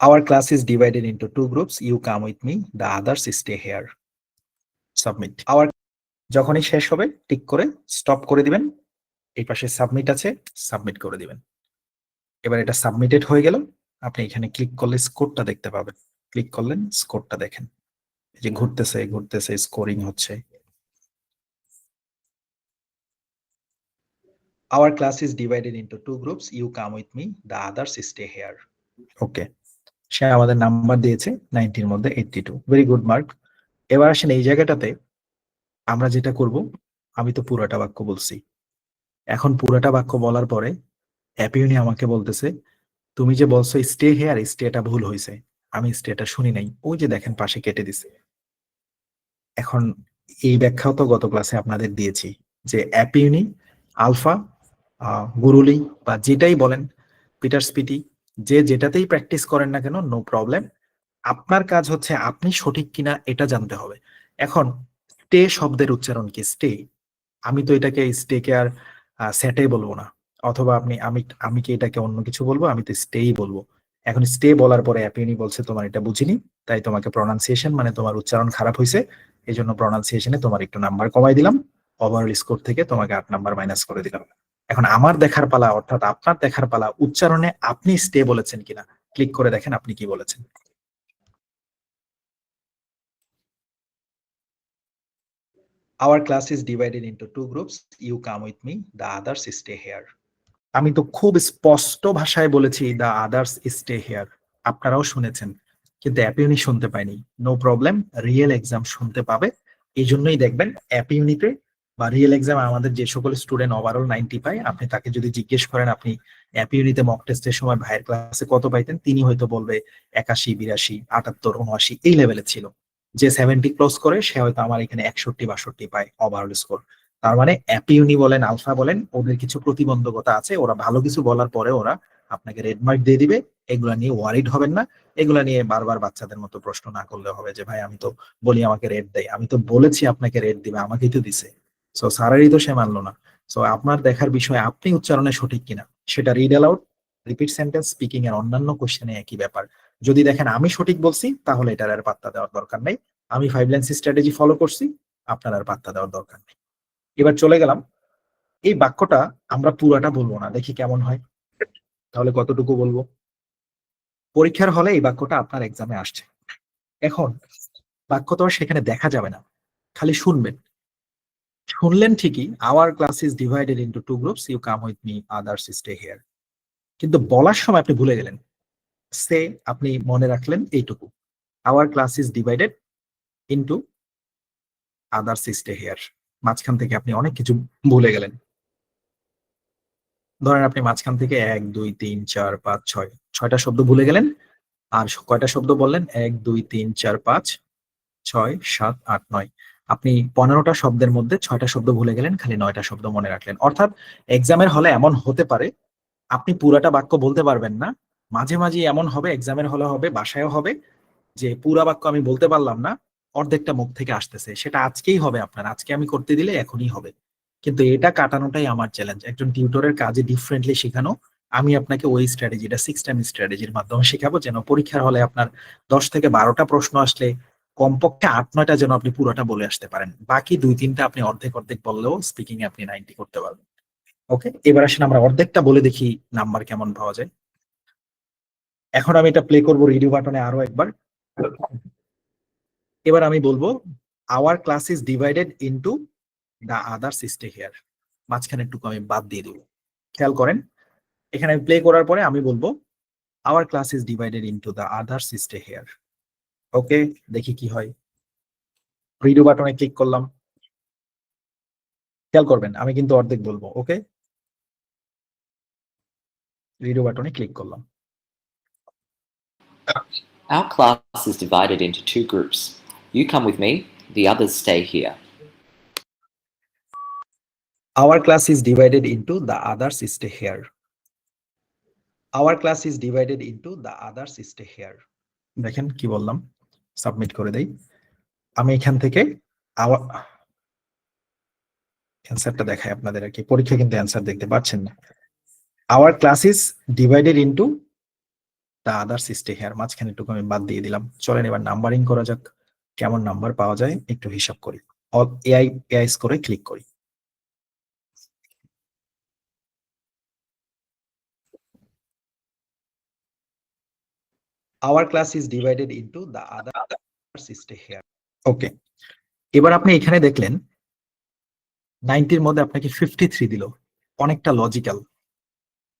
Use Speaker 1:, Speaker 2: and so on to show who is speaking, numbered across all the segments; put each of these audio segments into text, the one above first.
Speaker 1: Our class is divided into two groups. You come with me, the others stay here. Submit. Our যখনই শেষ হবে tick করে stop করে দিবেন। এই পাশে সাবমিট আছে, সাবমিট করে দিবেন। এবার এটা সাবমিটেড হয়ে গেল। আপনি এখানে ক্লিক করলে স্কোরটা দেখতে পাবেন। ক্লিক করলেন, স্কোরটা দেখেন, এই যে ঘুরতেছে ঘুরতেছে, স্কোরিং হচ্ছে। Our class is divided into two groups. You come with me, the others stay here. ওকে, সে আমাদের নাম্বার দিয়েছে 90 এর মধ্যে 82, ভেরি গুড মার্ক। এবার আসেন এই জায়গাটাতে আমরা যেটা করব, আমি তো পুরাটা বাক্য বলছি। এখন পুরাটা বাক্য বলার পরে অ্যাপিউনি আমাকে বলতেছে তুমি যে বলছো স্টে হেয়ার, স্টেটা ভুল হয়েছে, আমি স্টেটা শুনি নাই, ওই যে দেখেন পাশে কেটে দিছে। এখন এই ব্যাখ্যাও তো গত ক্লাসে আপনাদের দিয়েছি যে অ্যাপিউনি, আলফা, গুরুলি বা যেটাই বলেন, পিটার স্পিটি, যে যেটাতেই প্র্যাকটিস করেন না কেন, নো প্রবলেম। আপনার কাজ হচ্ছে আপনি সঠিক কিনা এটা জানতে হবে। এখন স্টে শব্দের উচ্চারণ কি? স্টে, আমি তো এটাকে স্টেকে আর সেটে বলবো না, অথবা আমি আমি কি এটাকে অন্য কিছু বলবো? আমি তো স্টেই বলবো। এখন স্টে বলার পরে অ্যাপিনি বলছে তোমার এটা বুঝিনি, তাই তোমাকে প্রনাউন্সিয়েশন মানে তোমার উচ্চারণ খারাপ হয়েছে, এই জন্য প্রনাউন্সিয়েশনে তোমার একটু নাম্বার কমাই দিলাম, ওভারঅল স্কোর থেকে তোমাকে 8 নাম্বার মাইনাস করে দিলাম। এখন আমার দেখার পালা, অর্থাৎ আপনার দেখার পালা উচ্চারণে আপনি স্টে বলেছেন কিনা। ক্লিক করে দেখেন আপনি কি বলেছেন। Our class is divided into two groups. You come with me, the others stay here. আমি তো খুব স্পষ্ট ভাষায় বলেছি দ্য আদার্স স্টে হেয়ার, আপনারাও শুনেছেন, কিন্তু অ্যাপ ইউনি শুনতে পাইনি। নো প্রবলেম, রিয়েল এক্সাম শুনতে পাবে। এই জন্যই দেখবেন অ্যাপ ইউনিতে বা রিয়েল এক্সাম আমাদের যে সকল স্টুডেন্ট ওভারঅল 90 পায়, আপনি তাকে যদি জিজ্ঞেস করেন আপনি অ্যাপ ইউনিতে মক টেস্টের সময় ভাইয়ের ক্লাসে কত পাইতেন, তিনি হয়তো বলবে 81, 82, 78, 79 এই লেভেলে ছিল। যে 70 ক্লোজ করে সে হয়তো আমার এখানে 61, 62 পায় ওভারঅল স্কোর। তার মানে অ্যাপিউনি বলেন, আলফা বলেন, ওদের কিছু প্রতিবন্ধকতা আছে, ওরা ভালো কিছু বলার পরে ওরা আপনাকে রেড মার্ক দিয়ে দিবে। এগুলা নিয়ে ওয়ারিড হবেন না, এগুলা নিয়ে বারবার বাচ্চাদের মতো প্রশ্ন না করলে হবে যে ভাই আমি তো বলি আমাকে রেড দেয়, আমি তো বলেছি আপনাকে রেড দিবে, আমাকেই তো দিছে। সো স্যারেরই তো সে মানলো না। সো আপনার দেখার বিষয় আপনি উচ্চারণে সঠিক কিনা, সেটা read aloud, repeat sentence, speaking এর অন্যান্য কোশ্চেনে একই ব্যাপার। যদি দেখেন আমি সঠিক বলছি, তাহলে এটার আর পাত্তা দেওয়ার দরকার নেই। আমি 5 লাইন স্ট্র্যাটেজি ফলো করছি, আপনার আর পাত্তা দেওয়ার দরকার নেই। এবার চলে গেলাম, এই বাক্যটা আমরা পুরাটা বলবো না, দেখি কেমন হয়। তাহলে কতটুকু বলবো? পরীক্ষার হলে এই বাক্যটা আপনার এক্সামে আসছে। এখন বাক্য তো আর সেখানে দেখা যাবে না, খালি শুনবেন। শুনলেন ঠিকই, our class is divided into two groups, you come with me, others stay here. কিন্তু বলার সময় আপনি ভুলে গেলেন। সে আপনি মনে রাখলেন এইটুকু, hour class is divided into others stay here. মাঝখান থেকে আপনি অনেক কিছু ভুলে গেলেন। ধরেন আপনি মাঝখান থেকে 1, 2, 3, 4, 5, 6 ছয়টা শব্দ ভুলে গেলেন। আর কয়টা শব্দ বললেন? 1, 2, 3, 4, 5, 6, 7, 8, 9। আপনি 15টা শব্দের মধ্যে 6টা শব্দ ভুলে গেলেন, খালি 9টা শব্দ মনে রাখলেন। অর্থাৎ এক্সামের হলে এমন হতে পারে আপনি পুরাটা বাক্য বলতে পারবেন না। মাঝে মাঝে এমন হবে, এক্সামের হলে হবে, বাসায়ও হবে, যে পুরা বাক্য আমি বলতে পারলাম না, অর্ধেকটা মুখ থেকে আসতেছে। সেটা আজকেই হবে, আপনার আজকে আমি করতে দিলে এখনই হবে। কিন্তু এটা কাটানোটাই আমার চ্যালেঞ্জ, একজন টিউটরের কাজে ডিফারেন্টলি শেখানো। আমি আপনাকে ওই স্ট্র্যাটেজিটা 6 টাইম স্ট্র্যাটেজির মাধ্যমে শেখাবো, যেন পরীক্ষার হলে আপনার 10 থেকে 12টা প্রশ্ন আসলে কমপক্ষে 8-9টা যেন আপনি পুরোটা বলে আসতে পারেন, বাকি 2-3টা আপনি অর্ধেক অর্ধেক বললেও স্পিকিং এ আপনি 90 করতে পারবেন। ওকে, এবার আসেন আমরা অর্ধেকটা বলে দেখি নাম্বার কেমন পাওয়া যায়। এখন আমি এটা প্লে করবো রিডিও বাটনে আরো একবার। এবার আমি বলবো our class is divided into the others stay here, মাঝখানে একটু আমি বাদ দিয়ে দেবো। খেয়াল করেন, এখানে প্লে করার পরে আমি বলবো our class is divided into the others stay here. Okay, দেখি কি হয়। রিডিও বাটনে ক্লিক করলাম, খেয়াল করবেন আমি কিন্তু অর্ধেক বলবো। ওকে, রিডিও বাটনে ক্লিক করলাম।
Speaker 2: Our class is divided into two groups. You come with me, the others stay here.
Speaker 1: Our class is divided into the others stay here. Our class is divided into the others stay here. দেখেন কি বললাম, submit করে দেই। আমি এখান থেকে অ্যান্সারটা দেখাই আপনাদের আর কি, পরীক্ষা কিন্তু অ্যান্সার দেখতে পাচ্ছেন না। Hour class is divided into the others stay here, মাঝখানে একটু আমি বাদ দিয়ে দিলাম। চলেন এবার নাম্বারিং করা যাক, কেমন নাম্বার পাওয়া যায় একটু হিসাব করি। অল এআই স্কোরে ক্লিক করি। Our class is divided into the others stay here. ওকে, এবার আপনি এখানে দেখলেন 90-র মধ্যে আপনাকে 53 দিল, অনেকটা লজিক্যাল।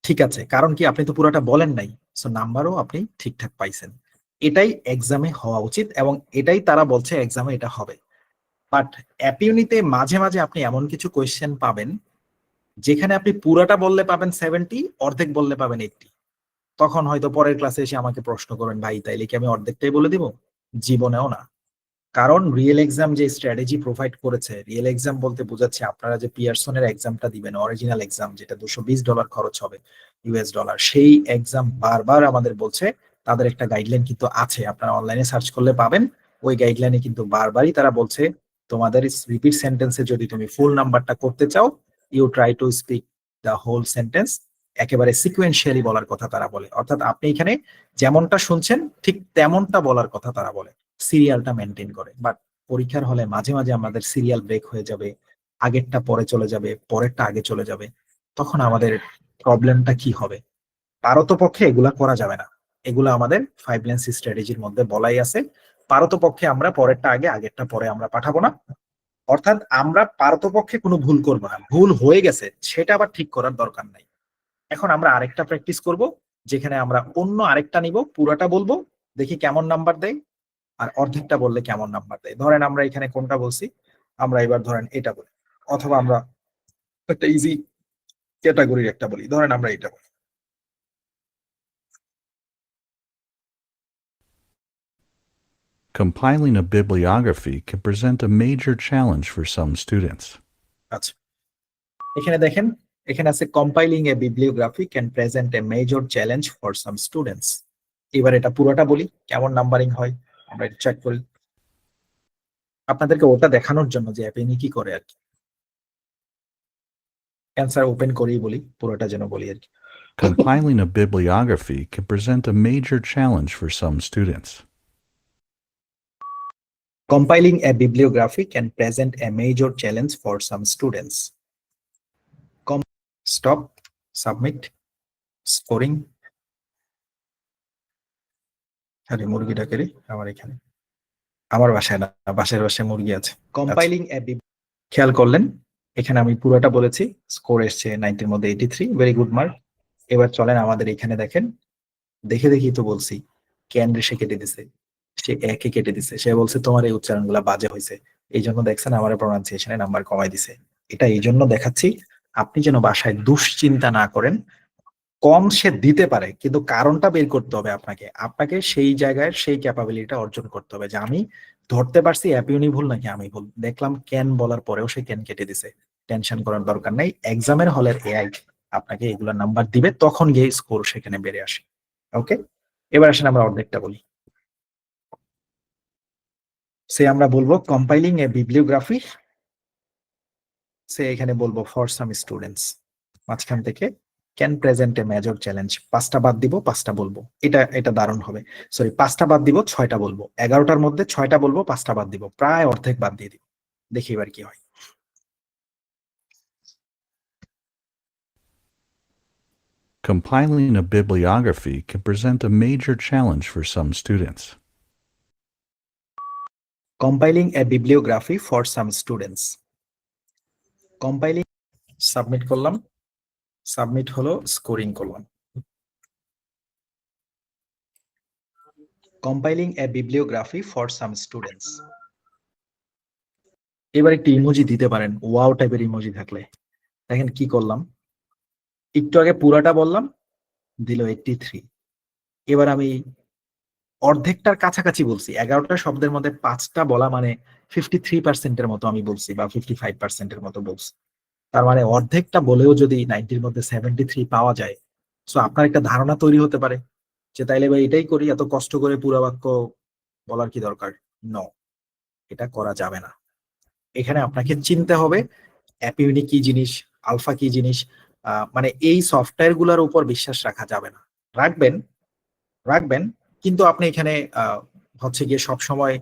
Speaker 1: ঠিক আছে, কারণ কি আপনি তো পুরোটা বলেন নাই, সো নাম্বারও আপনি ঠিকঠাক পাইছেন। এটাই এক্সামে হওয়া উচিত এবং এটাই তারা বলছে এক্সামে এটা হবে। বাট অ্যাপিউনিতে মাঝে মাঝে আপনি এমন কিছু কোয়েশ্চেন পাবেন যেখানে আপনি পুরাটা বললে পাবেন 70, অর্ধেক বললে পাবেন 80। তখন হয়তো পরের ক্লাসে এসে আমাকে প্রশ্ন করেন, ভাই তাইলে কি আমি অর্ধেকটাই বলে দিব? জীবনেও না। কারণ রিয়েল এক্সাম যে স্ট্র্যাটেজি প্রোভাইড করেছে, রিয়েল এক্সাম বলতে বোঝাচ্ছে আপনারা যে পিয়ারসনের এক্সামটা দিবেন, অরিজিনাল এক্সাম যেটা $220 খরচ হবে US ডলার, সেই এক্সাম বারবার আমাদের বলছে, তাদের একটা গাইডলাইন কিন্তু আছে, আপনারা অনলাইনে সার্চ করলে পাবেন। ওই গাইডলাইনে কিন্তু বারবারই তারা বলছে তোমাদের রিপিট সেন্টেন্সে যদি তুমি ফুল নাম্বারটা করতে চাও, you try to speak the whole sentence, একেবারে সিকুয়েন্সিয়ালি বলার কথা তারা বলে। অর্থাৎ আপনি এখানে যেমনটা শুনছেন ঠিক তেমনটা বলার কথা তারা বলে, সিরিয়ালটা মেনটেন করে। বাট পরীক্ষার হলে মাঝে মাঝে আমাদের সিরিয়াল ব্রেক হয়ে যাবে, আগেরটা পরে চলে যাবে, পরেরটা আগে চলে যাবে, তখন আমাদের প্রবলেমটা কি হবে? পারতপক্ষে এগুলা করা যাবে না, এগুলা আমাদের 5 লেন্স স্ট্র্যাটেজির মধ্যে বলাই আছে। পারতপক্ষে আমরা পরেরটা আগে আগেরটা পরে আমরা পাঠাবো না, অর্থাৎ আমরা পারতপক্ষে কোনো ভুল করবো না। ভুল হয়ে গেছে সেটা আবার ঠিক করার দরকার নাই। এখন আমরা আরেকটা প্র্যাকটিস করব, যেখানে আমরা অন্য আরেকটা নিব, পুরাটা বলবো, দেখি কেমন নাম্বার দেয়, আর অর্ধেকটা বললে কেমন নাম্বার দেয়। ধরেন আমরা এখানে কোনটা বলছি, আমরা এবার ধরেন এটা বলি, অথবা আমরা একটা ইজি ক্যাটাগরির একটা বলি, ধরেন আমরা এটা বলি।
Speaker 3: Compiling a bibliography can present a major challenge for some students.
Speaker 1: আচ্ছা, এখানে দেখেন, এখানে আছে compiling A bibliography can present a major challenge for some students. এবার এটা পুরোটা বলি, কেমন নাম্বারিং হয় আমরা এটা চেক করি, আপনাদেরকে ওটা দেখানোর জন্য যে অ্যাপেনি কি করে আর কি। অ্যান্সার ওপেন করেই বলি, পুরোটা যেন বলি আর কি।
Speaker 3: Compiling a bibliography can present a major challenge for some students.
Speaker 1: Compiling a bibliography can present a major challenge for some students. Stop, submit, scoring. আরে মুরগিটা কেড়ে আমার এখানে, আমার বাসায় না, বাসায় মুরগি আছে। কম্পাইলিং এ, খেয়াল করলেন এখানে আমি পুরোটা বলেছি, স্কোর এসছে 90-র মধ্যে 83, ভেরি গুড মার্ক। এবার চলেন আমাদের এখানে দেখেন, দেখে দেখি তো বলছি, ক্যান রেশে কেটে দিছে, সে একে কেটে দিছে, সে বলছে তোমার এই উচ্চারণগুলো বাজে হয়েছে, এই জন্য দেখছেন আমার প্রনাউন্সিয়েশনে নাম্বার কমাই দিছে। এটা এই জন্য দেখাচ্ছি আপনি যেন বাসায় দুশ্চিন্তা না করেন। কম সে দিতে পারে, কিন্তু কারণটা বের করতে হবে আপনাকে, আপনাকে সেই জায়গায় সেই ক্যাপাবিলিটিটা অর্জন করতে হবে যে আমি ধরতে পারছি অ্যাপিউনি ভুল নাকি আমি ভুল। দেখলাম ক্যান বলার পরেও সে ক্যান কেটে দিছে, টেনশন করার দরকার নেই, এক্সামের হলের এআই আপনাকে এগুলো নাম্বার দিবে, তখন গিয়ে স্কোর সেখানে বেড়ে আসে। ওকে, এবার আসেন আমরা অর্ধেকটা বলি। সে আমরা বলবো কম্পাইলিং এ বিবলিওগ্রাফি, সে এখানে বলবো ফর সাম স্টুডেন্টস, মাঝখান থেকে can present a major challenge, 5টা বাদ দিব 5টা বলবো, এটা দারুণ হবে। সরি, 5টা বাদ দিব 6টা বলবো, 11টার মধ্যে 6টা বলবো 5টা বাদ দিব, প্রায় অর্ধেক বাদ দিয়ে দিব, দেখি এবার কি হয়।
Speaker 3: Compiling a bibliography can present a major challenge for some students.
Speaker 1: Compiling A bibliography for some students, compiling, submit করলাম, সাবমিট হলো, স্কোরিং করলাম। Compiling A bibliography for some students, এবার একটি ইমোজি দিতে পারেন, ওয়াও টাইপের ইমোজি থাকলে। দেখেন কি করলাম, একটু আগে পুরাটা বললাম, দিল 83। এবার আমি অর্ধেকটার কাছাকাছি বলছি, 11টা শব্দের মধ্যে 5টা বলা মানে 53%-এর মতো আমি বলছি, বা 55%-এর মতো বলছি। তার মানে অর্ধেকটা বলেও যদি 90-র মধ্যে 73 পাওয়া যায়, সো আপনার একটা ধারণা তৈরি হতে পারে যে তাইলে ভাই এটাই করি, এত কষ্ট করে পুরো বাক্য বলার কি দরকার। নো, এটা করা যাবে না। এখানে আপনাকে চিনতে হবে অ্যাপিউনি কি জিনিস, আলফা কি জিনিস। মানে এই সফটওয়্যার গুলোর উপর বিশ্বাস রাখা যাবে না, রাখবেন রাখবেন, কিন্তু আপনি এখানে হচ্ছে গিয়ে সব সময়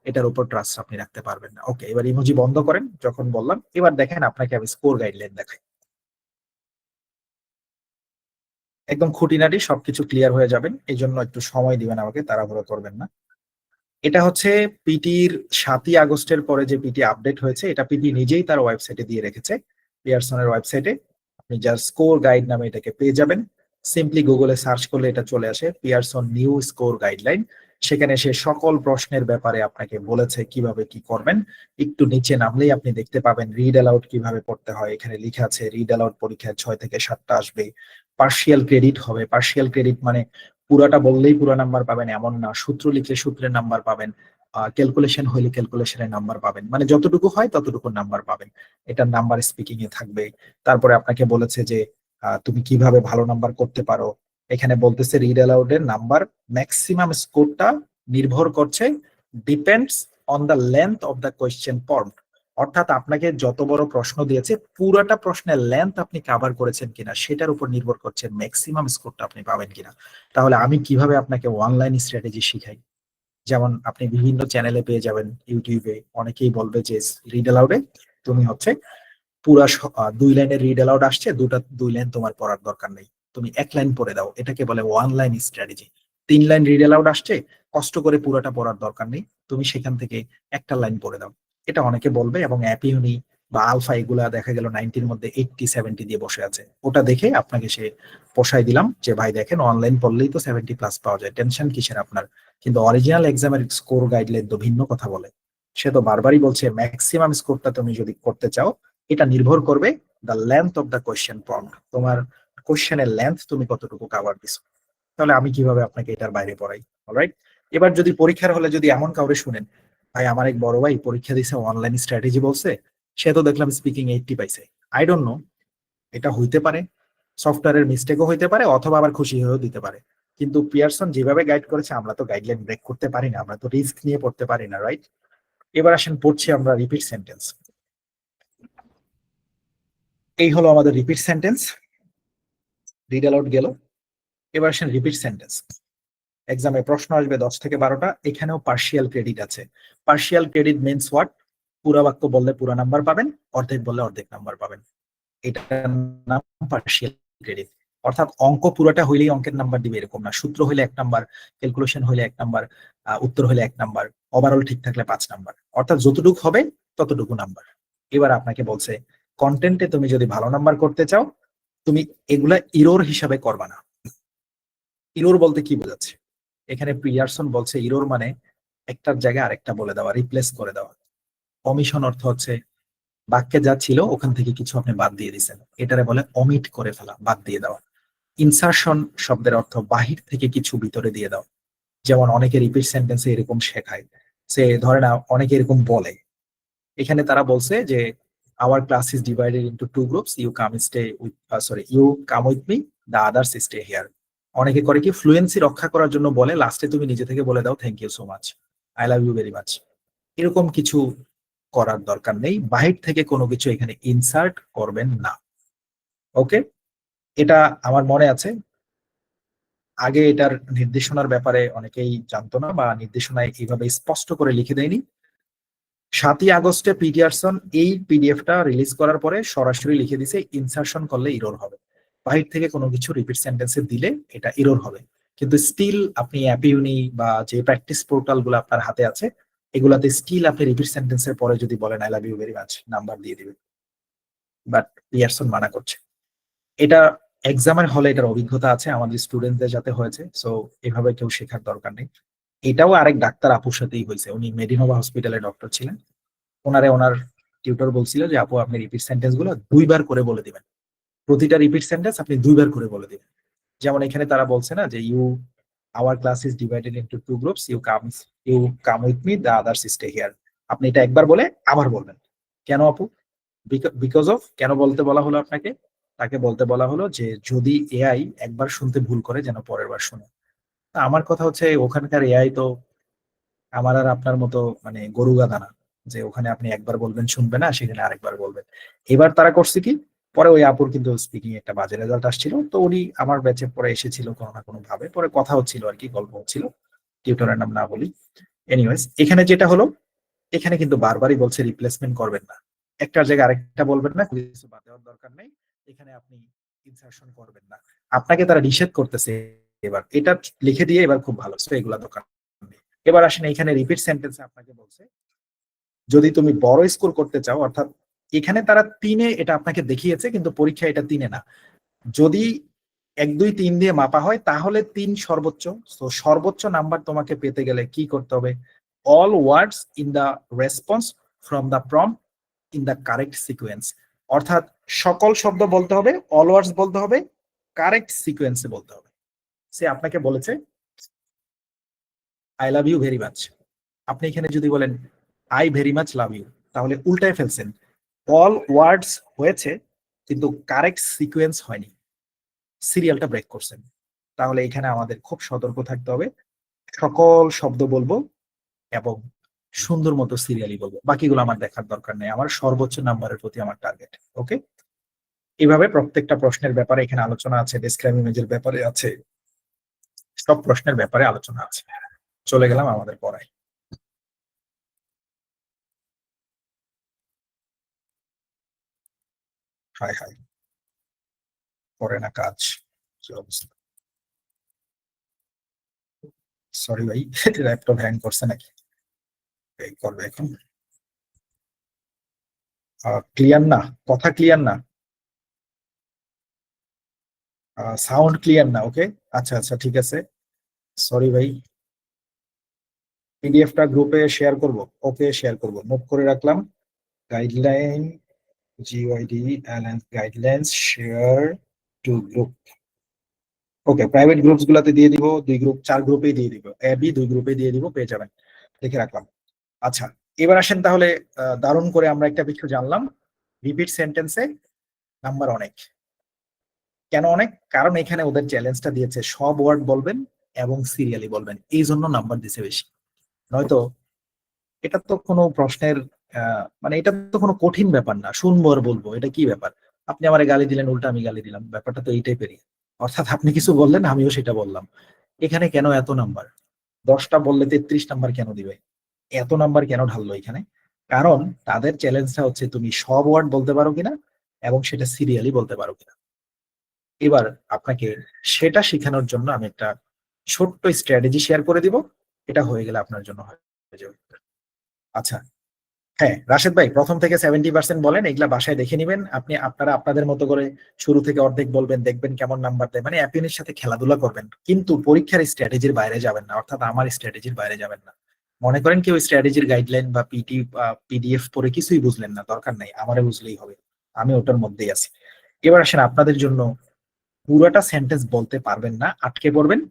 Speaker 1: এটার উপর ট্রাস্ট আপনি রাখতে পারবেন না। ওকে, এবার ইমোজি বন্ধ করেন যখন বললাম। এবার দেখেন আপনাকে আমি স্কোর গাইডলাইন দেখাই, একদম খুঁটিনাটি সবকিছু ক্লিয়ার হয়ে যাবেন। এই জন্য একটু সময় দিবেন আমাকে, তাড়াহুড়ো করবেন না। এটা হচ্ছে পিটির 7ই আগস্টের পরে যে পিটি আপডেট হয়েছে, এটা পিটি নিজেই তার ওয়েবসাইটে দিয়ে রেখেছে, পিয়ারসনের ওয়েবসাইটে। আপনি যার স্কোর গাইড নামে এটাকে পেয়ে যাবেন। সিম্পলি গুগলে সার্চ করলে এটা চলে আসে, পিয়ারসন নিউ স্কোর গাইডলাইন। সেখানে সে সকল প্রশ্নের ব্যাপারে আপনাকে বলেছে কিভাবে কি করবেন। একটু নিচে নামলেই আপনি দেখতে পাবেন রিড অ্যালাউড কিভাবে পড়তে হয়। এখানে লিখা আছে রিড অ্যালাউড পরীক্ষায় 6 থেকে 7টা আসবে। পার্শিয়াল ক্রেডিট হবে। পার্শিয়াল ক্রেডিট মানে পুরাটা বললেই পুরো নাম্বার পাবেন এমন না, সূত্র লিখলে সূত্রের নাম্বার পাবেন, ক্যালকুলেশন হলে ক্যালকুলেশনের নাম্বার পাবেন, মানে যতটুকু হয় ততটুকু নাম্বার পাবেন। এটার নাম্বার স্পিকিং এ থাকবে। তারপরে আপনাকে বলেছে যে তুমি কিভাবে ভালো নাম্বার করতে পারো। এখানে বলতেছে রিড অ্যালাউড এর নাম্বার ম্যাক্সিমাম স্কোরটা নির্ভর করছে, depends on the length of the question form. অর্থাৎ আপনাকে যত বড় প্রশ্ন দিয়েছে পুরাটা প্রশ্নের লেন্থ আপনি কভার করেছেন কিনা সেটার উপর নির্ভর করছে ম্যাক্সিমাম স্কোরটা আপনি পাবেন কিনা। তাহলে আমি কিভাবে আপনাকে অনলাইন স্ট্র্যাটেজি শিখাই, যেমন আপনি বিভিন্ন চ্যানেলে পেয়ে যাবেন, ইউটিউবে অনেকেই বলবে যে রিড অ্যালাউডে তুমি হচ্ছে পুরা 2 লাইনের রিড অ্যালাউড আসছে, 2 লাইন তোমার পড়ার দরকার নেই, তুমি 1 লাইন পড়ে দাও, এটাকে বলে online strategy. 3 line read aloud আসছে, কষ্ট করে পুরোটা পড়ার দরকার নেই, তুমি সেখান থেকে একটা লাইন পড়ে দাও। এটা অনেকে বলবে, এবং অ্যাপিউনি বা আলফা এগুলা দেখা গেল 90-র মধ্যে 80-70 দিয়ে বসে আছে। ওটা দেখে আপনাকে সে পোষায় দিলাম যে ভাই দেখেন অনলাইন পড়লেই তো 70+ পাওয়া যায়, টেনশন কিসের আপনার। কিন্তু অরিজিনাল এক্সামের স্কোর গাইডলাইন তো ভিন্ন কথা বলে। সে তো বারবারই বলছে ম্যাক্সিমাম স্কোরটা তুমি যদি করতে চাও, এটা নির্ভর করবে the length of the question prompt, তোমার কোয়েশ্চেনের লেন্থ তুমি কতটুকু কভার দিছো। তাহলে আমি কিভাবে আপনাকে এটার বাইরে পড়াই। অলরাইট, এবার যদি পরীক্ষার হলে যদি এমন কাউরে শুনেন, ভাই আমার এক বড় ভাই পরীক্ষা দিছে অনলাইন স্ট্র্যাটেজি বলছে, সে তো দেখলাম স্পিকিং 80 পাইছে। আই ডোন্ট নো, এটা হইতে পারে, সফটওয়্যারের মিস্টেকও হইতে পারে, অথবা আবার খুশি হয়েও দিতে পারে। কিন্তু পিয়ারসন যেভাবে গাইড করেছে আমরা তো গাইডলাইন ব্রেক করতে পারি না, আমরা তো রিস্ক নিয়ে পড়তে পারি না, রাইট? এবার আসেন পড়ছি আমরা রিপিট সেন্টেন্স। এই হলো আমাদের রিপিট সেন্টেন্স, রিড অ্যালাউড গেল। এবার আসেন রিপিট সেন্টেন্স। এক্সামে প্রশ্ন আসবে 10 থেকে 12টা, এখানেও পার্শিয়াল ক্রেডিট আছে। Partial credit means what? পুরা বাক্য বললে পুরা নাম্বার পাবেন, অর্ধেক বললে অর্ধেক নাম্বার পাবেন। এটার নাম পার্শিয়াল ক্রেডিট। অর্থাৎ অঙ্ক পুরোটা হইলেই অঙ্কের নাম্বার দিবে এরকম না, সূত্র হইলে 1 নাম্বার, ক্যালকুলেশন হইলে 1 নাম্বার, উত্তর হইলে 1 নাম্বার, ওভারঅল ঠিক থাকলে 5 নাম্বার। অর্থাৎ যতটুকু হবে ততটুকু নাম্বার। এবার আপনাকে বলছে কন্টেন্টে তুমি যদি ভালো নাম্বার করতে চাও, তুমি এগুলা ইরোর হিসাবে করবা না। ইরোর বলতে কি বোঝাচ্ছে? এখানে পিয়ারসন বলছে ইরোর মানে একটার জায়গায় আরেকটা বলে দেওয়া, রিপ্লেস করে দেওয়া। অমিশন অর্থ হচ্ছে বাক্যে যা ছিল ওখান থেকে কিছু আপনি বাদ দিয়ে দিচ্ছেন, এটারে বলে অমিট করে ফেলা, বাদ দিয়ে দেওয়া। ইনসারশন শব্দের অর্থ বাহির থেকে কিছু ভিতরে দিয়ে দাও। যেমন অনেকে রিপিট সেন্টেন্সে এরকম শেখায়, সে ধরে না অনেকে এরকম বলে। এখানে তারা বলছে যে our class is divided into 2 groups, you come stay with you come with me, the others stay here. অনেকে করে কি ফ্লুয়েন্সি রক্ষা করার জন্য বলে লাস্টে তুমি নিজে থেকে বলে দাও thank you so much, I love you very much. এরকম কিছু করার দরকার নেই, বাহির থেকে কোনো কিছু এখানে ইনসার্ট করবেন না। ওকে, এটা আমার মনে আছে। আগে এটার নির্দেশনার ব্যাপারে অনেকেই জানতো না, বা নির্দেশনায় এইভাবে স্পষ্ট করে লিখে দেয়নি। 7ই আগস্টে পিডিয়ারসন এই পিডিএফটা রিলিজ করার পরে সরাসরি লিখে দিছে ইনসারশন করলে ইরর হবে, বাহির থেকে কোনো কিছু রিপিট সেন্টেন্সে দিলে এটা ইরর হবে। কিন্তু স্টিল আপনি অ্যাপিউনি বা যে প্র্যাকটিস পোর্টাল গুলো আপনার হাতে আছে, এগুলাতে স্টিল আপনি রিপিট সেন্টেন্সের পরে যদি বলেন I love you very much, number দিয়ে দিবে। বাট পিয়ারসন মানা করছে। এটা এক্সামের হলে এটার অভিজ্ঞতা আছে আমাদের স্টুডেন্টদের যাতে হয়েছে, সো এভাবে কেউ শেখার দরকার নেই। এটাও আরেক ডাক্তার আপুর সাথেই হয়েছে, উনি মেডিনোভা হসপিটালে ডক্টর ছিলেন। ওনারে ওনার টিউটর বলছিল যে আপু আপনি রিপিট সেন্টেন্স গুলো 2বার করে বলে দিবেন, প্রতিটা রিপিট সেন্টেন্স আপনি 2বার করে বলে দিবেন। যেমন এখানে তারা বলছে না যে our class is divided into 2 groups, you come with me, the others stay here. আপনি এটা একবার বলে আবার বলবেন। কেন আপু? বিকজ অফ, কেন বলতে বলা হলো আপনাকে? তাকে বলতে বলা হলো যে যদি এআই একবার শুনতে ভুল করে যেন পরের বার শুনে। তা আমার কথা হচ্ছে ওখানকার এআই তো আমার আর আপনার মতো মানে গরু গাদা না, যে ওখানে আপনি একবার বলবেন শুনবে না, সেখানে আরেকবার বলবেন। এবার তারা করছে কি, পরে ওই আপুর কিন্তু স্পিকিং একটা বাজে রেজাল্ট আসছিল, তো উনি আমার ব্যাচে পরে এসেছিল কোনো না কোনো ভাবে, পরে কথা হচ্ছিল আর কি, গল্প হচ্ছিল, টিউটরের নাম না বলি। এনিওয়েজ, এখানে যেটা হলো, এখানে কিন্তু বারবারই বলছে রিপ্লেসমেন্ট করবেন না, একটার জায়গায় আরেকটা বলবেন না, কিছু বাদ দেওয়ার দরকার নেই, এখানে আপনি ইনসারশন করবেন না। আপনাকে তারা নিষেধ করতেছে এবার, এটা লিখে দিয়ে এবার খুব ভালো, সো এগুলা দরকার নেই। এবার আসেন এখানে রিপিট সেন্টেন্সে আপনাকে বলছে যদি তুমি বড় স্কোর করতে চাও, অর্থাৎ এখানে তারা 3-এ এটা আপনাকে দেখিয়েছে, কিন্তু পরীক্ষা এটা 3-এ না। যদি 1, 2, 3 দিয়ে মাপা হয় তাহলে 3 সর্বোচ্চ। তো সর্বোচ্চ নাম্বার তোমাকে পেতে গেলে কি করতে হবে? All words in the response from the prompt in the correct sequence, অর্থাৎ সকল শব্দ বলতে হবে, অল ওয়ার্ডস বলতে হবে, কারেক্ট সিকোয়েন্সে বলতে হবে। সে আপনাকে বলেছে I love you very much, আপনি এখানে যদি বলেন I very much love you, তাহলে উল্টায় ফেলছেন, অল ওয়ার্ডস হয়েছে কিন্তু কারেক্ট সিকোয়েন্স হয়নি, সিরিয়ালটা ব্রেক করছেন। তাহলে এখানে আমাদের খুব সতর্ক থাকতে হবে, সকল শব্দ বলবো এবং সুন্দর মতো সিরিয়ালি বলবো, বাকিগুলো আমার দেখার দরকার নেই, আমার সর্বোচ্চ নাম্বারের প্রতি আমার টার্গেট। ওকে, এইভাবে প্রত্যেকটা প্রশ্নের ব্যাপারে এখানে আলোচনা আছে, ডেসক্রাইব ইমেজের ব্যাপারে আছে, সব প্রশ্নের ব্যাপারে আলোচনা আছে। চলে গেলাম আমাদের পড়ায়। হাই হাই, করে না কাজ, কি অবস্থা? সরি ভাই, ল্যাপটপ হ্যাং করছে নাকি? এই করবে এখন। ক্লিয়ার না, কথা ক্লিয়ার না, সাউন্ড ক্লিয়ার না। ওকে, আচ্ছা আচ্ছা ঠিক আছে, সরি ভাই। পিডিএফটা গ্রুপে শেয়ার করব। ওকে, শেয়ার করব, নোট করে রাখলাম। গাইডলাইন, জিওআইডি alliance guidelines, share to group. Okay, private groups গুলাতে দিয়ে দিব, 2 গ্রুপ 4 গ্রুপেই দিয়ে দিব, এবি 2 গ্রুপে দিয়ে দিব, পেয়ে যাবেন, লিখে রাখলাম। আচ্ছা, এবার আসেন তাহলে, দারুণ করে আমরা একটা বিষয় জানলাম, রিপিট সেন্টেন্সে নাম্বার অনেক। কেন অনেক? কারণ এখানে ওদের চ্যালেঞ্জটা দিয়েছে সব ওয়ার্ড বলবেন এবং সিরিয়ালি বলবেন, এই জন্য নাম্বার দিছে বেশি। নয়তো এটা তো কোনো প্রশ্নের মানে এটা তো কোনো কঠিন ব্যাপার না, শুনবো আর বলবো, এটা কি ব্যাপার? আপনি আমারে গালি দিলেন, উল্টা আমি গালি দিলাম, ব্যাপারটা তো এই টাইপেরই। অর্থাৎ আপনি কিছু বললেন, আমিও সেটা বললাম। এখানে কেন এত নাম্বার? 10টা বললে 33 নাম্বার কেন দিবে? এত নাম্বার কেন ঢাললো এখানে? কারণ তাদের চ্যালেঞ্জটা হচ্ছে তুমি সব ওয়ার্ড বলতে পারো কিনা এবং সেটা সিরিয়ালি বলতে পারো কিনা। এবার আপনাকে সেটা শেখানোর জন্য আমি একটা ছোট্ট স্ট্র্যাটেজি শেয়ার করে দিব, এটা হয়ে গেলে আপনার জন্য হয়ে যাবে। আচ্ছা, হ্যাঁ রাশেদ ভাই, প্রথম থেকে 70% বলেন, এগুলা বাসায় দেখে নিবেন, আপনারা আপনাদের মতো করে শুরু থেকে অর্ধেক বলবেন, দেখবেন কেমন নাম্বার দেয়, মানে অ্যাপিনের সাথে খেলাধুলা করবেন, কিন্তু পরীক্ষার স্ট্র্যাটেজির বাইরে যাবেন না, অর্থাৎ আমার স্ট্র্যাটেজির বাইরে যাবেন না। মনে করেন কেউ স্ট্র্যাটেজির গাইডলাইন বা পিডিএফ পড়ে কিছুই বুঝলেন না, দরকার নাই, আমারে বুঝলেই হবে, আমি ওটার মধ্যেই আছি। এবার আসেন আপনাদের জন্য, পুরোটা সেন্টেন্স বলতে পারবেন না, আটকে পড়বেন,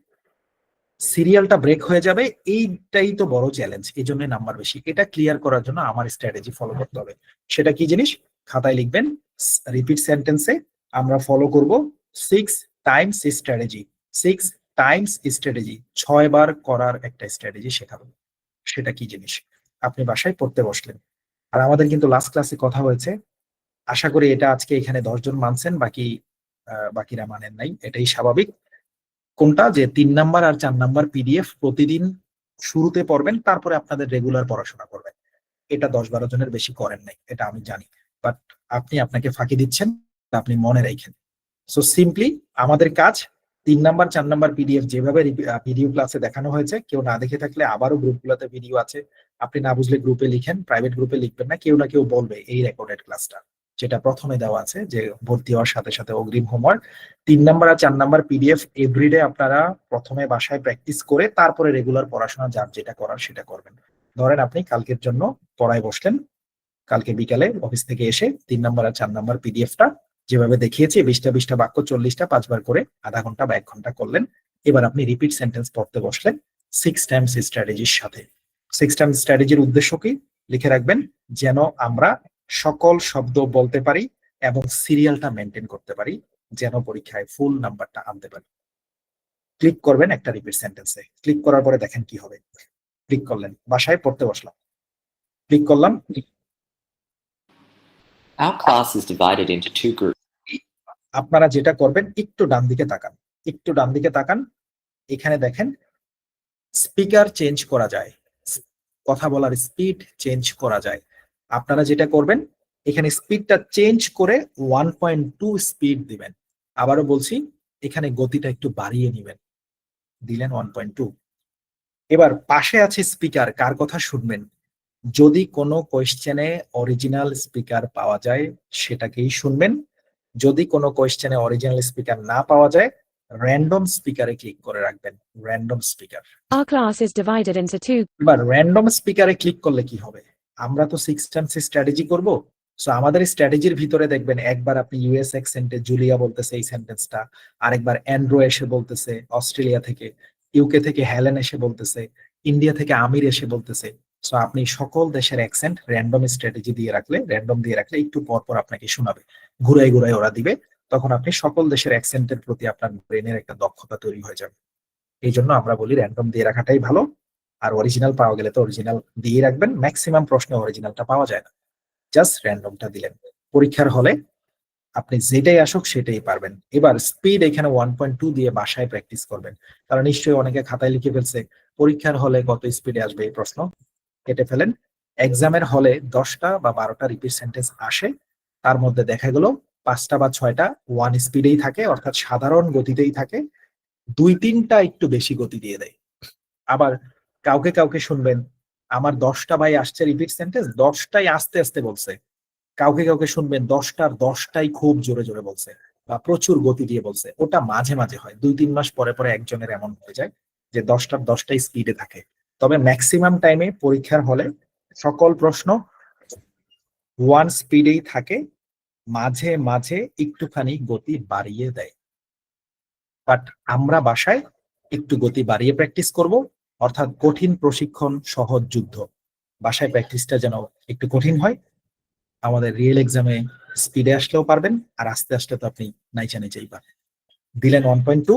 Speaker 1: সিরিয়ালটা ব্রেক হয়ে যাবে, এইটাই তো বড় চ্যালেঞ্জ, এই জন্য নাম্বার বেশি। এটা ক্লিয়ার করার জন্য আমার স্ট্র্যাটেজি ফলো করতে হবে। সেটা কি জিনিস? খাতায় লিখবেন, রিপিট সেন্টেন্সে আমরা ফলো করব 6 টাইমস স্ট্র্যাটেজি। 6 টাইমস স্ট্র্যাটেজি, 6 বার করার একটা স্ট্র্যাটেজি শেখাবো। সেটা কি জিনিস? আপনি বাসায় পড়তে বসলেন, আর আমাদের কিন্তু লাস্ট ক্লাসে কথা হয়েছে, আশা করি এটা আজকে এখানে 10 জন মানছেন, বাকিরা মানেন নাই, এটাই স্বাভাবিক। কোনটা? যে 3 নাম্বার আর 4 নাম্বার পিডিএফ প্রতিদিন শুরুতে পড়বেন, তারপরে আপনাদের রেগুলার পড়াশোনা করবেন। এটা 10-12 জনের বেশি করেন নাই, এটা আমি জানি, বাট আপনি আপনাকে ফাঁকি দিচ্ছেন, আপনি মনে রাখেন। সো সিম্পলি আমাদের কাজ, 3 নাম্বার 4 নাম্বার পিডিএফ যেভাবে ভিডিও ক্লাসে দেখানো হয়েছে, কেউ না দেখে থাকলে আবারও গ্রুপগুলোতে ভিডিও আছে, আপনি না বুঝলে গ্রুপে লিখেন, প্রাইভেট গ্রুপে লিখবেন না, কেউ না কেউ বলবে এই রেকর্ডেড ক্লাসটা, যেটা প্রথমে দেওয়া আছে যে ভর্তি হওয়ার সাথে সাথে অগ্রিম হোমওয়ার্ক। 3 নাম্বার আর 4 নাম্বার পিডিএফ এভরিডে আপনারা প্রথমে বাসায় প্র্যাকটিস করে তারপরে রেগুলার পড়াশোনা যার যেটা করার সেটা করবেন। ধরেন আপনি কালকের জন্য পড়ায় বসলেন, কালকে বিকালে অফিস থেকে এসে 3 নাম্বার আর 4 নাম্বার পিডিএফটা যেভাবে দেখিয়েছি, 20টা বাক্য 40টা 5 বার করে আধা ঘন্টা বা 1 ঘন্টা করলেন। এবার আপনি রিপিট সেন্টেন্স পড়তে বসলেন 6 টাইমস স্ট্র্যাটেজির সাথে। 6 টাইমস স্ট্র্যাটেজির উদ্দেশ্য কি লিখে রাখবেন, যেন আমরা সকল শব্দ বলতে পারি এবং সিরিয়ালটা মেনটেন করতে পারি, যেন পরীক্ষায় ফুল নাম্বারটা আনতে পারি। ক্লিক করবেন একটা রিপিট সেন্টেন্সে, ক্লিক করার পরে দেখেন কি হবে। ক্লিক করলেন, বাসায় পড়তে বসলাম, ক্লিক করলাম।
Speaker 2: Our class is divided into 2 groups.
Speaker 1: আপনারা যেটা করবেন, একটু ডান দিকে তাকান, একটু ডান দিকে তাকান। এখানে দেখেন স্পিকার চেঞ্জ করা যায়, কথা বলার স্পিড চেঞ্জ করা যায়। আপনারা যেটা করবেন, এখানে স্পিডটা চেঞ্জ করে 1.2 স্পিড দিবেন। আবারও বলছি, এখানে গতিটা একটু বাড়িয়ে নেবেন, দিলেন 1.2। এবার পাশে আছে স্পিকার, কার কথা শুনবেন? যদি কোনো কোয়েশ্চেনে অরিজিনাল স্পিকার পাওয়া যায় সেটাকেই শুনবেন। যদি কোনো কোয়েশ্চেনে অরিজিনাল স্পিকার না পাওয়া যায়, র্যান্ডম স্পিকারে ক্লিক করে রাখবেন, random speaker.
Speaker 4: Our class is divided into two.
Speaker 1: এবার র্যান্ডম স্পিকারে ক্লিক করলে কি হবে? আমরা তো 6 টার্মস স্ট্র্যাটেজি করব। সো আমাদের স্ট্র্যাটেজির ভিতরে দেখবেন, একবার আপনি ইউএস অ্যাকসেন্টে জুলিয়া বলতেছে এই সেন্টেন্সটা, আরেকবার অ্যান্ড্রো এসে বলতেছে অস্ট্রেলিয়া থেকে, ইউকে থেকে হেলেন এসে বলতেছে, ইন্ডিয়া থেকে আমির এসে বলতেছে। সো আপনি সকল দেশের অ্যাকসেন্ট র্যান্ডম স্ট্র্যাটেজি দিয়ে রাখলে, র্যান্ডম দিয়ে রাখলে একটু পর পর আপনাকে শোনাবে, ঘুরাই ঘুরাই ওরা দিবে। তখন আপনি সকল দেশের অ্যাকসেন্টের প্রতি আপনার ব্রেনের একটা দক্ষতা তৈরি হয়ে যাবে। এই জন্য আমরা বলি র্যান্ডম দিয়ে রাখাটাই ভালো। আর অরিজিনাল পাওয়া গেলে তো অরিজিনাল দিয়ে রাখবেন, ম্যাক্সিমাম প্রশ্নে অরিজিনালটা পাওয়া যায় না, জাস্ট র্যান্ডমটা দিলেন। পরীক্ষার হলে আপনি যেটাই আসুক সেটাই পারবেন। এবার স্পিড এখানে 1.2 দিয়ে বাসায় প্র্যাকটিস করবেন, কারণ নিশ্চয়ই অনেকে খাতায় লিখে ফেলছে পরীক্ষার হলে কত স্পিডে আসবে এই প্রশ্ন, কেটে ফেলেন। এক্সামের হলে 10টা বা 12টা রিপিট সেন্টেন্স আসে, তার মধ্যে দেখা গেল 5টা বা 6টা 1 স্পিডেই থাকে, অর্থাৎ সাধারণ গতিতেই থাকে, 2-3টা একটু বেশি গতি দিয়ে দেয়। আবার কাউকে কাউকে শুনবেন, আমার 10টা ভাই আসছে রিপিট সেন্টেন্স, 10টাই আস্তে আস্তে বলছে। কাউকে কাউকে শুনবেন 10টার 10টাই খুব জোরে জোরে বলছে বা প্রচুর গতি দিয়ে বলছে। ওটা মাঝে মাঝে হয়, 2-3 মাস পরে পরে একজনের এমন হয়ে যায় যে 10টার 10টাই স্পিডে থাকে। তবে ম্যাক্সিমাম টাইমে পরীক্ষার হলে সকল প্রশ্ন 1 স্পিডেই থাকে, মাঝে মাঝে একটুখানি গতি বাড়িয়ে দেয়। বাট আমরা বাসায় একটু গতি বাড়িয়ে প্র্যাকটিস করব, অর্থাৎ কঠিন প্রশিক্ষণ সহজ যুদ্ধ। বাসায় প্র্যাকটিসটা যেন একটু কঠিন হয়, আমাদের রিয়েল এক্সামে স্পিডে আসলেও পারবেন, আর আস্তে আস্তে তো আপনি নাইচা নিচেই পারবেন। দিলেন 1.2,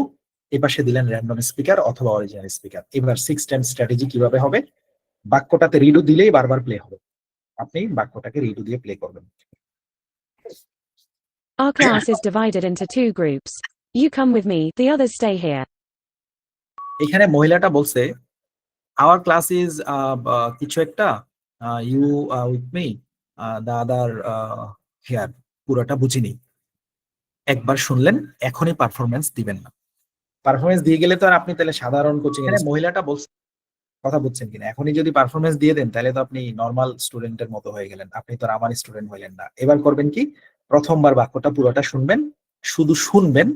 Speaker 1: এপাশে দিলেন র্যান্ডম স্পিকার অথবা অরিজিনাল স্পিকার। এবার 6 টাইম স্ট্র্যাটেজি কিভাবে হবে? বাক্যটাতে রিডু দিলেই বারবার প্লে হবে, আপনি বাক্যটাকে রিডু দিয়ে প্লে করবেন।
Speaker 4: Our class is divided into two groups. You come with me, the others stay here.
Speaker 1: এখানে মহিলাটা বলছে আওয়ার ক্লাস ইজ কিছু একটা, you with me, the other here. পুরোটা বুঝিনি, একবার শুনলেন, এখনই পারফরমেন্স দিবেন না। পারফরমেন্স দিয়ে গেলে তো আর আপনি তাহলে সাধারণ কোচিং এর মহিলাটা বলছে, কথা বুঝছেন কিনা? এখনই যদি পারফরমেন্স দিয়ে দেন তাহলে তো আপনি নর্মাল স্টুডেন্টের মতো হয়ে গেলেন, আপনি তো আর আমার স্টুডেন্ট হইলেন না। এবার করবেন কি, প্রথমবার বাক্যটা পুরোটা শুনবেন, শুধু শুনবেন,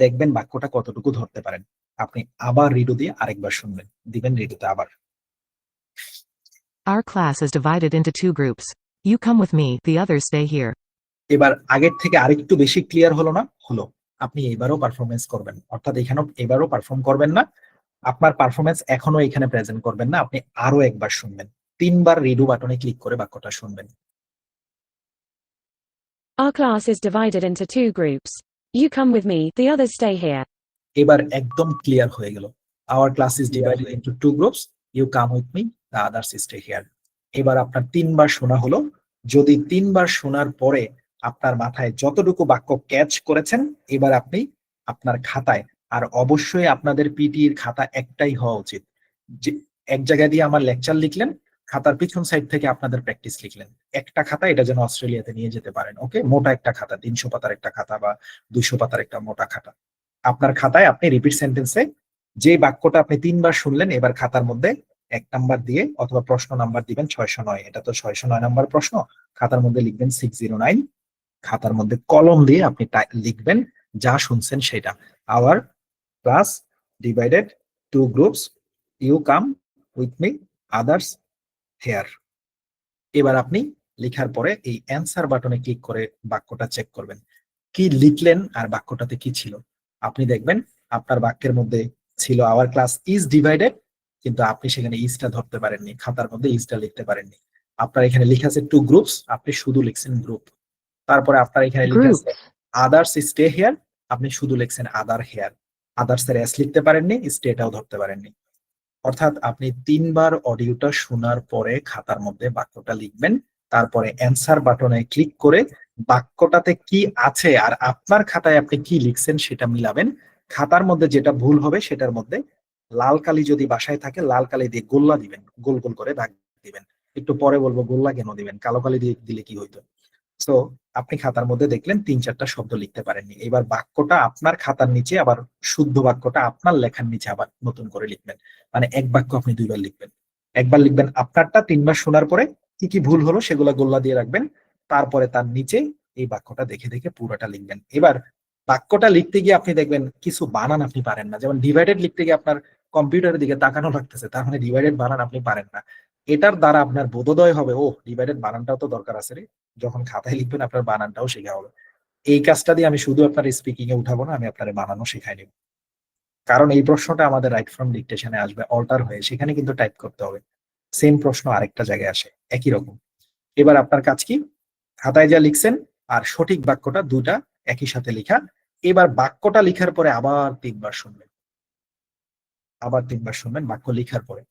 Speaker 1: দেখবেন বাক্যটা কতটুকু ধরতে পারেন। আপনি আবার রিডু দিয়ে আরেকবার শুনবেন, দিবেন রিডুতে আবার।
Speaker 5: Our class is divided into two groups. You come with me, the others stay here.
Speaker 1: এবার আগের থেকে আরেকটু বেশি ক্লিয়ার হলো না? হলো। আপনি এবারও পারফরমেন্স করবেন, অর্থাৎ এখানেও এবারও পারফর্ম করবেন না, আপনার পারফরমেন্স এখনো এখানে প্রেজেন্ট করবেন না, আপনি আরো একবার শুনবেন, 3বার রিডু বাটনে ক্লিক করে বাক্যটা শুনবেন।
Speaker 4: Our class is divided into two groups. You come with me, the others stay here.
Speaker 1: এবার একদম ক্লিয়ার হয়ে গেল। Our class is divided into two groups, you come with me, the others stay here. এবার আপনার 3বার শোনা হলো। যদি 3বার শোনার পরে আপনার মাথায় যতটুকু বাক্য ক্যাচ করেছেন, এবার আপনি আপনার খাতায়, আর অবশ্যই আপনাদের পিটির খাতা একটাই হওয়া উচিত, যে এক জায়গায় দিয়ে আমার লেকচার লিখলেন, খাতার পিছন সাইড থেকে আপনাদের প্র্যাকটিস লিখলেন। একটা খাতা, এটা যেন অস্ট্রেলিয়াতে নিয়ে যেতে পারেন। ওকে, মোটা একটা খাতা, 300 পাতার একটা খাতা বা 200 পাতার একটা মোটা খাতা। আপনার খাতায় আপনি রিপিট সেন্টেন্সে যে বাক্যটা আপনি 3বার শুনলেন, এবার খাতার মধ্যে 1 নাম্বার দিয়ে অথবা প্রশ্ন নাম্বার দিবেন 609। এটা তো 609 নাম্বার প্রশ্ন, খাতার মধ্যে লিখবেন 609। খাতার মধ্যে কলম দিয়ে আপনি লিখবেন যা শুনছেন সেটা। Our class divided two groups, you come with me, others here. এবার আপনি লেখার পরে এই অ্যান্সার বাটনে ক্লিক করে বাক্যটা চেক করবেন, কি লিখলেন আর বাক্যটাতে কি ছিল। আপনি দেখবেন আপনার বাক্যের মধ্যে ছিল আওয়ার ক্লাস ইজ ডিভাইডেড, কিন্তু আপনি সেখানে ইজটা ধরতে পারেননি, খাতার মধ্যে ইজটা লিখতে পারেননি। আপনার এখানে লেখা আছে টু গ্রুপস, আপনি শুধু লিখছেন গ্রুপ। তারপরে আপনার এখানে লেখা আছে আদার্স স্টে হেয়ার, আপনি শুধু লিখছেন আদার হেয়ার। আদার্স এর এস লিখতে পারেননি, স্টেটাও ধরতে পারেননি। অর্থাৎ আপনি 3বার অডিওটা শোনার পরে খাতার মধ্যে বাক্যটা লিখবেন, তারপরে অ্যান্সার বাটনে ক্লিক করে বাক্যটাতে কি আছে আর আপনার খাতায় আপনি কি লিখছেন সেটা মিলাবেন। খাতার মধ্যে যেটা ভুল হবে সেটার মধ্যে লাল কালি যদি বাসায় থাকে লাল কালি দিয়ে গোল্লা দিবেন, গোল গোল করে দাগ দিবেন। একটু পরে বলবো গোল্লা কেন দিবেন, কালো কালি দিয়ে দিলে কি হইতো। সো আপনি খাতার মধ্যে দেখলেন 3-4টা শব্দ লিখতে পারেননি, এবার বাক্যটা আপনার খাতার নিচে আবার শুদ্ধ বাক্যটা আপনার লেখার নিচে আবার নতুন করে লিখবেন। মানে এক বাক্য আপনি 2বার লিখবেন। একবার লিখবেন আপনারটা, 3বার শোনার পরে কি কি ভুল হলো সেগুলো গোল্লা দিয়ে রাখবেন, তারপরে তার নিচে এই বাক্যটা দেখে দেখে পুরোটা লিখবেন। এবার বাক্যটা লিখতে গিয়ে আপনি দেখবেন কিছু বানান আপনি পারেন না, যেমন ডিভাইডেড লিখতে গিয়ে আপনার কম্পিউটারের দিকে তাকানো লাগতেছে, তার মানে ডিভাইডেড বানান আপনি পারেন না। এটার দ্বারা আপনার বোধোদয় হবে, ও ডিভাইডেড বানানটাও তো দরকার আছে রে, যখন খাতায় লিখবেন আপনার বানানটাও শেখা হবে। এই কাজটা দিয়ে আমি শুধু আপনার স্পিকিং এ উঠাবো না, আমি আপনার বানানো শেখাই নিব। কারণ এই প্রশ্নটা আমাদের রাইট ফ্রম ডিকটেশনে আসবে অল্টার হয়ে, সেখানে কিন্তু টাইপ করতে হবে। সেম প্রশ্ন আরেকটা জায়গায় আসে একই রকম। এবার আপনার কাজ কি, খাতায় যা লিখছেন আর সঠিক বাক্যটা দুটা একই সাথে লেখা। এবার বাক্যটা লিখার পরে আবার 3বার শুনবেন, আবার 3বার শুনবেন বাক্য লিখার পরে।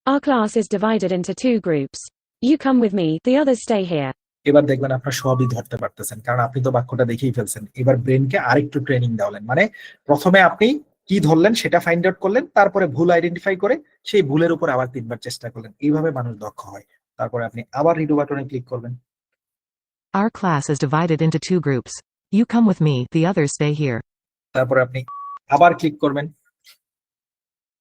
Speaker 4: Our class is divided into 2 groups. You come with me, the others stay here.
Speaker 1: এবার দেখবেন আপনার সবই ধরতে পারতেছেন, কারণ আপনি তো বাক্যটা দেখেই ফেলছেন। এবার ব্রেনকে আরেকটু ট্রেনিং দেওয়ালেন, মানে প্রথমে আপনি কি ধরলেন সেটা ফাইন্ড আউট করলেন, তারপরে ভুল আইডেন্টিফাই করে সেই ভুলের উপর আবার 3বার চেষ্টা করলেন। এইভাবে মানুষ দক্ষ হয়। তারপরে আপনি আবার রিডো বাটনে ক্লিক করবেন।
Speaker 5: Our class is divided into 2 groups. You come with me, the others stay here.
Speaker 1: তারপরে আপনি আবার ক্লিক করবেন।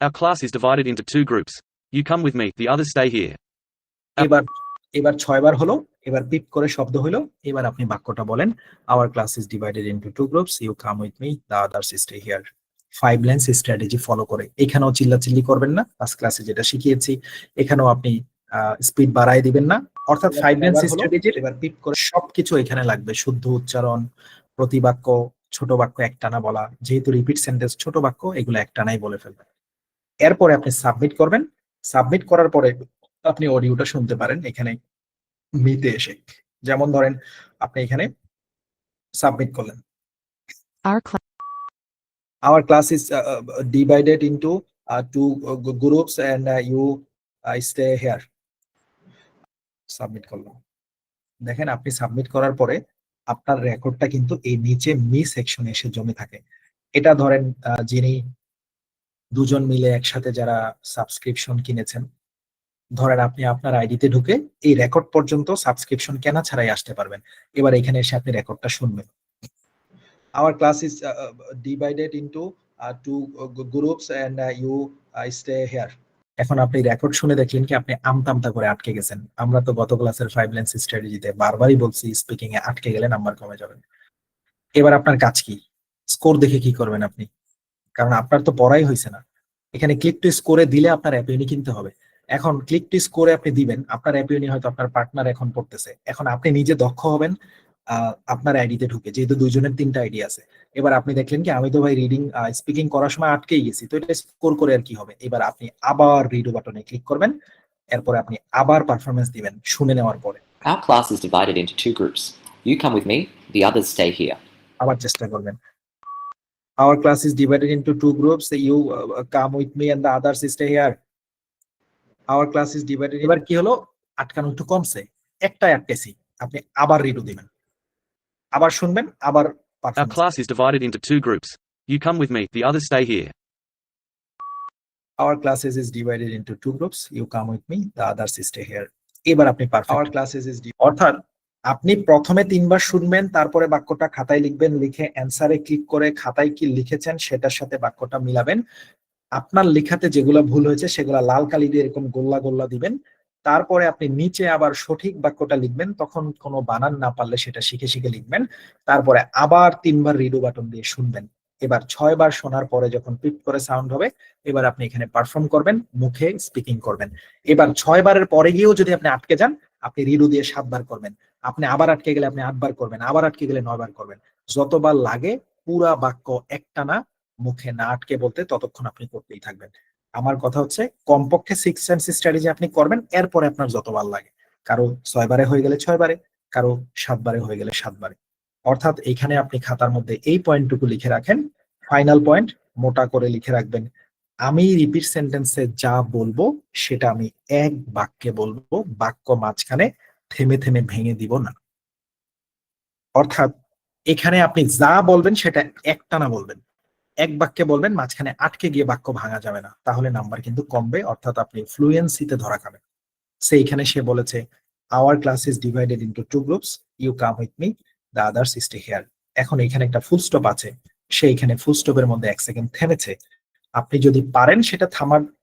Speaker 6: Our class is divided into 2 groups. You come with me, the others stay here.
Speaker 1: এবার এবার 6বার হলো, এবার পিপ করে শব্দ হলো। এবার আপনি বাক্যটা বলেন, our class is divided into 2 groups, you come with me, the others stay here. 5 lines strategy follow করে। এখানেও চিল্লাচিল্লি করবেন না, ফার্স্ট ক্লাসে যেটা শিখিয়েছি। এখানেও আপনি স্পিড বাড়ায় দিবেন না, অর্থাৎ 5 লাইন্স স্ট্র্যাটেজির এবার পিপ করে সবকিছু এখানে লাগবে, শুদ্ধ উচ্চারণ, প্রতিবাক্য, ছোট বাক্য একটানা বলা, যেহেতু রিপিট সেন্টেন্স ছোট বাক্য এগুলো একটানাই বলে ফেলবেন। এরপরে আপনি সাবমিট করবেন। সাবমিট করার পরে আপনি অডিওটা শুনতে পারেন এখানে মিতে এসে। যেমন ধরেন আপনি এখানে সাবমিট করলেন,
Speaker 5: Our class
Speaker 1: our class is divided into 2 groups and you stay here. Submit করলাম। দেখেন আপনি সাবমিট করার পরে আপনার রেকর্ডটা কিন্তু এই নিচে মি সেকশনে এসে জমে থাকে। এটা ধরেন যিনি দুজন মিলে একসাথে যারা সাবস্ক্রিপশন কিনেছেন, ধরেন আপনি আপনার আইডিতে ঢুকে এই রেকর্ড পর্যন্ত সাবস্ক্রিপশন কেনা ছাড়াই আসতে পারবেন। এবার এখানে এসে আপনি রেকর্ডটা শুনবেন। Our class is divided into 2 groups and you stay here. এখন আপনি রেকর্ড শুনে দেখলেন কি আপনি আমতামতা করে আটকে গেছেন। আমরা তো গত ক্লাসের 5 লাইন্স স্ট্র্যাটেজিতে বারবারই বলছি স্পিকিং এ আটকে গেলে নাম্বার কমে যাবে। এবার আপনার কাজ কি, স্কোর দেখে কি করবেন আপনি, কারণ আপনার তো পড়াই হয়েছে না। এখানে ক্লিক টু স্কোরে দিলে আপনার অ্যাপিউনি কিনতে হবে। এখন ক্লিক টু স্কোরে আপনি দিবেন, আপনার অ্যাপিউনি হয়তো আপনার পার্টনার এখন পড়তেছে। এখন আপনি নিজে দক্ষ হবেন আপনার আইডিতে ঢুকে, যেহেতু দুইজনের 3টা আইডি আছে। এবার আপনি দেখলেন কি আমি তো ভাই রিডিং স্পিকিং করার সময় আটকেই গেছি, তো এটা স্কোর করে আর কি হবে। এবার আপনি আবার রিডো বাটনে ক্লিক করবেন, এরপরে আপনি আবার পারফরমেন্স দিবেন শুনে নেওয়ার পরে।
Speaker 2: Our class is divided into 2 groups. You come with me, the others stay here.
Speaker 1: আবার চেষ্টা করবেন। Our class is divided into 2 groups. You come with me and the others stay here. Our class is divided. এবার কি হলো, আটকানো একটু কমছে, একটাই আটকেছি। আপনি আবার রিডো দিবেন, আবার শুনবেন, আবার
Speaker 6: Our
Speaker 1: performance.
Speaker 6: class is divided into 2 groups. You come with me, the others stay here.
Speaker 1: Our classes is divided into 2 groups. You come with me, the others stay here. এবার আপনি পারফেক্ট। Our classes is অর্থাৎ আপনি প্রথমে 3বার শুনবেন, তারপরে বাক্যটা খাতায় লিখবেন, লিখে অ্যানসারে ক্লিক করে খাতায় কি লিখেছেন সেটার সাথে বাক্যটা মিলাবেন। আপনার লেখাতে যেগুলো ভুল হয়েছে সেগুলো লাল কালি দিয়ে এরকম গোল্লা গোল্লা দিবেন। তারপরে আপনি নিচে আবার সঠিক বাক্যটা লিখবেন, তখন কোনো বানান না পারলে সেটা শিখে শিখে লিখবেন। তারপরে আবার 3বার রিডো বাটন দিয়ে শুনবেন। এবার 6বার শোনার পরে যখন পিপ করে সাউন্ড হবে, এবার আপনি এখানে পারফর্ম করবেন, মুখে স্পিকিং করবেন। এবার 6বারের পরে গিয়েও যদি আপনি আটকে যান, আপনি রিডো দিয়ে 7বার করবেন। আপনি আবার আটকে গেলে আপনি 8বার করবেন, আবার আটকে গেলে 9বার করবেন। যতবার লাগে পুরা বাক্য একটানা মুখে না আটকে বলতে ততক্ষণ আপনি করতেই থাকবেন। আমার কথা হচ্ছে কমপক্ষে 6 সেন্স স্ট্র্যাটেজি আপনি করবেন, এরপরে আপনার যতবার লাগে। কারো 6বারে হয়ে গেলে 6বারে, কারো 7বারে হয়ে গেলে 7বারে। অর্থাৎ এখানে আপনি খাতার মধ্যে এই পয়েন্টটুকু লিখে রাখেন, ফাইনাল পয়েন্ট মোটা করে লিখে রাখবেন। আমি রিপিট সেন্টেন্সে যা বলবো সেটা আমি এক বাক্যে বলবো, বাক্য মাঝখানে থেমে থেমে ভেঙে দিব না। অর্থাৎ এখানে আপনি যা বলবেন সেটা একটানা বলবেন, এক বাক্যে বলবেন, মাঝখানে আটকে গিয়ে বাক্য ভাঙা যাবে না, তাহলে নাম্বার কিন্তু কমবে, অর্থাৎ আপনি ফ্লুয়েন্সিতে ধরা খাবেন। এইখানে সে বলেছে our class is divided into two groups, you come with me, the others stay here. এখন এখানে একটা ফুল স্টপ আছে, সে এখানে ফুল স্টপের মধ্যে 1 সেকেন্ড থেমেছে। আপনি যদি পারেন সেটা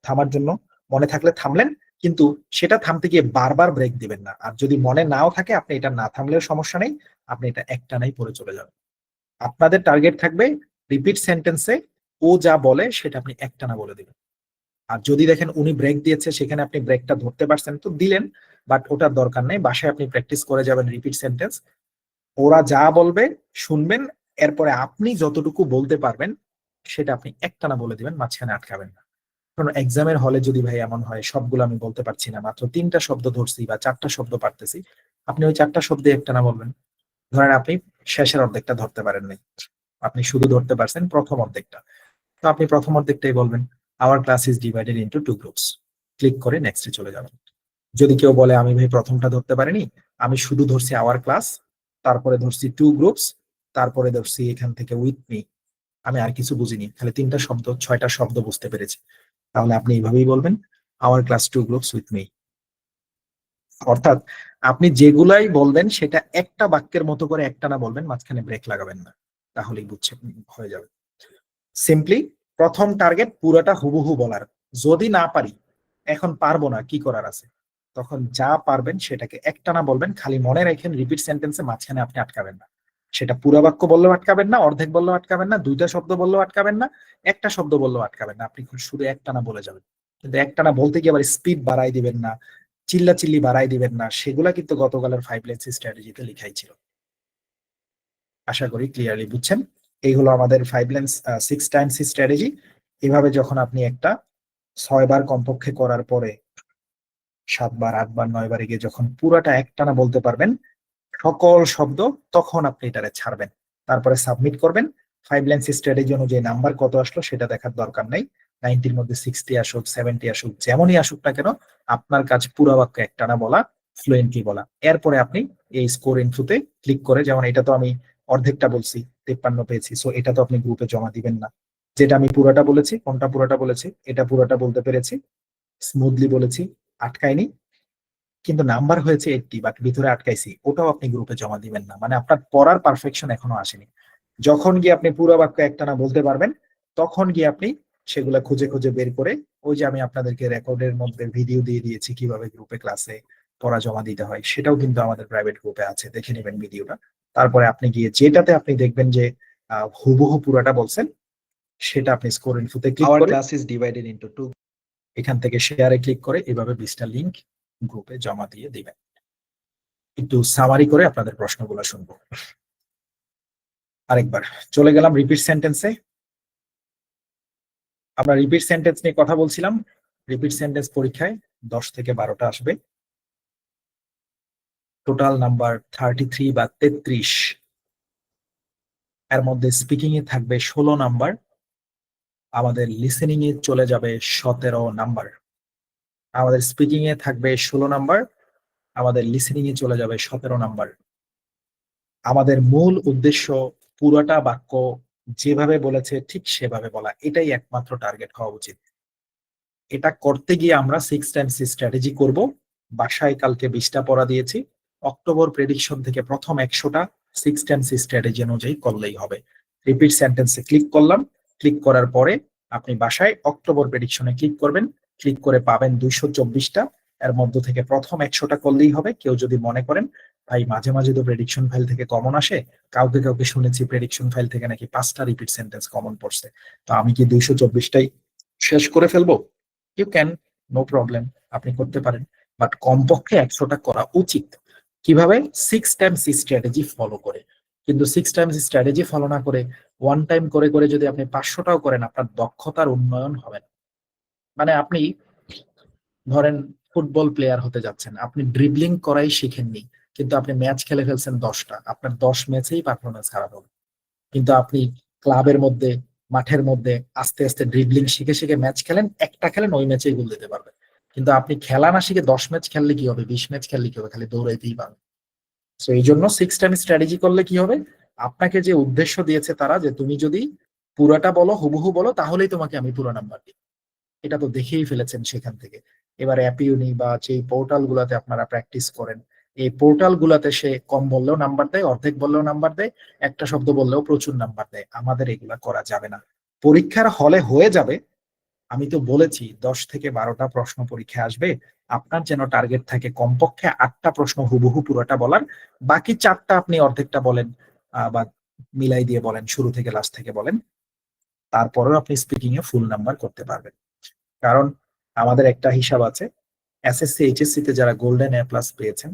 Speaker 1: থামার জন্য মনে থাকলে থামলেন, কিন্তু সেটা থামতে গিয়ে বারবার ব্রেক দিবেন না। আর যদি মনে নাও থাকে, আপনি এটা না থামলেও সমস্যা নেই, আপনি এটা একটানাই পড়ে চলে যাবেন। আপনাদের টার্গেট থাকবে রিপিট সেন্টেন্সে ও যা বলে সেটা আপনি একটানা বলে দিবেন। আর যদি দেখেন উনি ব্রেক দিয়েছে, সেখানে আপনি ব্রেকটা ধরতে পারছেন তো দিলেন, বাট ওটার দরকার নেই, বাসায় আপনি প্র্যাকটিস করে যাবেন রিপিট সেন্টেন্স। ওরা যা বলবে শুনবেন, এরপরে আপনি যতটুকু বলতে পারবেন সেটা আপনি একটানা বলে দিবেন, মাঝখানে আটকাবেন না। কারণ এক্সামের হলে যদি ভাই এমন হয় সবগুলো আমি বলতে পারছি না, মাত্র 3টা শব্দ ধরছি বা 4টা শব্দ পারতেছি, আপনি ওই 4টা শব্দে একটানা বলবেন। ধরেন আপনি শেষের অর্ধেকটা ধরতে পারেন নাই, আপনি শুধু ধরতে পারছেন প্রথম অর্ধেকটা, তো আপনি প্রথম অর্ধেকটাই বলবেন our class is divided into two groups, click করে নেক্সটে চলে যাবেন। যদি কেউ বলে আমি ভাই প্রথমটা ধরতে পারিনি, আমি শুধু ধরছি আওয়ার ক্লাস, তারপরে ধরছি টু গ্রুপস, তারপরে ধরছি এখান থেকে উইথ মি, আমি আর কিছু বুঝিনি, খালি 3টা শব্দ 6টা শব্দ বুঝতে পেরেছি, তাহলে আপনি এইভাবেই বলবেন our class two groups with me. অর্থাৎ আপনি যেগুলাই বলবেন সেটা একটা বাক্যের মতো করে একটানা বলবেন, মাঝখানে ব্রেক লাগাবেন না, তাহলেই বুঝছে হয়ে যাবে। সিম্পলি প্রথম টার্গেট পুরোটা হুবহু বলার, যদি না পারি, এখন পারবো না, কি করার আছে, তখন যা পারবেন সেটাকে একটানা বলবেন। খালি মনে রাখেন রিপিট সেন্টেন্সে মাঝখানে আপনি আটকাবেন না, সেটা পুরো বাক্য বললেও আটকাবেন না, অর্ধেক বললেও আটকাবেন না, 2টা শব্দ বললেও আটকাবেন না, একটা শব্দ বললেও আটকাবেন না, আপনি শুধু একটানা বলে যাবেন। কিন্তু একটানা বলতে গিয়ে আবার স্পিড বাড়াই দিবেন না, চিল্লাচিল্লি বাড়াই দিবেন না, সেগুলা কিন্তু গতকালের 5 লেন্স স্ট্র্যাটেজিতে লেখাই ছিল। আশা করি ক্লিয়ারলি বুঝছেন। এই হলো আমাদের 5 লেন্স 6 টাইমস স্ট্র্যাটেজি। এভাবে যখন আপনি একটা 6 বার কমপক্ষে করার পরে 7 বার 8 বার 9 বারে গিয়ে যখন পুরাটা একটানা বলতে পারবেন সকল শব্দ, তখন আপনি এটারে ছাড়বেন, তারপরে সাবমিট করবেন। 5 লেন্স স্ট্র্যাটেজি অনুযায়ী নাম্বার কত আসলো সেটা দেখার দরকার নাই, 90-র মধ্যে 60 আসুক 70 আসুক, যেমনই আসুক না কেন, আপনার কাজ পুরো বাক্য একটানা বলা, ফ্লুয়েন্টলি বলা। এরপরে আপনি এই স্কোর ইনফোতে ক্লিক করে, যেমন এটা তো আমি অর্ধেকটা বলছি 53 পেয়েছি, সো এটা তো আপনি গ্রুপে জমা দিবেন না। যেটা আমি পুরোটা বলেছি, কোনটা পুরোটা বলেছি, এটা পুরোটা বলতে পেরেছি, স্মুথলি বলেছি, আটকায়নি, কিন্তু নাম্বার হয়েছে 80 বাট ভিতরে আটকাইছি, ওটাও আপনি গ্রুপে জমা দিবেন না। মানে আপনার পড়ার পারফেকশন এখনো আসেনি। যখন গিয়ে আপনি পুরো বাক্য একটানা বলতে পারবেন, তখন গিয়ে আপনি সেগুলা খুঁজে খুঁজে বের করে, ওই যে আমি আপনাদেরকে রেকর্ডের মধ্যে ভিডিও দিয়ে দিয়েছি কিভাবে গ্রুপে ক্লাসে পড়া জমা দিতে হয়, সেটাও কিন্তু আমাদের প্রাইভেট গ্রুপে আছে, দেখে নেবেন ভিডিওটা। তারপরে আপনি গিয়ে যেটাতে আপনি দেখবেন যে হুবহু পুরাটা বলছেন, সেটা আপনি স্কোর ইনফোতে ক্লিক করে class is divided into two, এখান থেকে শেয়ারে ক্লিক করে এভাবে 20টা লিংক গ্রুপে জমা দিয়ে দিবেন। একটু সামারি করে আপনাদের প্রশ্নগুলো শুনবো। আরেকবার চলে গেলাম রিপিট সেন্টেন্সে। আমরা রিপিট সেন্টেন্স নিয়ে কথা বলছিলাম। রিপিট সেন্টেন্স পরীক্ষায় 10 থেকে 12টা আসবে, টোটাল নাম্বার 33 বা 33। এর মধ্যে স্পিকিং এ থাকবে 16 নাম্বার, আমাদের লিসেনিং এ চলে যাবে 17 নাম্বার। আমাদের স্পিকিং এ থাকবে 16 নাম্বার, আমাদের লিসেনিং এ চলে যাবে 17 নাম্বার। আমাদের মূল উদ্দেশ্য পুরোটা বাক্য যেভাবে বলেছে ঠিক সেভাবে বলা, এটাই একমাত্র টার্গেট হওয়া উচিত। এটা করতে গিয়ে আমরা 6 টাইমস স্ট্র্যাটেজি করব। বাসায় কালকে 20টা পড়া দিয়েছি, অক্টোবর প্রেডিকশন থেকে প্রথম 100টা 6 টাইমস স্ট্র্যাটেজি অনুযায়ী করলেই হবে। রিপিট সেন্টেন্সে ক্লিক করলাম, ক্লিক করার পরে আপনি বাসায় অক্টোবর প্রেডিকশনে ক্লিক করবেন, ক্লিক করে পাবেন 224টা, এর মধ্য থেকে প্রথম 100টা করলেই হবে। কেউ যদি মনে করেন ভাই মাঝে মাঝে তো প্রেডিকশন ফাইল থেকে কমন আসে, কাউকে কাউকে শুনেছি প্রেডিকশন ফাইল থেকে নাকি 5টা রিপিট সেন্টেন্স কমন পড়ছে, তো আমি কি 224টাই শেষ করে ফেলবো? ইউ ক্যান, নো প্রবলেম, আপনি করতে পারেন, বাট কমপক্ষে 100টা করা উচিত। কিভাবে? 6 টাইমস স্ট্র্যাটেজি ফলো করে। কিন্তু 6 টাইমস স্ট্র্যাটেজি ফলো না করে ওয়ান টাইম করে করে যদি আপনি 500টাও করেন, আপনার দক্ষতার উন্নয়ন হবে না। মানে আপনি ধরেন ফুটবল প্লেয়ার হতে যাচ্ছেন, আপনি ড্রিবলিং করাই শিখেননি, কিন্তু আপনি ম্যাচ খেলে ফেলছেন 10টা, আপনার 10 ম্যাচেই পারফরমেন্স খারাপ হবে। কিন্তু আপনি ক্লাবের মধ্যে মাঠের মধ্যে আস্তে আস্তে ড্রিবলিং শিখে শিখে ম্যাচ খেলেন, একটা খেলেন ওই ম্যাচেই গোল দিতে পারবেন। কিন্তু আপনি খেলা না শিখে 10 ম্যাচ খেললে কি হবে, 20 ম্যাচ খেললে কি হবে, খালি দৌড়াইতেই পারবেন। সো এই জন্য 6 টাইম স্ট্র্যাটেজি করলে কি হবে, আপনাকে যে উদ্দেশ্য দিয়েছে তারা যে তুমি যদি পুরাটা বলো, হুবহু বলো, তাহলেই তোমাকে আমি পুরো নাম্বার দিই। এটা তো দেখেই ফেলেছেন সেখান থেকে। এবার অ্যাপিউনি বা যে পোর্টাল গুলাতে আপনারা প্র্যাকটিস করেন, এই পোর্টাল গুলাতে সে কম বললেও নাম্বার দেয়, অর্ধেক বললেও নাম্বার দেয়, একটা শব্দ বললেও প্রচুর নাম্বার দেয়। আমাদের এগুলা করা যাবে না। পরীক্ষার হলে হয়ে যাবে, আমি তো বলেছি 10 থেকে 12টা প্রশ্ন পরীক্ষা আসবে, আপনার যেন টার্গেট থাকে কমপক্ষে 8টা প্রশ্ন হুবহু পুরোটা বলার, বাকি 4টা আপনি অর্ধেকটা বলেন বা মিলাই দিয়ে বলেন, শুরু থেকে লাস্ট থেকে বলেন, তারপরেও আপনি স্পিকিং এ ফুল নাম্বার করতে পারবেন। কারণ আমাদের একটা হিসাব আছে, এসএসসি এইচএসসি তে যারা গোল্ডেন এ প্লাস পেয়েছেন,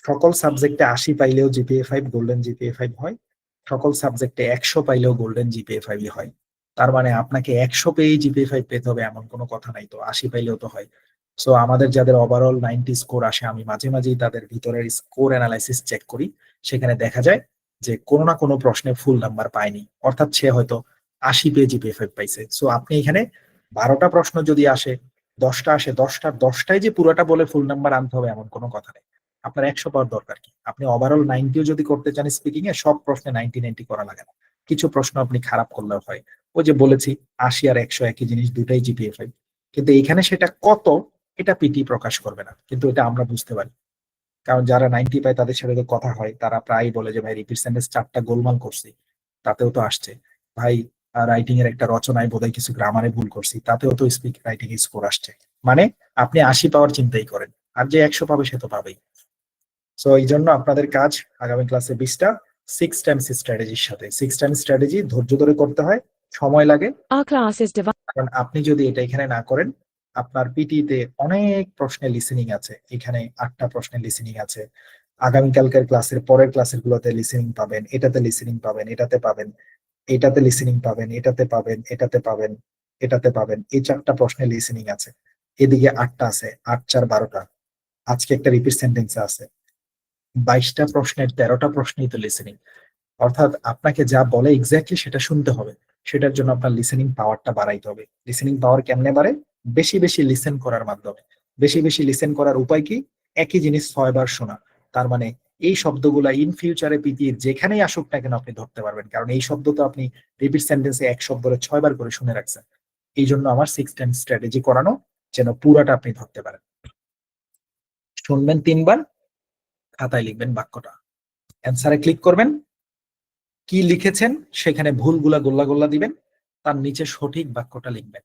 Speaker 1: সকল সাবজেক্টে 80 পাইলেও জিপিএ 5 গোল্ডেন জিপিএ 5 হয়, সকল সাবজেক্টে 100 পাইলেও গোল্ডেন জিপিএ 5 হয়। তার মানে আপনাকে 100 পেয়েই জিপিএ 5 পেতে হবে এমন কোনো কথা নাই, তো 80 পাইলেও তো হয়। সো আমাদের যাদের ওভারঅল 90 স্কোর আসে, আমি মাঝে মাঝেই তাদের ভিতরের স্কোর অ্যানালাইসিস চেক করি, সেখানে দেখা যায় যে কোনো না কোনো প্রশ্নে ফুল নাম্বার পায়নি, অর্থাৎ সে হয়তো 80 পেয়ে জিপিএ 5 পাইছে। সো আপনি এখানে 12টা প্রশ্ন যদি আসে, 10টা আসে, 10টার 10টাই যে পুরোটা বলে ফুল নাম্বার আনতে হবে এমন কোনো কথা নেই। আপনার 100 পাওয়ার দরকার কি? আপনি ওভারঅল 90ও যদি করতে চান স্পিকিং এ, সব প্রশ্নে 90 করা লাগে না। কিছু প্রশ্ন আপনি খারাপ করলেও হয়। ওই যে বলেছি 80 আর 100 একই জিনিস, দুটাই জিপিএ 5। কিন্তু এখানে সেটা কত, এটা পিটি প্রকাশ করবে না, কিন্তু এটা আমরা বুঝতে পারি। কারণ যারা 90 পায় তাদের সাথে তো কথা হয়, তারা প্রায় বলে যে ভাই রিপিট সেন্টেন্স 4টা গোলমাল করছি, তাতেও তো আসছে। ভাই রাইটিং এর একটা রচনায় বোধহয় কিছু গ্রামারে ভুল করছি, তাতেও তো স্পিক রাইটিং এ স্কোর আসছে। মানে আপনি 80 পাওয়ার চিন্তাই করেন, আর যে 100 পাবে সে তো পাবেই। সো এই জন্য আপনাদের কাজ আগামী ক্লাসে 20টা 6 টাইমস স্ট্র্যাটেজির সাথে। 6 টাইমস স্ট্র্যাটেজি ধৈর্য ধরে করতে হয়, সময় লাগে।
Speaker 4: Our class is divided.
Speaker 1: কারণ আপনি যদি এটা এখানে না করেন, আপনার পিটিতে অনেক প্রশ্নের লিসেনিং আছে, এখানে 8টা প্রশ্নের লিসেনিং আছে, আগামীকালকের ক্লাসের পরের ক্লাসের গুলোতে লিসেনিং পাবেন, এটাতে লিসেনিং পাবেন, এটাতে পাবেন, এটাতে লিসেনিং পাবেন, এটাতে পাবেন, এটাতে পাবেন, এটাতে পাবেন, এই 4টা প্রশ্নের লিসেনিং আছে। এদিকে 8টা আছে, 8 4 12টা। আজকে একটা রিপিট সেন্টেন্স আছে, 22টা প্রশ্নের 13টা প্রশ্নই তো লিসেনিং। অর্থাৎ আপনাকে যা বলে এক্স্যাক্টলি সেটা শুনতে হবে, সেটার জন্য আপনার লিসেনিং পাওয়ারটা বাড়াইতে হবে। লিসেনিং পাওয়ার কেমনে বাড়ে? বেশি বেশি লিসেন করার মাধ্যমে। বেশি বেশি লিসেন করার উপায় কি? একই জিনিস 6 বার শোনা। তার মানে এই শব্দগুলা ইন ফিউচারে পিটির যেখানেই আসুক না কেন আপনি ধরতে পারবেন, কারণ এই শব্দ তো আপনি রিপিট সেন্টেন্সে এক শব্দরে 6 বার করে শুনে রাখছেন। এই জন্য আমার 6 টাইম স্ট্র্যাটেজি করানো, যেন পুরাটা আপনি ধরতে পারেন। শুনবেন 3 বার, খাতায় লিখবেন বাক্যটা, অ্যান্সারে ক্লিক করবেন, কি লিখেছেন সেখানে ভুলগুলা গোল্লা গোল্লা দিবেন, তার নিচে সঠিক বাক্যটা লিখবেন,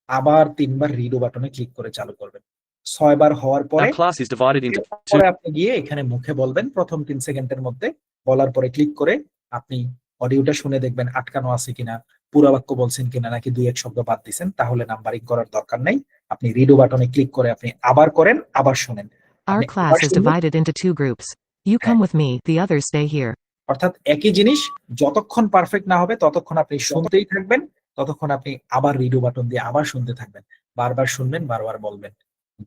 Speaker 1: আবার 3 বার রিডো বাটনে ক্লিক করে চালু করবেন। 6 বার হওয়ার পরে
Speaker 6: Our class is divided into
Speaker 1: পরে
Speaker 6: 2.
Speaker 1: আপনি গিয়ে এখানে মুখে বলবেন প্রথম 3 সেকেন্ডের মধ্যে, বলার পরে ক্লিক করে আপনি অডিওটা শুনে দেখবেন আটকানো আছে কিনা, পুরো বাক্য বলছেন কিনা, নাকি 2-1 শব্দ বাদ দিছেন, তাহলে নাম্বারিং করার দরকার নাই। আপনি রিডো বাটনে ক্লিক করে আপনি আবার করেন, আবার শুনেন।
Speaker 5: Our
Speaker 1: আপনি
Speaker 5: class
Speaker 1: আবার
Speaker 5: is
Speaker 1: শুনবেন,
Speaker 5: divided into 2 groups. You come with me, the others stay here.
Speaker 1: অর্থাৎ একই জিনিস যতক্ষণ পারফেক্ট না হবে ততক্ষণ আপনি শুনতেই থাকবেন, ততক্ষণ আপনি আবার রিডো বাটন দিয়ে আবার শুনতে থাকবেন, বারবার শুনবেন, বারবার বলবেন।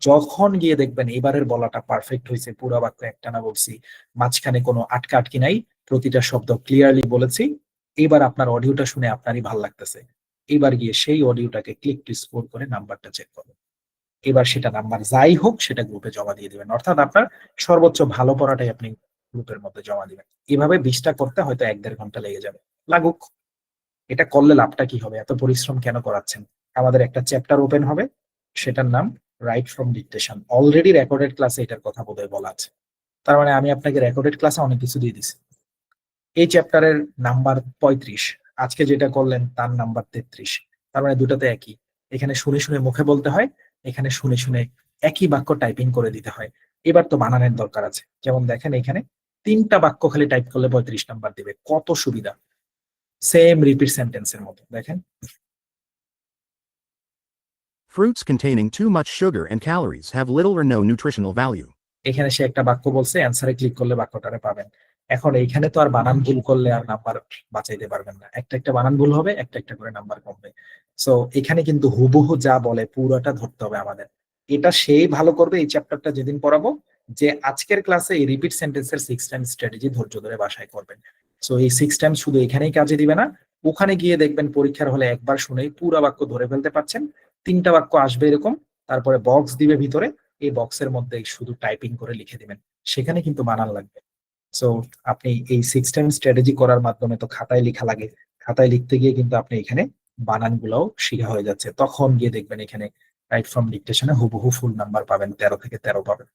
Speaker 1: যখন গিয়ে দেখবেন এবারের বলাটা পারফেক্ট হয়েছে, পুরো বাক্য একটানা বলছি, মাঝখানে কোনো আটকা আটকি নাই, প্রতিটা শব্দ ক্লিয়ারলি বলেছি, এবার আপনার অডিওটা শুনে আপনারই ভাল লাগতেছে, এবার গিয়ে সেই অডিওটাকে ক্লিক টু স্কোর করে নাম্বারটা চেক করবেন। এবার সেটা নাম্বার যাই হোক সেটা গ্রুপে জমা দিয়ে দিবেন, অর্থাৎ আপনার সর্বোচ্চ ভালো পড়াটাই আপনি গ্রুপের মধ্যে জমা দিবেন। এভাবে 20টা করতে হয়তো 1-1.5 ঘন্টা লেগে যাবে, লাগুক। এটা করলে লাভটা কি হবে? এত পরিশ্রম কেন করাচ্ছেন? আমাদের একটা চ্যাপ্টার ওপেন হবে, সেটার নাম right from dictation. Already recorded ক্লাসে এটার কথা বোধহয় বলা আছে। তার মানে আমি আপনাকে রেকর্ডেড ক্লাসে অনেক কিছু দিয়ে দিছি। এই চ্যাপ্টারের নাম্বার 35, আজকে যেটা করলেন তার নাম্বার 33। তার মানে দুটাতে একই। এখানে শুনে শুনে মুখে বলতে হয়, এখানে শুনে শুনে একই বাক্য টাইপিং করে দিতে হয়। এবার তো বানানের দরকার আছে, যেমন দেখেন এখানে 3টা বাক্য খালি টাইপ করলে 35 নাম্বার দিবে, কত সুবিধা। সেম রিপিট সেন্টেন্সের মতো দেখেন।
Speaker 7: Fruits containing too much sugar and calories have little or no nutritional value.
Speaker 1: এখানে সে একটা বাক্য বলছে, অ্যান্সারে ক্লিক করলে বাক্যটারে পাবেন। এখন এইখানে তো আর বানান ভুল করলে আর নাম্বার বাঁচাইতে পারবেন না, একটা একটা বানান ভুল হবে, একটা একটা করে নাম্বার কমবে। সো এখানে কিন্তু হুবহু যা বলে পুরোটা ধরতে হবে আমাদের। এটা সেই ভালো করবে এই চ্যাপ্টারটা যেদিন পড়াবো, যে আজকের ক্লাসে এই রিপিট সেন্টেন্সের 6 টাইম স্ট্র্যাটেজি ধৈর্য ধরে বাসায় করবেন। সো এই 6 টাইম শুধু এখানেই কাজে দিবে না, ওখানে গিয়ে দেখবেন পরীক্ষার হলে একবার শুনেই পুরো বাক্য ধরে ফেলতে পারছেন। 3টা বাক্য আসবে এরকম, তারপরে বক্স দিবে ভিতরে, এই বক্সের মধ্যে শুধু টাইপিং করে লিখে দিবেন, সেখানে কিন্তু বানান লাগবে। সো আপনি এই 6 টাইম স্ট্র্যাটেজি করার মাধ্যমে তো খাতায় লেখা লাগে, খাতায় লিখতে গিয়ে কিন্তু আপনি এখানে বানানগুলোও শেখা হয়ে যাচ্ছে, তখন গিয়ে দেখবেন এখানে রাইট ফ্রম ডিকটেশনে হুবহু ফুল নাম্বার পাবেন, 13 থেকে 13 পাবেন।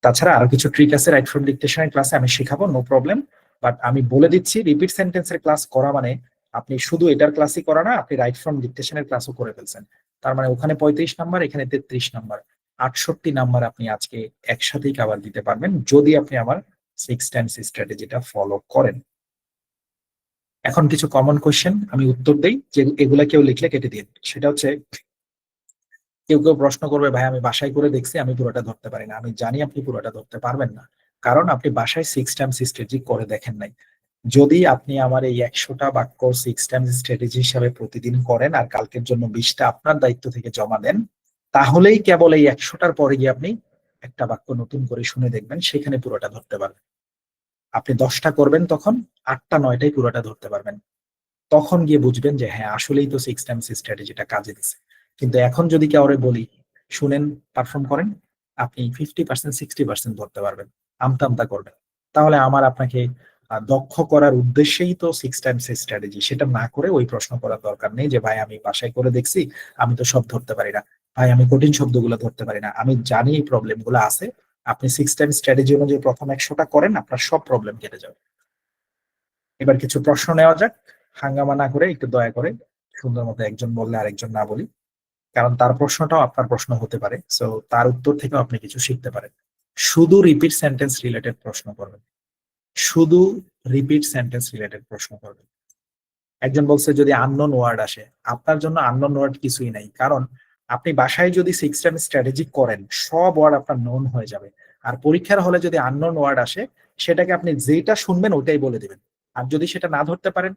Speaker 1: তাছাড়া আরো কিছু ট্রিক আছে রাইট ফ্রম ডিকটেশনের ক্লাসে আমি শেখাবো, নো প্রবলেম। বাট আমি বলে দিচ্ছি, রিপিট সেন্টেন্সের ক্লাস করা মানে আপনি শুধু এটার ক্লাসই করা না, আপনি রাইট ফ্রম ডিকটেশনের ক্লাসও করে ফেলছেন। তার মানে ওখানে 35 নাম্বার, এখানে 33 নাম্বার, 68 নাম্বার আপনি আজকে একসাথেই কভার দিতে পারবেন যদি আপনি আমার 6 টাইমস স্ট্র্যাটেজিটা ফলো করেন। এখন কিছু কমন কোশ্চেন আমি উত্তর দেই, যে এগুলা কেউ লিখলে কেটে দিন। সেটা হচ্ছে, কেউ কেউ প্রশ্ন করবে, ভাই আমি বাসায় করে দেখছি, আমি পুরোটা ধরতে পারি না। আমি জানি আপনি পুরোটা ধরতে পারবেন না, কারণ আপনি বাসায় 6 টাইমস স্ট্র্যাটেজি করে দেখেন নাই। যদি আপনি আমার এই 100টা বাক্য 6 টাইমস স্ট্র্যাটেজি হিসাবে প্রতিদিন করেন আর কালকের জন্য 20টা আপনার দায়িত্ব থেকে জমা দেন, তাহলেই কেবল এই 100টার পরে গিয়ে আপনি একটা বাক্য নতুন করে শুনে দেখবেন, সেখানে পুরোটা ধরতে পারবেন। আপনি 10টা করবেন, তখন 8টা 9টাই পুরোটা ধরতে পারবেন। তখন গিয়ে বুঝবেন যে হ্যাঁ, আসলেই তো 6 টাইমস স্ট্র্যাটেজিটা কাজে দিছে। কিন্তু এখন যদি কাউরে বলি শুনেন, পারফর্ম করেন, আপনি 50% 60% ধরতে পারবেন, আমতা আমতা করবেন। তাহলে আমার আপনাকে দক্ষ করার উদ্দেশ্যেই তো 6 টাইমস স্ট্র্যাটেজি, সেটা না করে ওই প্রশ্ন করার দরকার নেই যে ভাই আমি বাসায় করে দেখছি, আমি তো সব ধরতে পারি না, ভাই আমি কঠিন শব্দগুলো ধরতে পারি না। আমি জানি এই প্রবলেম গুলো আছে, আপনি 6 টাইমস স্ট্র্যাটেজি অনুযায়ী প্রথম 100টা করেন, আপনার সব প্রবলেম কেটে যাবে। এবার কিছু প্রশ্ন নেওয়া যাক, হাঙ্গামা না করে একটু দয়া করে সুন্দর মতো একজন বললে আরেকজন না বলি, কারণ তার প্রশ্নটাও আপনার প্রশ্ন হতে পারে, সো তার উত্তর থেকেও আপনি কিছু শিখতে পারেন। শুধু রিপিট সেন্টেন্স রিলেটেড প্রশ্ন করবেন, শুধু রিপিট সেন্টেন্স রিলেটেড প্রশ্ন করবেন। একজন বলছে যদি আননোন ওয়ার্ড আসে, আপনার জন্য আননোন ওয়ার্ড কিছুই নাই, কারণ আপনি বাসায় যদি 6 টাইম স্ট্র্যাটেজি করেন, সব ওয়ার্ড আপনার নোন হয়ে যাবে। আর পরীক্ষার হলে যদি আননোন ওয়ার্ড আসে, সেটাকে আপনি যেটা শুনবেন ওটাই বলে দিবেন। আর যদি সেটা না ধরতে পারেন,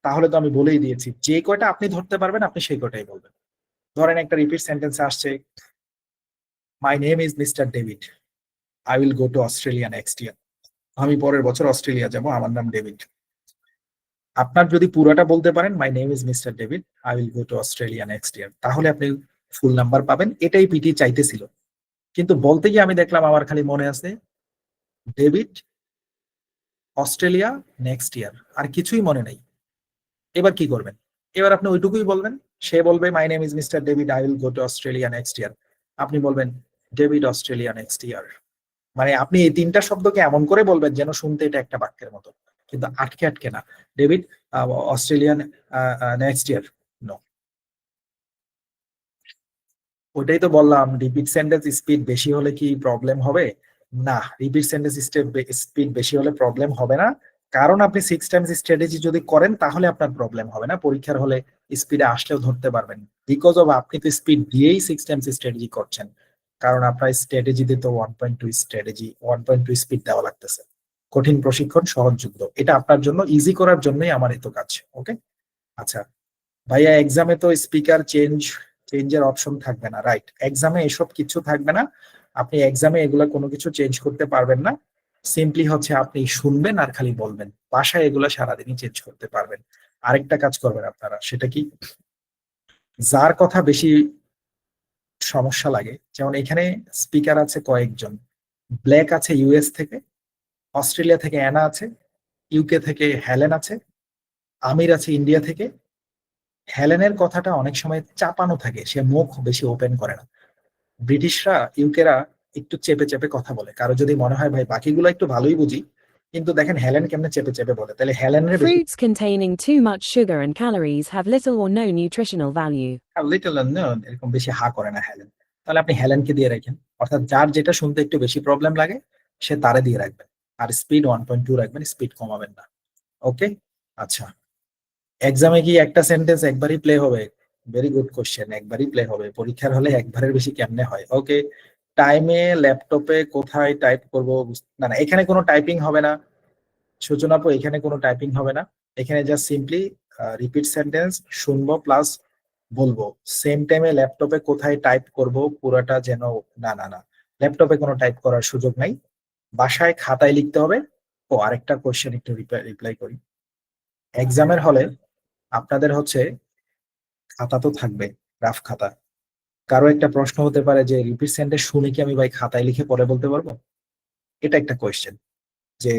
Speaker 1: তাহলে তো আমি বলেই দিয়েছি, যে কয়টা আপনি ধরতে পারবেন আপনি সেই কয়টাই বলবেন। ধরেন একটা রিপিট সেন্টেন্স আসছে, মাই name is mister David, I will go to Australia next year. আমি পরের বছর অস্ট্রেলিয়া যাব, আমার নাম ডেভিড। আপনার যদি পুরাটা বলতে পারেন, মাই name is mister David, I will go to Australia next year, তাহলে আপনি ফুল নাম্বার পাবেন। এটাই পিটি চাইতেছিল, কিন্তু বলতে গিয়ে আমি দেখলাম আমার খালি মনে আছে ডেভিড অস্ট্রেলিয়া নেক্সট ইয়ার, আর কিছুই মনে নেই। এবার কি করবেন? এবার আপনি ওইটুকুই বলবেন। সে বলবে মাই name is mister David, I will go to Australia next year, আপনি বলবেন ডেভিড অস্ট্রেলিয়া নেক্সট ইয়ার। মানে আপনি এই 3টা শব্দকে এমন করে বলবেন যেন শুনতে এটা একটা বাক্যের মতো, কিন্তু আটকে আটকে না। David Australian next year, no. ওইটাই তো বললাম, রিপিট সেন্টেন্স স্পিড বেশি হলে কি প্রবলেম হবে? না, রিপিট সেন্টেন্স স্পিড বেশি হলে প্রবলেম হবে না, কারণ আপনি 6 টাইমস স্ট্র্যাটেজি যদি করেন তাহলে আপনার প্রবলেম হবে না, পরীক্ষার হলে স্পিডে আসলেও ধরতে পারবেন। বিকজ অফ আপনি তো স্পিড দিয়েই 6 টাইমস স্ট্র্যাটেজি করছেন, কারণ আপনার স্ট্র্যাটেজিতে তো 1.2 স্ট্র্যাটেজি, 1.2 স্পিড দেওয়া লাগতেছে। কঠিন প্রশিক্ষণ সহজ যুদ্ধ, এটা আপনার জন্য ইজি করার জন্যই আমার এত কাজ। ওকে, আচ্ছা ভাইয়া, এক্সামে তো স্পিকার চেঞ্জের অপশন থাকবে না, রাইট? এক্সামে এসব কিছু থাকবে না, আপনি এক্সামে এগুলা কোনো কিছু চেঞ্জ করতে পারবেন না। সিম্পলি হচ্ছে আপনি শুনবেন আর খালি বলবেন, বাসায় এগুলা সারাদিনই চেঞ্জ করতে পারবেন। আরেকটা কাজ করবেন আপনারা, সেটা কি, যার কথা বেশি সমস্যা লাগে, যেমন এখানে স্পিকার আছে কয়েকজন, ব্ল্যাক আছে ইউএস থেকে, অস্ট্রেলিয়া থেকে অ্যানা আছে, ইউকে থেকে হেলেন আছে, আমির আছে ইন্ডিয়া থেকে। হেলেনের কথাটা অনেক সময় চাপানো থাকে, সে মুখ বেশি ওপেন করে না। ব্রিটিশরা, ইউকেরা একটু চেপে চেপে কথা বলে, কারো যদি মনে হয় ভাই বাকিগুলো একটু ভালোই বুঝি, কিন্তু দেখেন হেলেন কেমনে চেপে চেপে বলে, তাহলে হেলেনের বেশি
Speaker 4: Fruits containing too much sugar and calories have little or no nutritional value.
Speaker 1: Little এরকম বেশি হা করে না হেলেন। তাহলে আপনি হেলেনকে দিয়ে রাখেন, অর্থাৎ যার যেটা শুনতে একটু বেশি প্রবলেম লাগে সে তারে দিয়ে রাখবেন। আর স্পিড 1.2 রাখবেন, স্পিড কমাবেন না। ওকে, আচ্ছা এক্সামে কি একটা সেন্টেন্স একবারই প্লে হবে? ভেরি গুড কোশ্চেন, একবারই প্লে হবে। পরীক্ষার হলে একবারের বেশি কেমনে হয়? ওকে, টাইমে ল্যাপটপে কোথায় টাইপ করব? না না, এখানে কোনো টাইপিং হবে না সূচনা আপু, এখানে কোনো টাইপিং হবে না। এখানে জাস্ট সিম্পলি রিপিট সেন্টেন্স শুনবো প্লাস বলবো। সেম টাইমে ল্যাপটপে কোথায় টাইপ করব পুরাটা যেন, না না না, ল্যাপটপে কোনো টাইপ করার সুযোগ নাই, বাসায় খাতায় লিখতে হবে। ও আরেকটা কোশ্চেন একটু রিপ্লাই করি। এক্সামের হলে আপনাদের হচ্ছে খাতা তো থাকবে, রাফ খাতা। কারো একটা প্রশ্ন হতে পারে যে রিপিট সেন্টেন্স শুনে কি আমি ভাই খাতায় লিখে পরে বলতে পারবো? এটা একটা কোয়েশ্চেন। যে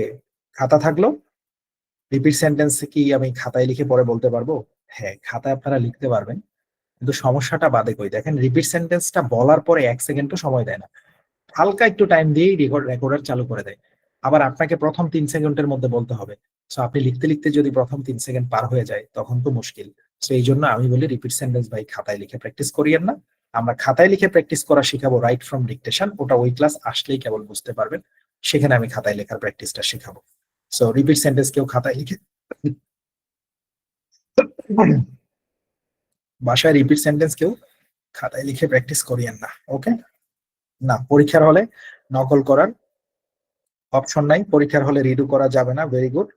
Speaker 1: খাতা থাকলো, রিপিট সেন্টেন্স কি আমি খাতায় লিখে পরে বলতে পারবো? হ্যাঁ, খাতায় আপনারা লিখতে পারবেন, কিন্তু সমস্যাটা বাদে কই দেখেন, রিপিট সেন্টেন্সটা বলার পরে 1 সেকেন্ডও সময় দেয় না, হালকা একটু টাইম দিয়েই রেকর্ডার চালু করে দেয়। আবার আপনাকে প্রথম 3 সেকেন্ডের মধ্যে বলতে হবে। সো আপনি লিখতে লিখতে যদি প্রথম 3 সেকেন্ড পার হয়ে যায় তখন তো মুশকিল। সো এই জন্য আমি বলি রিপিট সেন্টেন্স ভাই খাতায় লিখে প্র্যাকটিস করিয়েন না, আমরা খাতায় লিখে প্র্যাকটিস করা শিখাবো রাইট ফ্রম ডিকটেশন, ওটা ওই ক্লাস আসলেই কেবল বুঝতে পারবেন, সেখানে আমি খাতায় লেখার প্র্যাকটিসটা শিখাবো। সো রিপিট সেন্টেন্স কেউ খাতায় লিখে বাসায় রিপিট সেন্টেন্স কেউ খাতায় লিখে প্র্যাকটিস করিয়েন না, ওকে? না, পরীক্ষার হলে নকল করার অপশন নাই, পরীক্ষার হলে রিডু করা যাবে না। Very good.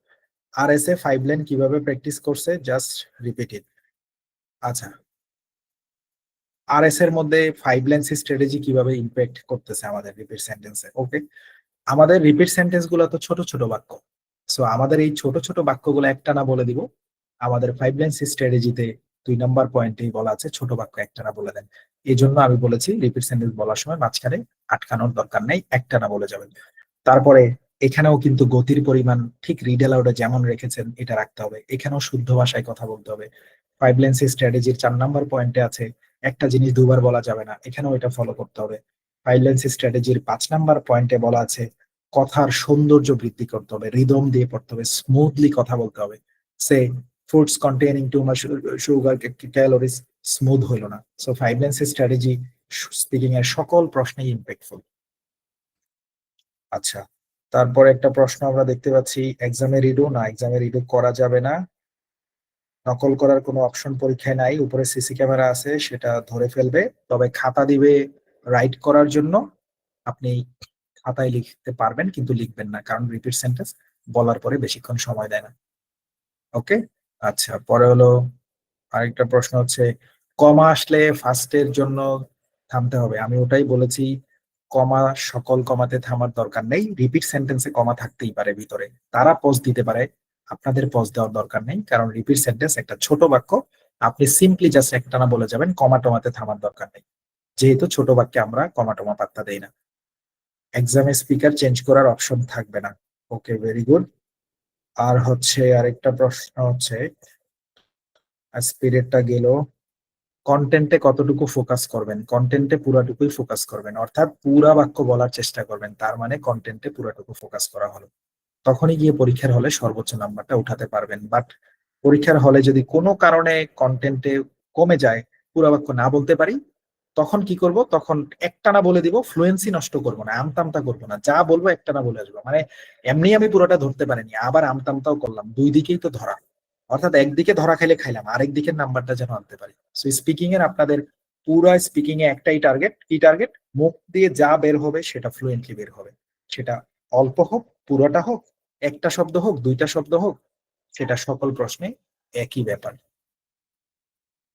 Speaker 1: RSA 5 লাইন কিভাবে প্র্যাকটিস করছে, জাস্ট রিপিট ইট। আচ্ছা, RS এর মধ্যে 5 লাইন স্ট্র্যাটেজি কিভাবে ইমপ্যাক্ট করতেছে আমাদের রিপিট সেন্টেন্সে, ওকে? আমাদের রিপিট সেন্টেন্স গুলো তো ছোট ছোট বাক্য, সো আমাদের এই ছোট ছোট বাক্যগুলো একটানা বলে দিব। আমাদের 5 লাইন স্ট্র্যাটেজিতে 2 নম্বর পয়েন্টেই বলা আছে ছোট বাক্য একটানা বলে দেন। এই জন্য আমি বলেছি রিপিট সেন্টেন্স বলার সময় মাঝখানে আটকানোর দরকার নেই, একটানা বলে যাবেন। তারপরে এখানেও কিন্তু গতির পরিমাণ ঠিক রিড অ্যালাউডে যেমন রেখেছেন এটা রাখতে হবে, এখানেও শুদ্ধ ভাষায় কথা বলতে হবে। 5 লাইন স্ট্র্যাটেজির 4 নম্বর পয়েন্টে আছে একটা জিনিস দুবার বলা যাবে না, এখানেও এটা ফলো করতে হবে। 5 লাইন স্ট্র্যাটেজির 5 নম্বর পয়েন্টে বলা আছে কথার সৌন্দর্য বৃদ্ধি করতে হবে, রিদম দিয়ে পড়তে হবে, স্মুথলি কথা বলতে হবে। Say foods containing too much sugar calories, smooth হইল না। সো 5 লাইন স্ট্র্যাটেজি স্পিকিং এর সকল প্রশ্নেই ইম্প্যাক্টফুল। আচ্ছা, তারপরে একটা প্রশ্ন আমরা দেখতে পাচ্ছি, এক্সামে রিডু না, এক্সামে রিডু করা যাবে না, নকল করার কোনো অপশন পরীক্ষায় নাই, উপরে সিসি ক্যামেরা আছে সেটা ধরে ফেলবে, তবে খাতা দিবে রাইট করার জন্য। আপনি খাতায় লিখতে পারবেন কিন্তু লিখবেন না, কারণ রিপিট সেন্টেন্স বলার পরে বেশিক্ষণ সময় দেয় না, ওকে? আচ্ছা, পরে হলো আরেকটা প্রশ্ন হচ্ছে কমা আসলে ফার্স্টের জন্য থামতে হবে। আমি ওটাই বলেছি, কমা সকল কমাতে থামার দরকার নেই, রিপিট সেন্টেন্সে কমা থাকতেই পারে ভিতরে, তারা পজ দিতে পারে, আপনাদের পজ দেওয়ার দরকার নেই, কারণ রিপিট সেন্টেন্স একটা ছোট বাক্য, আপনি সিম্পলি জাস্ট একটানা বলে যাবেন, কমা টমাতে থামার দরকার নেই, যেহেতু ছোট বাক্যে আমরা কমা টমা পাত্তা দেই না। এক্সামে স্পিকার চেঞ্জ করার অপশন থাকবে না, ওকে, ভেরি গুড। আর হচ্ছে আরেকটা প্রশ্ন হচ্ছে, স্পিরিটটা গেল, কন্টেন্টে কতটুকু ফোকাস করবেন? কন্টেন্টে পুরাটুকুই ফোকাস করবেন, অর্থাৎ পুরা বাক্য বলার চেষ্টা করবেন, তার মানে কন্টেন্টে পুরাটুকু ফোকাস করা হলো, তখনই গিয়ে পরীক্ষার হলে সর্বোচ্চ নাম্বারটা উঠাতে পারবেন। বাট পরীক্ষার হলে যদি কোনো কারণে কন্টেন্টে কমে যায়, পুরা বাক্য না বলতে পারি, তখন কি করব? তখন একটানা বলে দিব, ফ্লুয়েন্সি নষ্ট করবো না, আমতামতা করবো না, যা বলবো একটানা বলে আসবো, মানে এমনি আমি পুরোটা ধরতে পারিনি আবার আমতামতাও করলাম, দুই দিকেই তো ধরা, অর্থাৎ একদিকে ধরা খাইলে খাইলাম, আরেক দিকের নাম্বারটা যেন আনতে পারি। সো স্পিকিং এর আপনাদের পুরো স্পিকিং এ একটাই টার্গেট, কি টার্গেট? মুখ দিয়ে যা বের হবে সেটা ফ্লুয়েন্টলি বের হবে, সেটা অল্প হোক, পুরোটা হোক, একটা শব্দ হোক, দুইটা শব্দ হোক, সেটা সকল প্রশ্নে একই ব্যাপার।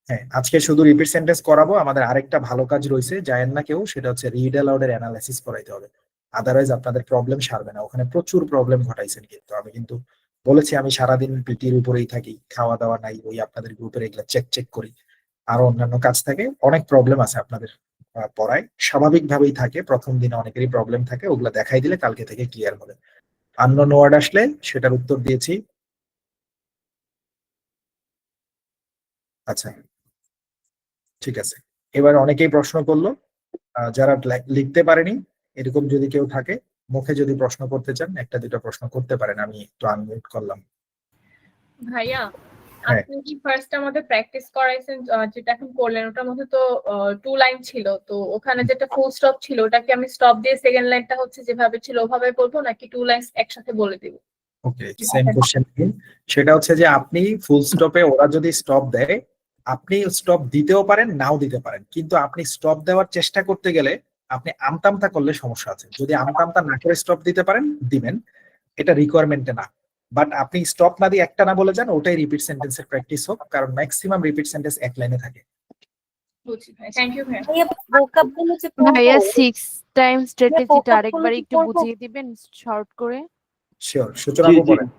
Speaker 1: হ্যাঁ, আজকে শুধু রিপিট সেন্টেন্স করাবো, আমাদের আরেকটা ভালো কাজ রয়েছে, জানেন না কেউ, সেটা হচ্ছে রিড অ্যালাউডের অ্যানালাইসিস করাইতে হবে, আদারওয়াইজ আপনাদের প্রবলেম সারবে না, ওখানে প্রচুর প্রবলেম ঘটাইছেন কিন্তু, আমি কিন্তু বলেছি আমি সারাদিন পিটির উপরেই থাকি, খাওয়া দাওয়া নাই, ওই আপনাদের গ্রুপের এগুলা চেক চেক করি, আরো অন্যান্য কাজ থাকে, অনেক প্রবলেম আছে আপনাদের পড়ায়, স্বাভাবিকভাবেই থাকে, প্রথম দিনে অনেকেরই প্রবলেম থাকে, ওগুলা দেখাই দিলে কালকে থেকে ক্লিয়ার হবে। আননোন ওয়ার্ড আসলে সেটার উত্তর দিয়েছি। আচ্ছা, ঠিক আছে, এবার অনেকেই প্রশ্ন করলো, যারা লিখতে পারেনি এরকম যদি কেউ থাকে, মুখে যদি প্রশ্ন করতে চান একটা দুটো প্রশ্ন করতে পারেন, আমি একটু আনমিউট করলাম।
Speaker 8: ভাইয়া,
Speaker 1: হ্যাঁ।
Speaker 8: আপনি কি ফার্স্ট আমাদের প্র্যাকটিস করাইছেন, যেটা এখন করলেন ওটার মধ্যে তো 2 লাইন ছিল, তো ওখানে যেটা ফুল স্টপ ছিল ওটাকে আমি স্টপ দিয়ে সেকেন্ড লাইনটা হচ্ছে যেভাবে ছিল ওভাবে বলবো নাকি 2 লাইন একসাথে বলে দিব?
Speaker 1: ওকে, সেম কোশ্চেন। সেটা হচ্ছে যে আপনি ফুল স্টপে ওরা যদি স্টপ দেয়, আপনি স্টপ দিতেও পারেন নাও দিতে পারেন, কিন্তু আপনি স্টপ দেওয়ার চেষ্টা করতে গেলে আপনি আমতামতা করলে সমস্যা আছে, যদি আমতামতা না করে স্টপ দিতে পারেন দিবেন, এটা রিকোয়ারমেন্টে না, বাট আপনি স্টপ না দিয়ে একটা না বলে যান, ওটাই রিপিট সেন্টেন্সের প্র্যাকটিস হোক, কারণ ম্যাক্সিমাম রিপিট সেন্টেন্স এক লাইনে থাকে।
Speaker 8: বুঝছি ভাই, থ্যাংক ইউ ভাইয়া।
Speaker 9: ভাইয়া ভোকাবগুলো যে পড়বো,
Speaker 10: ভাইয়া 6 টাইম স্ট্র্যাটেজিটা
Speaker 9: vocabulary
Speaker 10: আরেকবার
Speaker 9: কি
Speaker 10: একটু
Speaker 9: পড়বো?
Speaker 10: বুঝিয়ে দিবেন শর্ট করে?
Speaker 1: শিওর, সূচনা আপু বলেন।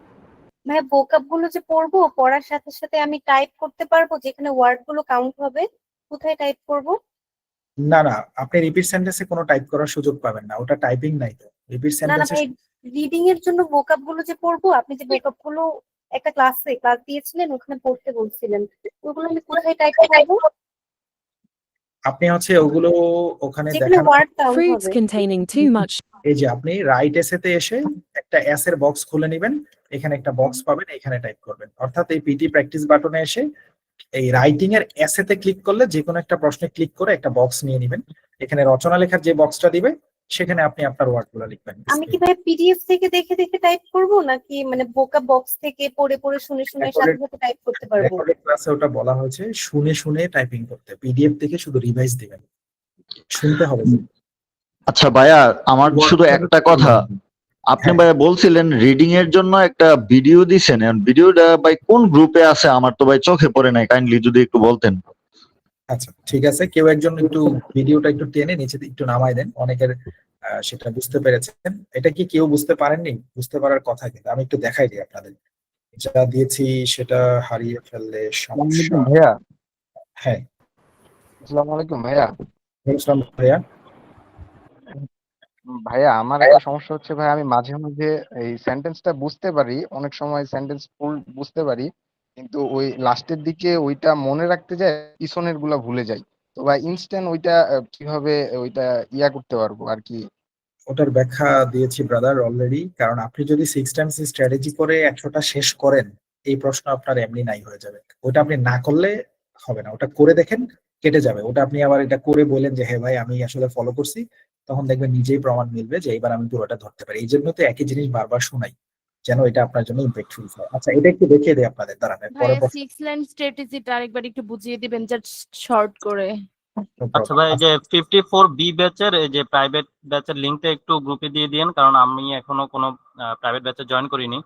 Speaker 9: ভাইয়া ভোকাবগুলো যে পড়বো, পড়ার সাথে সাথে আমি টাইপ করতে পারবো, যেখানে ওয়ার্ড গুলো কাউন্ট হবে, কোথায় টাইপ করব?
Speaker 1: না না, আপনি রিপিট সেন্টেন্সে কোনো টাইপ করার সুযোগ পাবেন না, ওটা টাইপিং নাই তো, রিপিট
Speaker 9: না না
Speaker 1: সেন্টেন্সে
Speaker 9: ভাই, রিডিং এর জন্য ভোকাব গুলো যে পড়বো, আপনি যে ভোকাব গুলো একটা ক্লাস দিয়েছিলেন, ওখানে পড়তে বলছিলেন, ওগুলো আমি কোথায় টাইপ করবো?
Speaker 1: আপনি হচ্ছে ওগুলো ওখানে
Speaker 9: যেখানে
Speaker 1: দেখানো,
Speaker 9: ওয়ার্ড কাউন্ট
Speaker 4: Fruits
Speaker 9: হবে।
Speaker 4: containing too much
Speaker 1: এই যে আপনি রাইট এসেতে এসে একটা এস এর বক্স খুলে নেবেন, এখানে একটা বক্স পাবেন, এখানে টাইপ করবেন। অর্থাৎ এই পিটি প্র্যাকটিস বাটনে এসে এই রাইটিং এর এসেতে ক্লিক করলে যে কোনো একটা প্রশ্নে ক্লিক করে একটা বক্স নিয়ে নেবেন, এখানে রচনা লেখার যে বক্সটা দিবে সেখানে আপনি আপনার ওয়ার্ড গুলো লিখবেন।
Speaker 9: আমি কি ভাই পিডিএফ থেকে দেখে দেখে টাইপ করব, নাকি মানে ভোকাব বক্স থেকে পড়ে পড়ে শুনে শুনে সাথে সাথে টাইপ করতে পারবো?
Speaker 1: রেকর্ডেড ক্লাসে ওটা বলা হয়েছে শুনে শুনে টাইপিং করতে, পিডিএফ থেকে শুধু রিভাইজ দিবেন, শুনতে হবে।
Speaker 11: আচ্ছা ভাইয়া, আমার শুধু একটা কথা, আপনি
Speaker 1: হ্যাঁ।
Speaker 11: ভাইয়া বলছিলেন রিডিং এর জন্য একটা ভিডিও দিছেন, ভিডিওটা ভাই কোন গ্রুপে আছে আমার তো ভাই চোখে পড়ে নাই, কাইন্ডলি যদি একটু বলতেন।
Speaker 1: আচ্ছা ঠিক আছে, কেউ একজন একটু ভিডিওটা একটু টেনে নিচে একটু নামাই দেন, অনেকের সেটা বুঝতে পেরেছেন। এটা কি কেউ বুঝতে পারেননি? বুঝতে পারার কথা, কিন্তু আমি একটু দেখাই দিই আপনাদের। যা দিয়েছি সেটা হারিয়ে ফেললে সমস্যা।
Speaker 12: ভাইয়া,
Speaker 1: হ্যাঁ,
Speaker 12: আসসালামু আলাইকুম ভাইয়া।
Speaker 1: বুঝলাম ভাইয়া।
Speaker 12: ভাইয়া আমার একটা সমস্যা হচ্ছে ভাই, আমি মাঝে মাঝে এই সেন্টেন্সটা বুঝতে পারি, অনেক সময় সেন্টেন্স ফুল বুঝতে পারি, কিন্তু ওই লাস্টের দিকে ওইটা মনে রাখতে যায়, পিছনের গুলা ভুলে যাই। তো ভাই ইনস্ট্যান্ট ওইটা কিভাবে ওইটা করতে পারবো আর কি?
Speaker 1: ওটার ব্যাখ্যা দিয়েছি ব্রাদার অলরেডি। কারণ আপনি যদি 6 টাইমস স্ট্র্যাটেজি করে 100টা শেষ করেন, এই প্রশ্ন আপনার এমনি নাই হয়ে যাবে। ওটা আপনি না করলে হবে না, ওটা করে দেখেন, কেটে যাবে। ওটা আপনি আবার এটা করে বলেন যে হ্যাঁ ভাই আমি আসলে ফলো করছি, তখন দেখবেন নিজেই প্রমাণ মিলবে যে এবার আমি পুরোটা ধরতে পারি। এই জন্য তো একই জিনিস বারবার শোনাই, যেন এটা আপনার জন্য ইম্প্যাক্টফুল হয়। আচ্ছা, এটা একটু দেখিয়ে দেয় আপনাদের, দাঁড়ান পরে
Speaker 10: ভাইয়া 6 লাইন স্ট্র্যাটেজিটা আরেকবার একটু বুঝিয়ে দিবেন, জাস্ট শর্ট করে।
Speaker 13: আচ্ছা ভাই, এই যে 54B ব্যাচের এই যে প্রাইভেট ব্যাচের লিংকটা একটু গ্রুপে দিয়ে দিন, কারণ আমি এখনো কোনো প্রাইভেট ব্যাচে জয়েন করিনি।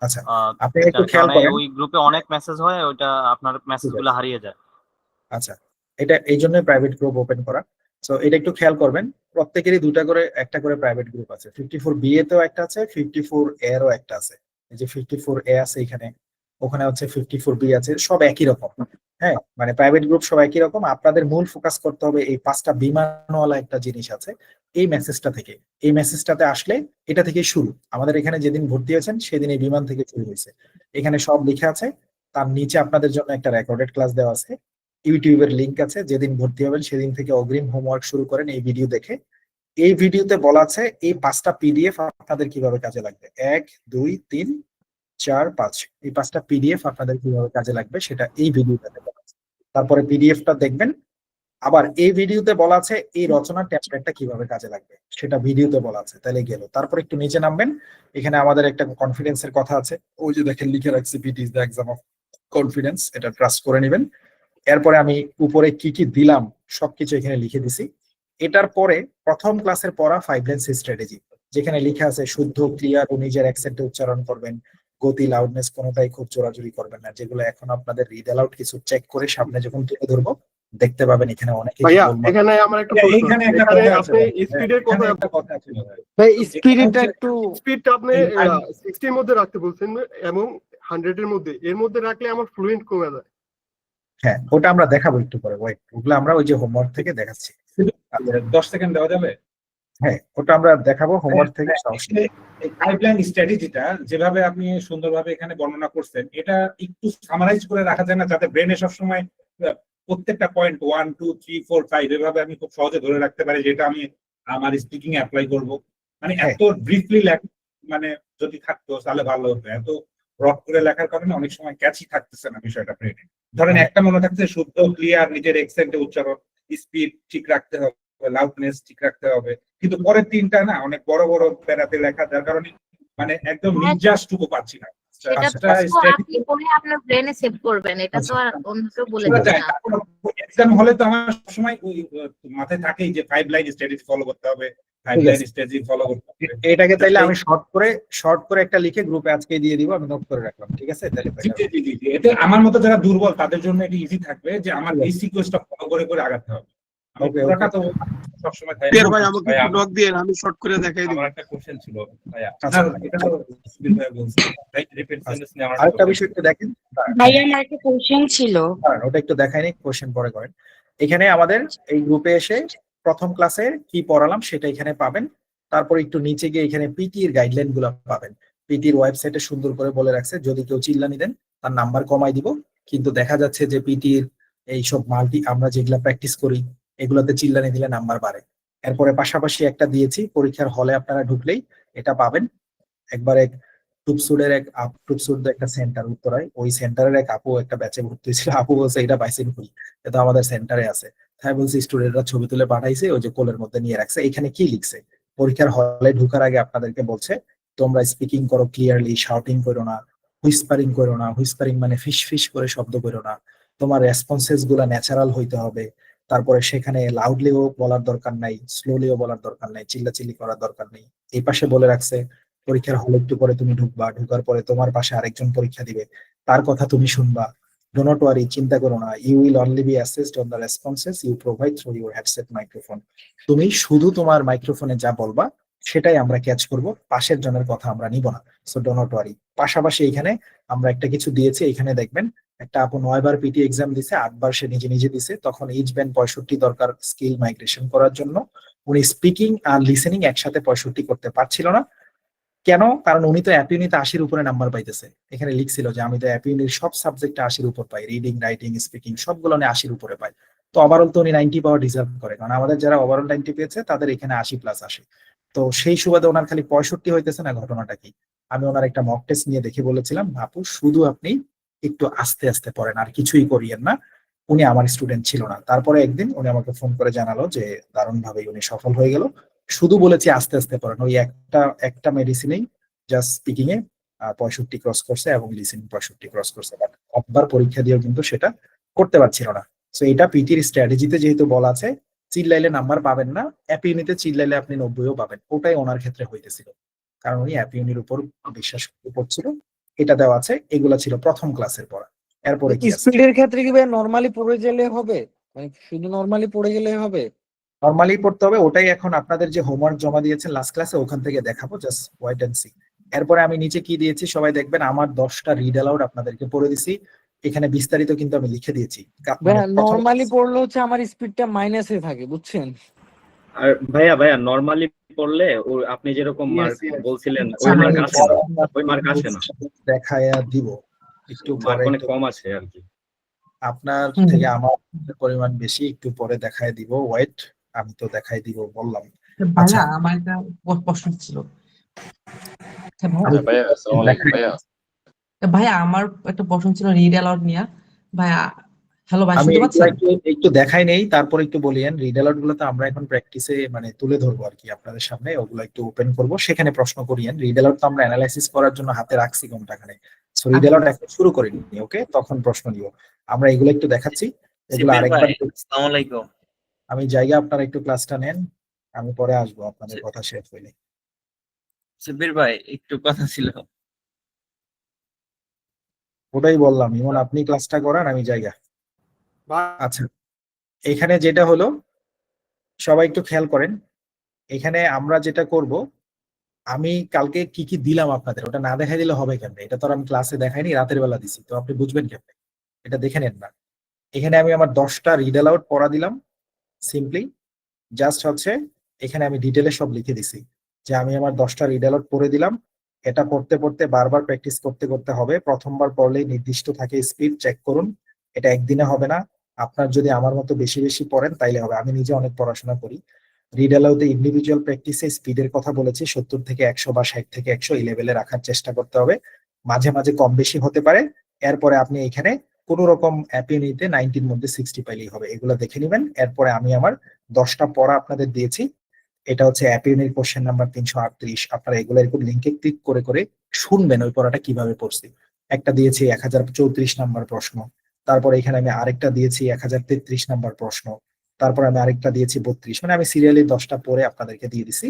Speaker 1: আচ্ছা, আপনি একটু
Speaker 13: যার
Speaker 1: খেয়াল
Speaker 13: কারণে
Speaker 1: করেন।
Speaker 13: ওই গ্রুপে অনেক মেসেজ হয়, ওইটা আপনার মেসেজগুলো হারিয়ে যায়।
Speaker 1: আচ্ছা, এটা এই জন্য প্রাইভেট গ্রুপ ওপেন করা। সো এটা একটু খেয়াল করবেন, প্রত্যেকেরই একটা করে প্রাইভেট গ্রুপ আছে। 54B এতেও একটা আছে, 54A এরও একটা আছে। এই যে 54A আছে এখানে, ওখানে হচ্ছে 54B আছে, সব একই রকম। হ্যাঁ, মানে প্রাইভেট গ্রুপ সব একই রকম। আপনাদের মূল ফোকাস করতে হবে এই 5টা বিমানওয়ালা একটা জিনিস আছে, এই মেসেজটা থেকে। এই মেসেজটাতে আসলে এটা থেকেই শুরু। আমাদের এখানে যেদিন ভর্তি হয়েছেন সেদিন এই বিমান থেকে শুরু হয়েছে, এখানে সব লিখে আছে। তার নিচে আপনাদের জন্য একটা রেকর্ডেড ক্লাস দেওয়া আছে, ইউটিউবের লিংক আছে। যেদিন ভর্তি হবেন সেদিন থেকে অগ্রিম হোমওয়ার্ক শুরু করেন এই ভিডিও দেখে। এই ভিডিওতে বলা আছে এই 5টা পিডিএফ আপনাদের কিভাবে কাজে লাগবে। 1, 2, 3, 4, 5 এই 5টা পিডিএফ আপনাদের কিভাবে কাজে লাগবে সেটা এই ভিডিওতে বলা আছে। তারপরে পিডিএফটা দেখবেন। আবার এই ভিডিওতে বলা আছে এই রচনার টেমপ্লেটটা কিভাবে কাজে লাগবে, সেটা ভিডিওতে বলা আছে। তাহলে গেল। তারপর একটু নিচে নামবেন, এখানে আমাদের একটা কনফিডেন্সের কথা আছে, ওই যে দেখেন লিখে রাখছি, PT is the exam of confidence. এটা ট্রাস্ট করে নেবেন। এরপরে আমি উপরে কি কি দিলাম সবকিছু এখানে লিখে দিছি। এটার পরে প্রথম ক্লাসের পড়া 5 লাইন স্ট্র্যাটেজি, যেখানে লেখা আছে শুদ্ধ, ক্লিয়ার ও নিজের অ্যাকসেন্টে উচ্চারণ করবেন, গতি, লাউডনেস কোনোটাই খুব জোরাজুরি করবেন না। যেগুলো এখন আপনাদের রিড অ্যালাউড কিছু চেক করে সামনে যখন তুলে ধরবো দেখতে পাবেন এখানে অনেক কিছু।
Speaker 14: এখানে আমার একটা প্রশ্ন,
Speaker 1: এখানে একটা
Speaker 14: এখানে
Speaker 1: কথা আছে,
Speaker 14: আপনি স্পিডের কথা
Speaker 1: একটা কথা আছে
Speaker 14: ভাই, স্পিডটা একটু স্পিডটা আপনি 60 এর মধ্যে রাখতে বলছেন এবং 100 এর মধ্যে, এর মধ্যে রাখলে আমার ফ্লুয়েন্ট কমে যায়।
Speaker 1: হ্যাঁ, ওটা আমরা দেখাবো একটু পরে। ওয়েট, ওগুলো আমরা ওই যে হোমওয়ার্ক থেকে দেখাচ্ছি।
Speaker 15: 10 সেকেন্ড দেওয়া যাবে?
Speaker 1: হ্যাঁ, ওটা আমরা দেখাবো হোমওয়ার্ক থেকে।
Speaker 15: এই পাইপলাইন স্ট্র্যাটেজিটা যেভাবে আপনি সুন্দরভাবে এখানে বর্ণনা করছেন, এটা একটু সামারাইজ করে রাখা যায় না, যাতে ব্রেনে সবসময় প্রত্যেকটা পয়েন্ট 1, 2, 3, 4, 5 এভাবে আমি খুব সহজে ধরে রাখতে পারি, যেটা আমি আমার স্পিকিং এ অ্যাপ্লাই করব। মানে এত ব্রিফলি মানে যদি থাকতো তাহলে ভালো হতো। এত রক করে লেখার কারণে অনেক সময় ক্যাচই থাকতেছে না বিষয়টা ব্রেনে। ধরেন একটা মনে থাকছে শুদ্ধ, ক্লিয়ার, নিজের অ্যাকসেন্টে উচ্চারণ, স্পিড ঠিক রাখতে হবে, লাউডনেস ঠিক রাখতে হবে, কিন্তু পরের 3টা না অনেক বড় বড় প্যারাতে লেখা, যার কারণে মানে একদম নির্যাসটুকু পাচ্ছি না।
Speaker 16: সেটা তো আপনি পরে আপনার ব্রেনে সেভ করবেন, এটা তো আর অন্য কেউ বলে দিবে না।
Speaker 15: এক্সাম হলে তো আমার সবসময় ওই মাথায় থাকেই যে 5 লাইন স্ট্র্যাটেজি ফলো করতে হবে, 5 লাইন স্ট্র্যাটেজি ফলো করতে হবে।
Speaker 1: এটাকে তাইলে আমি শর্ট করে একটা লিখে গ্রুপে আজকে দিয়ে দিব, আমি নোট করে রাখলাম, ঠিক আছে? তাহলে
Speaker 15: জি, এতে আমার মতো যারা দুর্বল তাদের জন্য এটা ইজি থাকবে যে আমার এই সিকোয়েন্সটা ফলো করে করে আগাতে হবে। পুরোটা তো সবসময়
Speaker 14: ভাই আমাকে ব্লক দিয়ে আমি শর্ট করে দেখাই দিব।
Speaker 15: আমার একটা কোশ্চেন ছিল ভাইয়া, এটা তো সুবিল ভাই বলছে, রাইট? রিপিট সেন্টেন্স নিয়ে আমার
Speaker 1: আরেকটা বিষয় একটু দেখেন
Speaker 16: ভাইয়া, আমার একটা কোশ্চেন ছিল।
Speaker 1: ওটা একটু দেখাইনি, কোশ্চেন পরে করেন। এখানে আমাদের এই গ্রুপে এসে প্রথম ক্লাসে কি পড়ালাম সেটা এখানে পাবেন। তারপর একটু নিচে গিয়ে এখানে পিটির গাইডলাইন গুলো পাবেন। পিটির ওয়েবসাইটে সুন্দর করে বলে রাখছে যদি কেউ চিল্লানি দেন তার নাম্বার কমাই দিব, কিন্তু দেখা যাচ্ছে যে পিটির এইসব আমরা যেগুলা প্র্যাকটিস করি এগুলোতে চিল্লানি দিলে নাম্বার বাড়ে। এরপরে পাশাপাশি একটা দিয়েছি, পরীক্ষার হলে আপনারা ঢুকলেই এটা পাবেন। একবারে টুপসুড একটা সেন্টার উত্তরায়, ওই সেন্টারের এক আপু একটা ব্যাচে ভর্তি হয়েছিল, আপু বলছে এটা পাইছেন কই, এটা আমাদের সেন্টারে আছে। তাই বলছি স্টুডেন্টরা ছবি তুলে পাঠাইছে, ওই যে কোলের মধ্যে নিয়ে রাখছে। এখানে কি লিখছে, পরীক্ষার হলে ঢুকার আগে আপনাদেরকে বলছে তোমরা স্পিকিং করো ক্লিয়ারলি, শাউটিং করো না, হুইসপারিং করো না, হুইসপারিং মানে ফিস ফিস করে শব্দ করো না, তোমার রেসপন্সেস গুলা ন্যাচারাল হইতে হবে। তারপরে সেখানে লাউডলিও বলার দরকার নাই, স্লোলিও বলার দরকার নাই, চিল্লাচিল্লি করার দরকার নেই। এই পাশে বলে রাখছে পরীক্ষার হলে একটু পরে তুমি ঢুকবা, ঢুকার পরে তোমার পাশে আরেকজন পরীক্ষা দিবে, তার কথা তুমি শুনবা। ডো নট ওয়ারি, চিন্তা করো না, you will only be assessed on the responses you provide through your headset microphone. তুমি শুধু তোমার মাইক্রোফোনে যা বলবা সেটাই আমরা ক্যাচ করব, পাশের জনের কথা আমরা নিব না। So do not worry. পাশাপাশি এখানে আমরা একটা কিছু দিয়েছি, এখানে দেখবেন একটা আপু 9 বার পিটি এক্সাম দিছে, 8 বার সে নিজে নিজে দিছে, তখন এইচ ব্যান্ড 65 দরকার স্কিল মাইগ্রেশন করার জন্য। উনি স্পিকিং আর লিসেনিং একসাথে 65 করতে পারছিল না। কেন? কারণ উনি তো অ্যাপিউনিতে 80-র উপরে নাম্বার পাইতেছে। এখানে লিখছিল যে আমি তো অ্যাপিউনির সব সাবজেক্টে 80-র উপর পাই, রিডিং, রাইটিং, স্পিকিং সবগুলো আমি 80-র উপরে পাই। তো ওভারঅল তো উনি 90 পাওয়া ডিজার্ভ করে, কারণ আমাদের যারা ওভারঅল 90 পেয়েছে তাদের এখানে 80+ আসে। তো সেই সুবাদে ওনার খালি 65 হইতেছে না, ঘটনাটা কি? আমি ওনার একটা মক টেস্ট নিয়ে দেখে বলেছিলাম আপু শুধু আপনি একটু আস্তে আস্তে পড়েন, আর কিছুই করিয়েন না। উনি আমার স্টুডেন্ট ছিল না। তারপরে একদিন উনি আমাকে ফোন করে জানালো যে দারুণ ভাবে উনি সফল হয়ে গেল, শুধু বলেছি আস্তে আস্তে পড়েন। ওই একটা মেডিসিনেই জাস্ট স্পিকিং এ 65 ক্রস করছে এবং লিসেনিং 65 ক্রস করছে, বাট একবার পরীক্ষা দিয়েও কিন্তু সেটা করতে পারছিল না। সো এটা পিটির স্ট্র্যাটেজিতে যেহেতু বলা আছে চিল্লাইলে নাম্বার পাবেন না, অ্যাপিউনিতে চিল্লাইলে আপনি 90ও পাবেন, ওটাই ওনার ক্ষেত্রে হইতেছিল, কারণ উনি অ্যাপিউনির উপর বিশ্বাস করছিল। এটা দেওয়া আছে, এগুলা ছিল প্রথম ক্লাসের পড়া। এরপরে কি আছে?
Speaker 17: স্পিডের ক্ষেত্রে কি ভাই নরমালি পড়ে গেলে হবে, মানে শুধু নরমালি পড়ে গেলে হবে?
Speaker 1: নরমালি পড়তে হবে, ওটাই এখন আপনাদের যে হোমওয়ার্ক জমা দিয়েছেন লাস্ট ক্লাসে ওখান থেকে দেখাবো, জাস্ট ওয়েট এন্ড সি। এরপরে আমি নিচে কি দিয়েছি সবাই দেখবেন, আমার 10টা রিড অ্যালাউড আপনাদেরকে পড়ে দিছি, এখানে বিস্তারিত কিন্তু আমি লিখে দিয়েছি।
Speaker 17: নরমালি পড়লে হচ্ছে আমার স্পিডটা মাইনাসে থাকে, বুঝছেন?
Speaker 13: আর ভাইয়া নরমালি পড়লে আপনি যেরকম মার্ক বলছিলেন ওই মার্ক আসে না, ওই মার্ক আসে না।
Speaker 1: দেখায়া দিব একটু
Speaker 13: মার্ক
Speaker 1: পরে,
Speaker 13: অনেক কম আছে আর কি।
Speaker 1: আপনার থেকে আমার পরিমাণ বেশি, একটু পরে দেখায় দিব। ওয়েট, আমি তো দেখাই দিব বললাম। আচ্ছা
Speaker 17: ভাইয়া আমার একটা প্রশ্ন ছিল। ভাইয়া আমার একটা প্রশ্ন ছিল রিড অ্যালাউড নিয়ে। ভাইয়া হ্যালো ভাই,
Speaker 1: আমি
Speaker 17: শুনতে পাচ্ছেন?
Speaker 1: একটু দেখাই নেই, তারপর একটু বলিয়েন। রিড অ্যালাউড গুলো তো আমরা এখন প্র্যাকটিসে মানে তুলে ধরবো আর কি আপনাদের সামনে, ওগুলো একটু ওপেন করব, সেখানে প্রশ্ন করিয়েন। রিড অ্যালাউড তো আমরা অ্যানালাইসিস করার জন্য হাতে রাখছি কোনটাখানে, সো রিড অ্যালাউড এখন শুরু করিনি, ওকে? তখন প্রশ্ন নিব আমরা, এগুলো একটু দেখাচ্ছি, এগুলো আরেকবার।
Speaker 13: আসসালামু আলাইকুম।
Speaker 1: আমি জায়গা, আপনারা একটু ক্লাসটা নেন, আমি পরে আসবো আপনাদের কথা শেষ হইলে।
Speaker 13: শিবির ভাই একটু কথা ছিল।
Speaker 1: ওটাই বললাম, ইমন আপনি ক্লাসটা করান, আমি জায়গা। আচ্ছা, এখানে যেটা হলো সবাই একটু খেয়াল করেন, এখানে আমরা যেটা করব, আমি কালকে কি কি দিলাম আপনাদের ওটা না দেখাই দিলে হবে কেন? এটা তো আর আমি ক্লাসে দেখাইনি, রাতের বেলা দিছি, তো আপনি বুঝবেন কেমনে? এটা দেখে নেন না। এখানে আমি আমার 10টা রিড অ্যালাউড পড়া দিলাম, সিম্পলি জাস্ট হচ্ছে এখানে আমি ডিটেলে সব লিখে দিছি যে আমি আমার 10টা রিড অ্যালাউড পড়ে দিলাম। এটা পড়তে পড়তে বারবার প্র্যাকটিস করতে করতে হবে। প্রথমবার পড়লেই নির্দিষ্ট থাকে স্পিড, চেক করুন, এটা একদিনে হবে না। আপনার যদি আমার মতো বেশি বেশি পড়েন তাইলে হবে। আমি নিজে অনেক পড়াশোনা করি। রিড অ্যালাউডে ইন্ডিভিজুয়াল প্র্যাকটিসে স্পিডের কথা বলেছি, 70 থেকে 100 বা 60 থেকে 100 এই লেভেলে রাখার চেষ্টা করতে হবে। মাঝে মাঝে কম বেশি হতে পারে। এরপরে আপনি এখানে কোন রকম অ্যাপিউনিতে 90-র মধ্যে 60 পাইলেই হবে, এগুলো দেখে নেবেন। এরপরে আমি আমার 10টা পড়া আপনাদের দিয়েছি, এটা হচ্ছে অ্যাপিউনির কোশ্চেন নাম্বার 338। আপনারা এগুলো এরকম লিঙ্কে ক্লিক করে করে শুনবেন ওই পড়াটা কিভাবে পড়ছি। একটা দিয়েছি 1034 নাম্বার প্রশ্ন, তারপর এখানে আমি আরেকটা দিয়েছি 1033 নাম্বার প্রশ্ন, তারপর আমি আরেকটা দিয়েছি 32, মানে আমি সিরিয়ালি 10টা পড়ে আপনাদেরকে দিয়ে দিছি।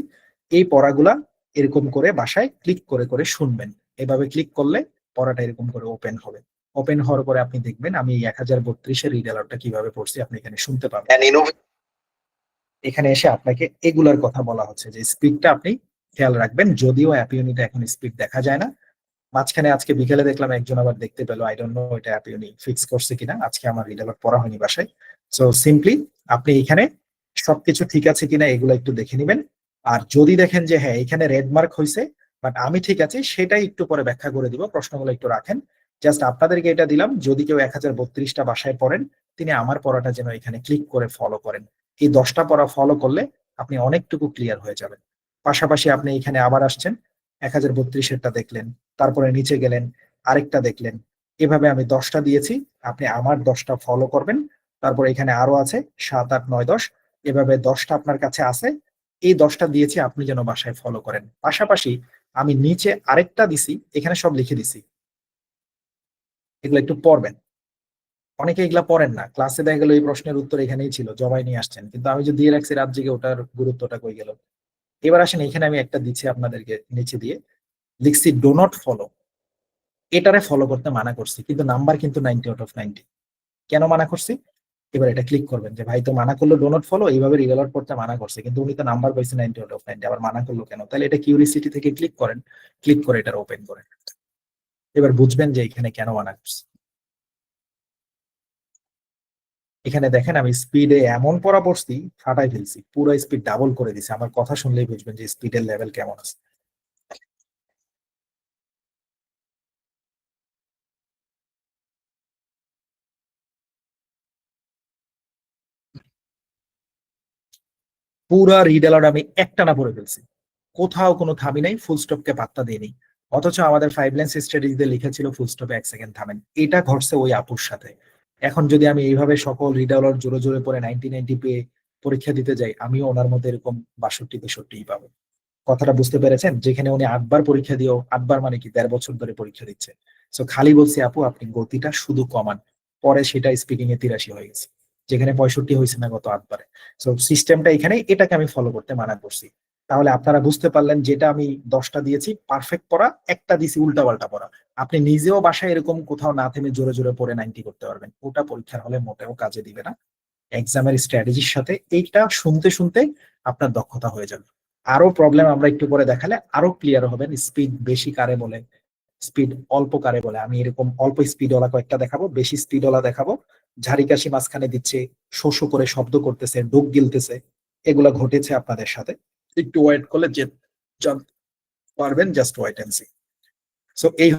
Speaker 1: এই পড়াগুলা এরকম করে বাসায় ক্লিক করে করে শুনবেন। এভাবে ক্লিক করলে পড়াটা এরকম করে ওপেন হবে। ওপেন হওয়ার পরে আপনি দেখবেন আমি 1032 রিড অ্যালাউডটা কিভাবে পড়ছি আপনি এখানে শুনতে পাবেন। এখানে এসে আপনাকে এগুলার কথা বলা হচ্ছে যে স্পিডটা আপনি খেয়াল রাখবেন। যদিও অ্যাপিউনিতে এখন স্পিড দেখা যায় না, মাঝখানে আজকে বিকেলে দেখলাম একজন আবার দেখতে পেলো, আই ডোন্ট নো এটা অ্যাপিউনি ফিক্স করছে কিনা, আজকে আমার রিড অ্যালাউড পড়া হয়নি বাসায়। সো সিম্পলি আপনি এখানে সবকিছু ঠিক আছে কিনা এগুলো একটু দেখে নেবেন। আর যদি দেখেন যে হ্যাঁ এখানে রেড মার্ক হয়েছে বাট আমি ঠিক আছি, সেটাই একটু পরে ব্যাখ্যা করে দিব, প্রশ্নগুলো একটু রাখেন। জাস্ট আপনাদেরকে এটা দিলাম, যদি কেউ 1032টা বাসায় পড়েন তিনি আমার পড়াটা যেন এখানে ক্লিক করে ফলো করেন। এই 10টা পড়া ফলো করলে আপনি অনেকটুকু ক্লিয়ার হয়ে যাবেন। পাশাপাশি আপনি এখানে আবার আসছেন, 1032-এরটা দেখলেন, তারপরে নিচে গেলেন, আরেকটা দেখলেন, এভাবে আমি 10টা দিয়েছি, আপনি আমার 10টা ফলো করবেন। তারপর এখানে আরো আছে 7, 8, 9, 10, এভাবে 10টা আপনার কাছে আছে। এই 10টা দিয়েছি, আপনি যেন বাসায় ফলো করেন। পাশাপাশি আমি নিচে আরেকটা দিছি, এখানে সব লিখে দিছি, এগুলো একটু পড়বেন। অনেকে এগুলা পড়েন না, ক্লাসে দেখা গেল এই প্রশ্নের উত্তর এখানেই ছিল, জবাই নিয়ে আসছেন, কিন্তু আমি যে দিয়ে রাখছি রাত জেগে, ওটার গুরুত্বটা কই গেল? এবার আসেন, এখানে আমি একটা দিচ্ছি আপনাদেরকে, নিচে দিয়ে লিখছি ডো নট ফলো। এটারে ফলো করতে মানা করছি, কিন্তু নাম্বার কিন্তু 90/90। কেন মানা করছি? এবার এটা ক্লিক করবেন যে ভাই তো মানা করলো ডো নট ফলো, এইভাবে রিলোড করতে মানা করছে, কিন্তু উনি তো নাম্বার পাইছে 90/90, আবার মানা করলো কেন? তাহলে এটা কিউরিসিটি থেকে ক্লিক করেন, ক্লিক করে এটা ওপেন করেন, এবার বুঝবেন যে এখানে কেন মানা করছে। এখানে দেখেন আমি স্পিডে এমন পড়া পড়ছি, ফাটাই ফেলছি, পুরো স্পিড ডাবল করে দিছি। আমার কথা শুনলেই বুঝবেন যে স্পিডের লেভেল কেমন আছে। পুরা রিড অ্যালাউড আমি একটানা পড়ে ফেলছি, কোথাও কোনো থামি নাই, ফুল স্টপকে পাত্তা দিইনি। অথচ আমাদের 5 লাইন্স স্ট্র্যাটেজিতে লিখা ছিল ফুল স্টপে 1 সেকেন্ড থামেন। এটা ঘটছে ওই আপুর সাথে। এখন যদি আমি এইভাবে সকল রিড অ্যালাউড জোরে জোরে পড়ে 90 পেয়ে পরীক্ষা দিতে যাই, আমিও ওনার মধ্যে এরকম 62-63 পাবো। কথাটা বুঝতে পেরেছেন? যেখানে উনি 8বার পরীক্ষা দিয়েও, 8বার মানে কি 1.5 বছর ধরে পরীক্ষা দিচ্ছে। সো খালি বলছি আপু আপনি গতিটা শুধু কমান, পরে সেটা স্পিকিং এ 83 হয়ে গেছে, যেখানে 65 হয়েছে না গত 8বারে। সো সিস্টেমটা এখানে, এটাকে আমি ফলো করতে মানা করছি। তাহলে আপনারা বুঝতে পারলেন, যেটা আমি 10টা দিয়েছি পারফেক্ট পড়া, একটা দিয়েছি উল্টা পাল্টা পড়া। আপনি নিজেও বাসায় এরকম কোথাও না থেমে জোরে জোরে পড়ে 90 করতে পারবেন, ওটা পরীক্ষার হলে মোটেও কাজে দিবে না। এক্সামের স্ট্র্যাটেজির সাথে এইটা শুনতে শুনতে আপনার দক্ষতা হয়ে যাবে। আরো প্রবলেম আমরা একটু পরে দেখালে আরো ক্লিয়ার হবেন, স্পিড বেশি কারে বলে, স্পিড অল্প কারে বলে। আমি এরকম অল্প স্পিডওয়ালা কয়েকটা দেখাবো, বেশি স্পিডওয়ালা দেখাবো। ঝাড়ি কাশি মাঝখানে দিচ্ছে, শো শো করে শব্দ করতেছে, ডোক গিলতেছে, এগুলা ঘটেছে আপনাদের সাথে। একটু ওয়েট করলে যে জানতে পারবেন, just wait and see. So এই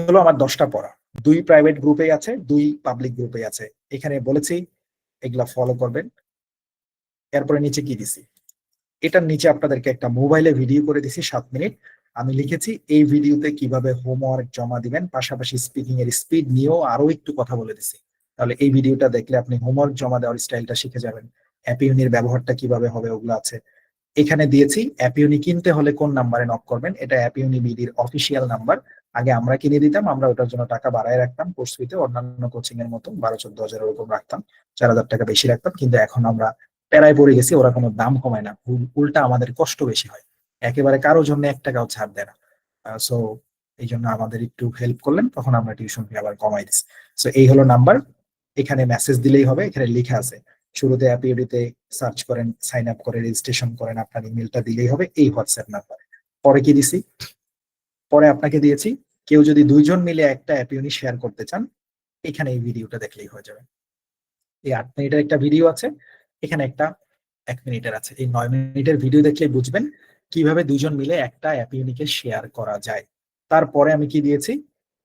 Speaker 1: হলো আমার 10টা পড়া, 2 প্রাইভেট গ্রুপে আছে, 2 পাবলিক গ্রুপে আছে। এখানে বলেছি এগুলা ফলো করবেন। এরপরে নিচে কি দিছি, এটার নিচে আপনাদেরকে একটা মোবাইলে ভিডিও করে দিছি 7 মিনিট। আমি লিখেছি এই ভিডিওতে কিভাবে হোমওয়ার্ক জমা দিবেন, পাশাপাশি স্পিকিং এর স্পিড নিয়েও আরো একটু কথা বলে দিছি। তাহলে এই ভিডিওটা দেখলে আপনি হোমওয়ার্ক জমা দেওয়ার স্টাইলটা শিখে যাবেন, অ্যাপিউনির ব্যবহারটা কিভাবে হবে ওগুলো আছে। এখানে দিয়েছি অ্যাপিউনি কিনতে হলে কোন নাম্বারে নক করবেন, এটা অ্যাপিউনি বিডির অফিসিয়াল নাম্বার। আগে আমরা কিনে দিতাম, আমরা ওটার জন্য টাকা বাড়ায় রাখতাম, কোর্স ফিতে অন্যান্য কোচিং এর মতো 12-14 হাজার এরকম রাখতাম, 4,000 টাকা বেশি রাখতাম। কিন্তু এখন আমরা প্যারায় পড়ে গেছি, ওরা কোনো দাম কমায় না, উল্টা আমাদের কষ্ট বেশি হয়, একেবারে কারো জন্য 1 টাকাও ছাড় দেয় না। সো এই জন্য আমাদের একটু হেল্প করলেন, তখন আমরা টিউশন ফি আবার কমাই দিচ্ছি। সো এই হলো নাম্বার, এখানে মেসেজ দিলেই হবে। এখানে লেখা আছে শুরুতে অ্যাপিউনিতে সার্চ করেন, সাইন আপ করে রেজিস্ট্রেশন করেন, আপনার ইমেলটা দিলেই হবে, এই হোয়াটসঅ্যাপ নাম্বার। পরে কি দিছি, পরে আপনাকে দিয়েছি কেউ যদি 2 জন মিলে একটা অ্যাপিউনি শেয়ার করতে চান, এখানে এই ভিডিওটা দেখলেই হয়ে যাবে। এই 8 মিনিটের একটা ভিডিও আছে, এখানে একটা 1 মিনিটের আছে। এই 9 মিনিটের ভিডিও দেখলে বুঝবেন কিভাবে 2 জন মিলে একটা অ্যাপিউনিকে শেয়ার করা যায়। তারপরে আমি কি দিয়েছি,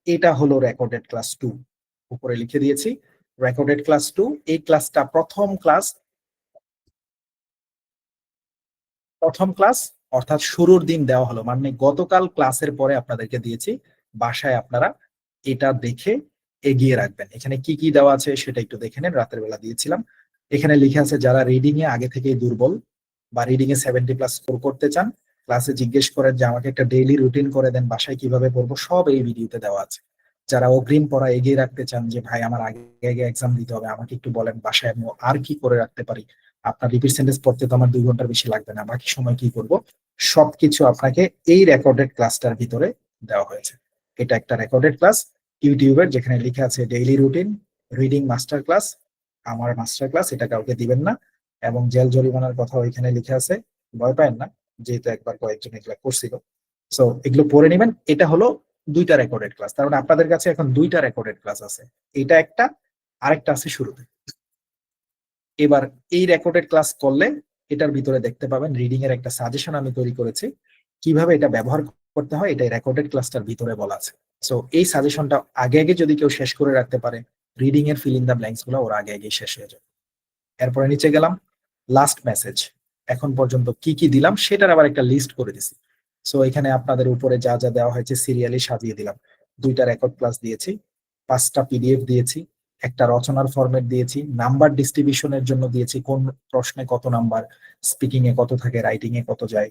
Speaker 1: এটা হলো রেকর্ডেড ক্লাস 2, উপরে লিখে দিয়েছি রেকর্ডেড ক্লাস 2। এই ক্লাসটা প্রথম ক্লাস অর্থাৎ শুরুর দিন দেওয়া হলো, মানে গতকাল ক্লাসের পরে আপনাদেরকে দিয়েছি। বাসায় আপনারা এটা দেখে এগিয়ে রাখবেন। এখানে কি কি দেওয়া আছে সেটা একটু দেখে নেন, রাতের বেলা দিয়েছিলাম। এখানে লিখে আছে যারা রিডিং এ আগে থেকেই দুর্বল বা রিডিং এ 70+ স্কোর করতে চান, ক্লাসে জিজ্ঞেস করেন যে আমাকে একটা ডেইলি রুটিন করে দেন, বাসায় কিভাবে পড়বো, সব এই ভিডিওতে দেওয়া আছে। যারা অগ্রিম পড়া এগিয়ে রাখতে চান, যে ভাই আমার আগে আগে এক্সাম দিতে হবে, আমাকে একটু বলেন বাসায় আমি আর কি করে রাখতে পারি, আপনার রিপিট সেন্টেন্স পড়তে তো আমার 2 ঘন্টার বেশি লাগবে না, বাকি সময় কি করব, সবকিছু আপনাকে এই রেকর্ডেড ক্লাসটার ভিতরে দেওয়া হয়েছে। এটা একটা রেকর্ডেড ক্লাস ইউটিউবের, যেখানে লেখা আছে daily routine, reading master class, আমার মাস্টার ক্লাস, এটা কাউকে দিবেন না। এবং জেল জরিমানার কথা এখানে লিখে আছে, ভয় পায় না, যেহেতু একবার কয়েকজন এগুলো করছিল। সো এগুলো পড়ে নেবেন। এটা হলো 2টা রেকর্ডেড ক্লাস, তার মানে আপনাদের কাছে এখন 2টা রেকর্ডেড ক্লাস আছে, এটা একটা, আরেকটা আছে শুরুতে। এবার এই রেকর্ডেড ক্লাস করলে এটার ভিতরে দেখতে পাবেন রিডিং এর একটা সাজেশন আমি তৈরি করেছি, কিভাবে এটা ব্যবহার করতে হয় এটা রেকর্ডেড ক্লাসটার ভিতরে বলা আছে। সো এই সাজেশনটা আগে আগে যদি কেউ শেষ করে রাখতে পারে, রিডিং এর ফিল ইন দ্য ব্ল্যাঙ্কস গুলো ওর আগে আগে শেষ হয়ে যাবে। এরপরে নিচে গেলাম, লাস্ট মেসেজ, এখন পর্যন্ত কি কি দিলাম সেটার আবার একটা লিস্ট করে দিছি। সো এখানে আপনাদের উপরে যা যা দেওয়া হয়েছে সিরিয়ালি সাজিয়ে দিলাম। 2টা রেকর্ড ক্লাস দিয়েছি, 5টা পিডিএফ দিয়েছি, একটা রচনার ফরম্যাট দিয়েছি, নাম্বার ডিস্ট্রিবিউশনের জন্য দিয়েছি কোন প্রশ্নে কত নাম্বার, স্পিকিং এ কত থাকে, রাইটিং এ কত যায়,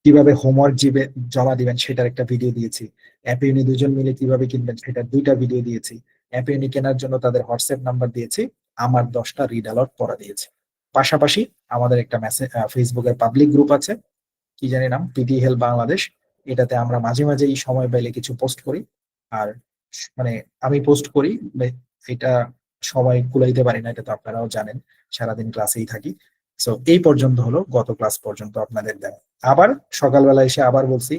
Speaker 1: কিভাবে হোমওয়ার্ক জমা দিবেন সেটার একটা ভিডিও দিয়েছি, অ্যাপিউনি 2জন মিলে কিভাবে কিনবেন সেটার 2টা ভিডিও দিয়েছি, অ্যাপিউনি কেনার জন্য তাদের হোয়াটসঅ্যাপ নাম্বার দিয়েছি, আমার 10টা রিড অ্যালাউট পড়া দিয়েছি। পাশাপাশি আমাদের একটা মেসেজ ফেসবুকের পাবলিক গ্রুপ আছে, কি জানি নাম, পিটি হেল্প বাংলাদেশ। এটাতে আমরা মাঝে মাঝে এই সময় পেলে কিছু পোস্ট করি, আর মানে আমি পোস্ট করি, এটা সময় কুলাইতে পারি না, এটা তো আপনারাও জানেন, সারাদিন ক্লাসেই থাকি। সো এই পর্যন্ত হলো গত ক্লাস পর্যন্ত আপনাদের দেওয়া। আবার সকালবেলা এসে আবার বলছি,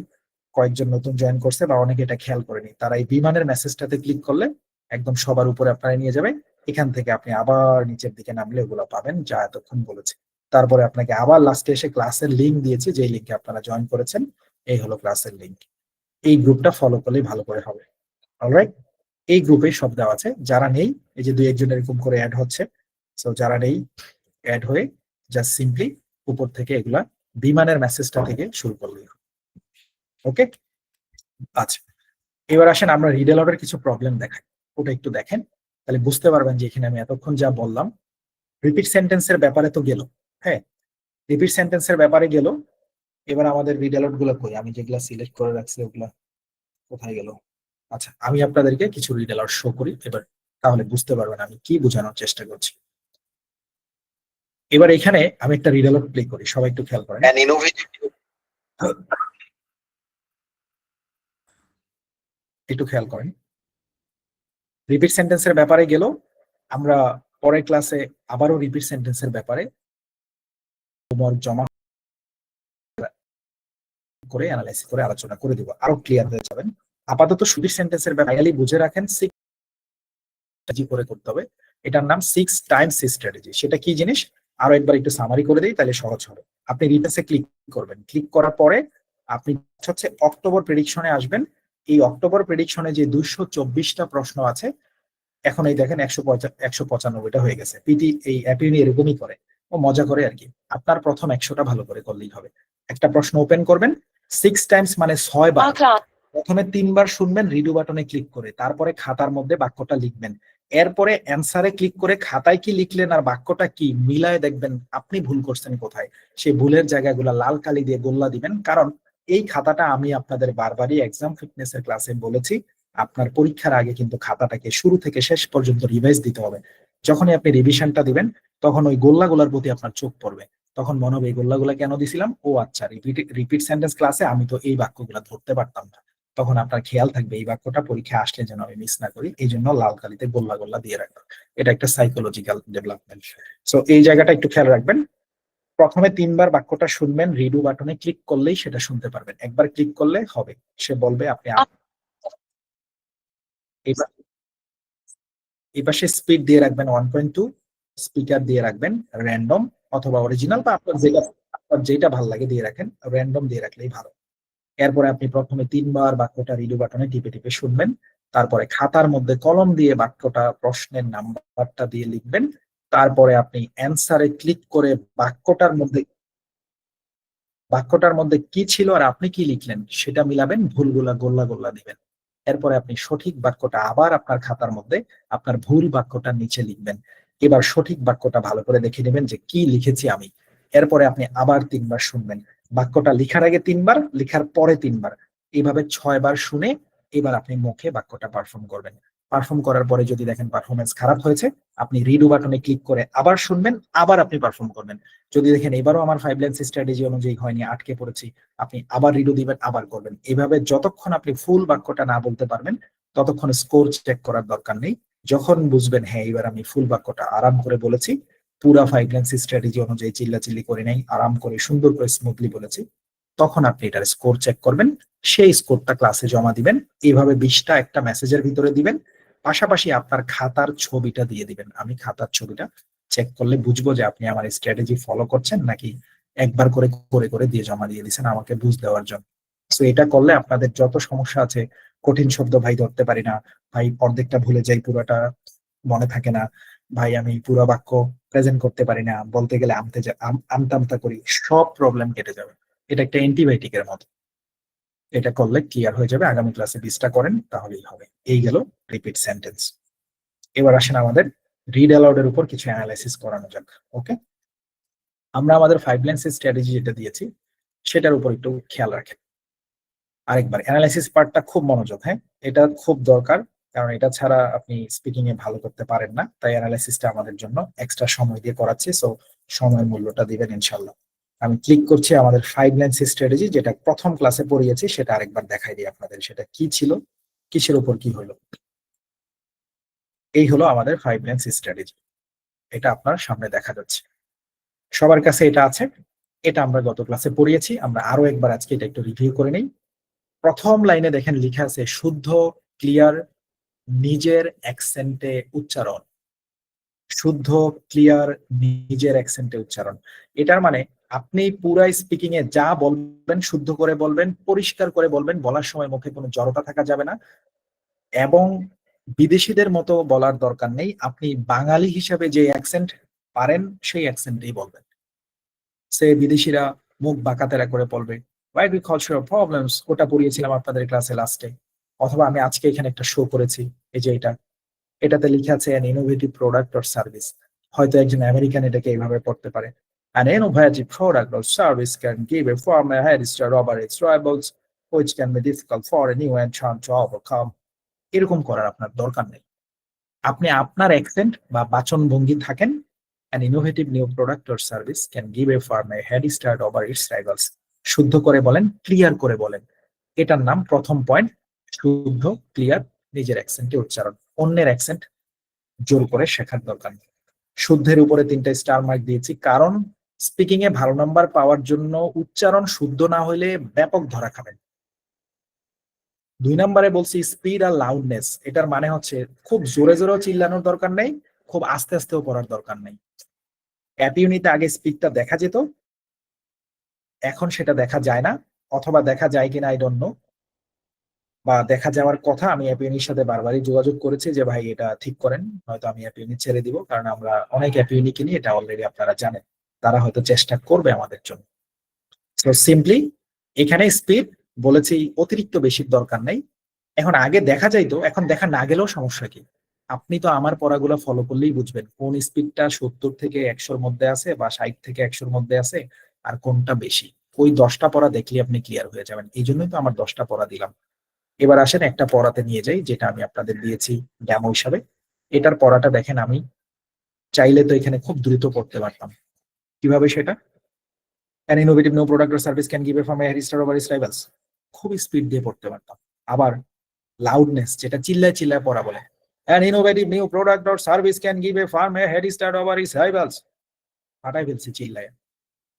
Speaker 1: কয়েকজন নতুন জয়েন করছে বা অনেকে এটা খেয়াল করেনি, তারা এই বিমানের মেসেজটাতে ক্লিক করলে একদম সবার উপরে আপনারা নিয়ে যাবে, এখান থেকে আপনি আবার নিচের দিকে নামলে ওগুলো পাবেন যা এতক্ষণ বলেছে। তারপরে আপনাকে আবার লাস্টে এসে ক্লাসের লিঙ্ক দিয়েছি, যে লিঙ্কে আপনারা জয়েন করেছেন, এই হলো ক্লাসের লিঙ্ক। এই গ্রুপটা ফলো করলেই ভালো করে হবে। অলরাইট, এই গ্রুপে সব দেওয়া আছে, যারা নেই এই যে 2-1 এরকম করে অ্যাড হচ্ছে, সো যারা নেই অ্যাড হয়ে জাস্ট সিম্পলি উপর থেকে এগুলা বিমানের মেসেজটা থেকে শুরু করলেই হবে। ওকে, আচ্ছা এবার আসেন আমরা রিড অ্যালাউডের কিছু প্রবলেম দেখাই, ওটা একটু দেখেন, তাহলে বুঝতে পারবেন যে এখানে আমি এতক্ষণ যা বললাম। রিপিট সেন্টেন্সের ব্যাপারে তো গেল, হ্যাঁ রিপিট সেন্টেন্সের ব্যাপারে গেল। এবার আমাদের রিড অ্যালাউড গুলো কই, আমি যেগুলা সিলেক্ট করে রাখছি ওগুলা কোথায় গেল? আচ্ছা আমি আপনাদেরকে কিছু রিড অ্যালাউড শো করি এবার, তাহলে বুঝতে পারবেন আমি কি বোঝানোর চেষ্টা করছি। এবার এখানে আমি একটা রিড অ্যালাউড প্লে করি, সবাই একটু খেয়াল করেন। একটু খেয়াল করেন, রিপিট সেন্টেন্সের ব্যাপারে গেল, আমরা পরের ক্লাসে আবারও রিপিট সেন্টেন্সের ব্যাপারে হোমওয়ার্ক জমা করে অ্যানালাইসিস করে আলোচনা করে দিব, আরো ক্লিয়ার হয়ে যাবেন। আপাতত রিপিট সেন্টেন্সের ব্যাপারে বুঝে রাখেন 6 করে করতে হবে, এটার নাম 6 টাইমস স্ট্র্যাটেজি। সেটা কি জিনিস আরো একবার একটু সামারি করে দেই, তাহলে সহজ হবে। আপনি রিটেন্সে ক্লিক করবেন, ক্লিক করার পরে আপনি হচ্ছে অক্টোবর প্রেডিকশনে আসবেন। এই অক্টোবর প্রেডিকশনে যে 224টা প্রশ্ন আছে, এখন এই দেখেন 195টা হয়ে গেছে। পিটি এই অ্যাপিউনি এরকমই করে, ও মজা করে আর কি। আপনার প্রথম 100টা ভালো করে করলেই হবে। একটা প্রশ্ন ওপেন করবেন, 6 টাইমস মানে 6 বার, প্রথমে 3 বার শুনবেন রিডু বাটনে ক্লিক করে, তারপরে খাতার মধ্যে বাক্যটা লিখবেন, এরপরে অ্যান্সারে ক্লিক করে খাতায় কি লিখলেন আর বাক্যটা কি মিলায় দেখবেন আপনি ভুল করছেন কোথায়, সেই ভুলের জায়গাগুলো লাল কালি দিয়ে গোল্লা দিবেন। কারণ এই খাতাটা আমি আপনাদের বারবারই এক্সাম ফিটনেসের ক্লাসে বলেছি, আপনার পরীক্ষার আগে কিন্তু খাতাটাকে শুরু থেকে শেষ পর্যন্ত রিভাইজ দিতে হবে। যখনই আপনি রিভিশনটা দিবেন তখন ওই গোল্লাগুলার প্রতি আপনার চোখ পড়বে, তখন মনে হবে এই গোল্লাগুলা কেন দিছিলাম, ও আচ্ছা রিপিট সেন্টেন্স ক্লাসে আমি তো এই বাক্যগুলা ধরতে পারতাম না। তখন আপনার খেয়াল থাকবে এই বাক্যটা পরীক্ষা আসলে যেন আমি মিস না করি, এই জন্য লাল কালিতে গোল্লা গোল্লা দিয়ে রাখবেন। এটা একটা সাইকোলজিক্যাল ডেভেলপমেন্ট। সো এই জায়গাটা একটু খেয়াল রাখবেন। প্রথমে 3 বার বাক্যটা শুনবেন, রিডু বাটনে ক্লিক করলেই সেটা শুনতে পারবেন, একবার ক্লিক করলে হবে, সে বলবে আপনি এবার সে স্পিড দিয়ে রাখবেন 1.2, স্পিকার দিয়ে রাখবেন র্যান্ডম অথবা অরিজিনাল, বা আপনার যেটা ভালো লাগে দিয়ে রাখেন, র্যান্ডম দিয়ে রাখলেই ভালো। এরপরে আপনি প্রথমে 3 বার বাক্যটা রিডু বাটনে টিপে টিপে শুনবেন, তারপরে খাতার মধ্যে কলম দিয়ে বাক্যটা প্রশ্নের নাম্বারটা দিয়ে লিখবেন, তারপরে আপনি অ্যান্সারে ক্লিক করে বাক্যটার মধ্যে কি ছিল আর আপনি কি লিখলেন সেটা মিলাবেন, ভুলগুলা গোল্লা গোল্লা দিবেন। এরপরে আপনি সঠিক বাক্যটা আবার আপনার খাতার মধ্যে আপনার ভুল বাক্যটা নিচে লিখবেন। এবার সঠিক বাক্যটা ভালো করে দেখে নেবেন যে কি লিখেছি আমি। এরপরে আপনি আবার 3 বার শুনবেন, বাক্যটা লিখার আগে 3 বার, লিখার পরে 3 বার, এইভাবে 6 বার শুনে এবার আপনি মুখে বাক্যটা পারফর্ম করবেন। পারফর্ম করার পরে যদি দেখেন পারফরমেন্স খারাপ হয়েছে, আপনি রিডু বাটনে ক্লিক করে আবার শুনবেন, আবার আপনি পারফর্ম করবেন। যদি দেখেন এবারও আমার 5 লাইন্স স্ট্র্যাটেজি অনুযায়ী হয়নি, আটকে পড়েছি, আপনি আবার রিডু দিবেন, আবার করবেন। এভাবে যতক্ষণ আপনি ফুল বাক্যটা না বলতে পারবেন ততক্ষণ স্কোর চেক করার দরকার নেই। যখন বুঝবেন হ্যাঁ এবার আমি ফুল বাক্যটা আরাম করে বলেছি, পুরা 5 লাইন্স স্ট্র্যাটেজি অনুযায়ী চিল্লাচিল্লি করে নাই, আরাম করে সুন্দর করে স্মুথলি বলেছি, তখন আপনি এটার স্কোর চেক করবেন, সেই স্কোরটা ক্লাসে জমা দিবেন। এইভাবে 20টা একটা মেসেজের ভিতরে দিবেন, পাশাপাশি আপনার খাতার ছবিটা দিয়ে দিবেন। আমি খাতার ছবিটা চেক করলে বুঝবো যে আপনি আমার স্ট্র্যাটেজি ফলো করছেন নাকি একবার করে করে করে দিয়ে জমা দিয়ে দিচ্ছেন আমাকে বুঝ দেওয়ার জন্য। সো এটা করলে আপনাদের যত সমস্যা আছে, কঠিন শব্দ ভাই ধরতে পারি না, ভাই অর্ধেকটা ভুলে যাই, পুরোটা মনে থাকে না, ভাই আমি পুরো বাক্য প্রেজেন্ট করতে পারি না, বলতে গেলে আমতা আমতা করি, সব প্রবলেম কেটে যাবে। এটা একটা অ্যান্টিবায়োটিকের মতো। এটা করলে ক্লিয়ার হয়ে যাবে। আগামী ক্লাসে 20টা করেন তাহলেই হবে। এই গেল রিপিট সেন্টেন্স। এবার আসেন আমাদের রিড অ্যালাউড এর উপর কিছু অ্যানালাইসিস করানো যাক। ওকে, আমরা আমাদের 5 লাইন্স স্ট্র্যাটেজি যেটা দিয়েছি সেটার উপর একটু খেয়াল রাখেন। আরেকবার অ্যানালাইসিস পার্টটা খুব মনোযোগ, হ্যাঁ এটা খুব দরকার, কারণ এটা ছাড়া আপনি স্পিকিং এ ভালো করতে পারেন না। তাই অ্যানালাইসিসটা আমাদের জন্য এক্সট্রা সময় দিয়ে করাচ্ছি, সো সময়ের মূল্যটা দিবেন ইনশাল্লাহ। আমি ক্লিক করছি আমাদের 5 লাইন্স স্ট্র্যাটেজি, যেটা প্রথম ক্লাসে পড়িয়েছি, সেটা আরেকবার দেখাই দিই আপনাদের সেটা কি ছিল, কিসের উপর কি হলো। এই হলো আমাদের 5 লাইন্স স্ট্র্যাটেজি, এটা আপনার সামনে দেখা যাচ্ছে, সবার কাছে এটা আছে। এটা আমরা গত ক্লাসে পড়িয়েছি, আমরা আরো একবার আজকে এটা একটু রিভিউ করে নেই। প্রথম লাইনে দেখেন লেখা আছে শুদ্ধ, ক্লিয়ার, নিজের অ্যাকসেন্টে উচ্চারণ। শুদ্ধ, ক্লিয়ার, নিজের অ্যাকসেন্টে উচ্চারণ। এটার মানে আপনি পুরা স্পিকিং এ যা বলবেন শুদ্ধ করে বলবেন, পরিষ্কার করে বলবেন, বলার সময় মুখে কোনো জড়তা থাকা যাবে না, এবং বিদেশিদের মতো বলার দরকার নেই। আপনি বাঙালি হিসাবে যে অ্যাকসেন্ট পারেন সেই অ্যাকসেন্টেই বলবেন। সে বিদেশিরা মুখ বাঁকাতেরা করে বলবে হোয়াট উই কালচারাল প্রবলেমস, ওটা পড়িয়েছিলাম আপনাদের ক্লাসে লাস্টে, অথবা আমি আজকে এখানে একটা শো করেছি, এই যে এটাতে লিখে আছে an innovative product or service। হয়তো একজন আমেরিকান এটাকে এইভাবে পড়তে পারে, an innovative product or service can give a firm a head start over its rivals which can be difficult for a new entrant to overcome। এরকম করার আপনার দরকার নেই। আপনি আপনার অ্যাকসেন্ট বা বাচন ভঙ্গি থাকেন, an innovative new product or service can give a firm a head start over its rivals। শুদ্ধ করে বলেন, ক্লিয়ার করে বলেন, এটার নাম প্রথম পয়েন্ট। শুদ্ধ, ক্লিয়ার, নিজের অ্যাকসেন্টে উচ্চারণ। অন্যের অ্যাকসেন্ট জোর করে শেখার দরকার নেই। শুদ্ধের উপরে 3টা স্টার মার্ক দিয়েছি, কারণ স্পিকিং এ ভালো নাম্বার পাওয়ার জন্য উচ্চারণ শুদ্ধ না হলে ব্যাপক ধরা খাবেন। 2 নম্বরে বলছি স্পিড আর লাউডনেস। এটার মানে হচ্ছে খুব জোরে জোরেও চিল্লানোর দরকার নেই, খুব আস্তে আস্তেও পড়ার দরকার নেই। অ্যাপ ইউনিতে আগে স্পিডটা দেখা যেত, এখন সেটা দেখা যায় না, অথবা দেখা যায় কিনা আই ডোন্ট নো, বা দেখা যাওয়ার কথা। আমি অ্যাপ ইউনির সাথে বারবারই যোগাযোগ করেছি যে ভাই এটা ঠিক করেন, নয়তো আমি অ্যাপ ইউনি ছেড়ে দিব, কারণ আমরা অনেক অ্যাপ ইউনি কিনি, এটা অলরেডি আপনারা জানেন। তারা হয়তো চেষ্টা করবে আমাদের জন্য। সো সিম্পলি এখানে স্পিড বলেছি, অতিরিক্ত বেশি দরকার নেই। এখন আগে দেখা যাইতো, এখন দেখা না গেলেও সমস্যা কি? আপনি তো আমার পড়াগুলো ফলো করলেই বুঝবেন কোন স্পিডটা 70 থেকে 100-র মধ্যে আছে বা 60 থেকে 100-র মধ্যে আছে, আর কোনটা বেশি। ওই 10টা পড়া দেখলে আপনি ক্লিয়ার হয়ে যাবেন। এই জন্যই তো আমার 10টা পড়া দিলাম। এবার আসেন একটা পড়াতে নিয়ে যাই, যেটা আমি আপনাদের দিয়েছি ডেমো হিসাবে। এটার পড়াটা দেখেন, আমি চাইলে তো এখানে খুব দ্রুত পড়তে পারতাম। কিভাবে সেটা? an innovative new product or service can give a firm a head start over its rivals। খুব স্পিড দিয়ে পড়তে পারতাম। আবার লাউডনেস, যেটা চিল্লায় চিল্লায় পড়া বলে, an innovative new product or service can give a firm a head start over its rivals। ফাটাই ফেলছি চিল্লায়,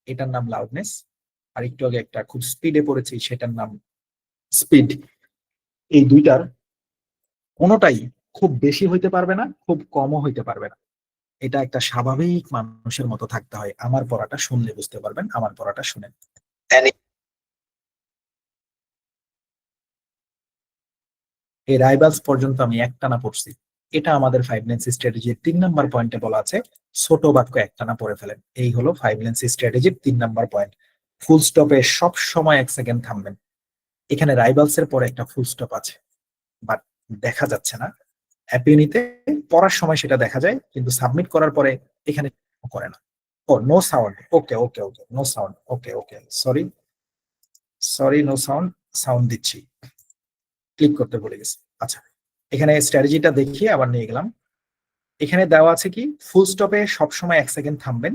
Speaker 1: এটার নাম লাউডনেস। আর একটু আগে একটা খুব স্পিডে পড়েছি, সেটার নাম স্পিড। এই দুইটার কোনোটাই খুব বেশি হইতে পারবে না, খুব কমও হইতে পারবে না। এটা একটা স্বাভাবিক মানুষের মতো থাকতে হয়। আমার পড়াটা শুনলে বুঝতে পারবেন, আমার পড়াটা শুনেন। এই রাইভালস পর্যন্ত আমি একটানা পড়ছি। এটা আমাদের 5 লাইন্স স্ট্র্যাটেজির 3 নাম্বার পয়েন্টে বলা আছে, ছোট বাক্য একটানা পড়ে ফেলেন। এই হলো 5 লাইন্স স্ট্র্যাটেজির 3 নাম্বার পয়েন্ট। ফুল স্টপে সব সময় 1 সেকেন্ড থামবেন। এখানে রাইভালস এর পরে একটা ফুল স্টপ আছে, বাট দেখা যাচ্ছে না। অ্যাপ ইউনিতে পড়ার সময় সেটা দেখা যায়, কিন্তু সাবমিট করার পরে এখানে করে না। Oh no sound, okay okay okay, no sound, okay okay, sorry sorry, no sound, sound দিচ্ছি, ক্লিক করতে ভুলে গেছি। আচ্ছা, এখানে স্ট্র্যাটেজিটা দেখিয়ে আবার নিয়ে গেলাম। এখানে দেওয়া আছে কি, ফুল স্টপে সবসময় 1 সেকেন্ড থামবেন।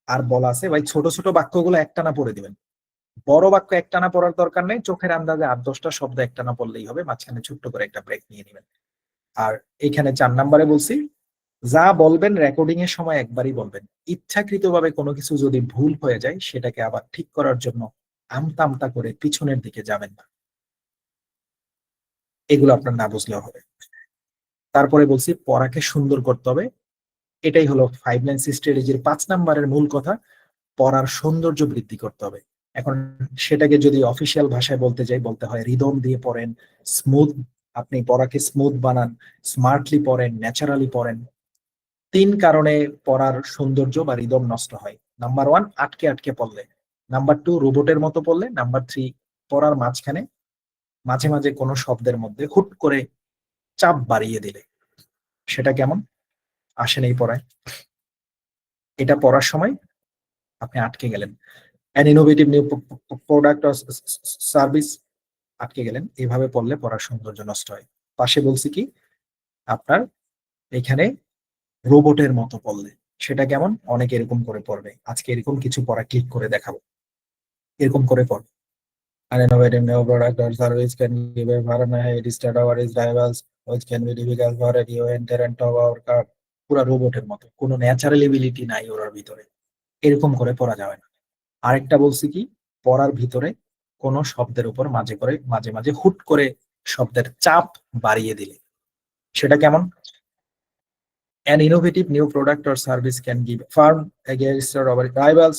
Speaker 1: আর বলা আছে ভাই ছোট ছোট বাক্যগুলো একটানা পড়ে দিবেন। বড় বাক্য একটানা পড়ার দরকার নেই, চোখের আন্দাজে 8-10টা শব্দ একটানা পড়লেই হবে, মাঝখানে ছোট্ট করে একটা ব্রেক নিয়ে নেবেন। আর এখানে 4 নম্বরে বলছি, যা বলবেন রেকর্ডিং এর সময় একবারই বলবেন। ইচ্ছাকৃতভাবে কোনো কিছু যদি ভুল হয়ে যায়, সেটাকে আবার ঠিক করার জন্য আমতা আমতা করে পিছনের দিকে যাবেন না। এগুলো আপনার না বুঝলেও হবে। তারপরে বলছি পড়াকে সুন্দর করতে হবে। এটাই হলো 5 লাইন্স স্ট্র্যাটেজির 5 নাম্বারের মূল কথা, পড়ার সৌন্দর্য বৃদ্ধি করতে হবে। এখন সেটাকে যদি অফিসিয়াল ভাষায় বলতে যাই, বলতে হয় রিদম দিয়ে পড়েন, স্মুথ, আপনি পড়াকে স্মুথ বানান, স্মার্টলি পড়েন, ন্যাচারালি পড়েন। 3 কারণে পড়ার সৌন্দর্য বা রিদম নষ্ট হয়। নাম্বার 1, আটকে আটকে পড়লে। নাম্বার 2, রোবটের মতো পড়লে। নাম্বার 3, পড়ার মাঝখানে মাঝে মাঝে কোনো শব্দের মধ্যে হুট করে চাপ বাড়িয়ে দিলে। সেটা কেমন? আসেন এই পড়ায়। এটা পড়ার সময় আপনি আটকে গেলেন, an innovative new product or service, আটকে গেলেন। এভাবে পড়লে পড়ার সৌন্দর্য নষ্ট হয়। পাশে বলছি কি, আপনার এখানে রোবটের মতো পড়লে সেটা কেমন? অনেকে এরকম করে পড়বে। আজকে এরকম কিছু পড়া ক্লিক করে দেখাবো, এরকম করে পড়বে। An innovative new product or service can give a firm a head start over its rivals, which can be difficult for a new entrant to overcome. পুরা রোবটের মতো, কোনো ন্যাচারাল এবিলিটি নাই ওর ভিতরে, এরকম করে পড়া যাবে না। আরেকটা বলছি কি, পড়ার ভিতরে কোনো শব্দের উপর মাঝে মাঝে হুট করে শব্দের চাপ বাড়িয়ে দিলে সেটা কেমন? An innovative new product or service can give firm against our rivals,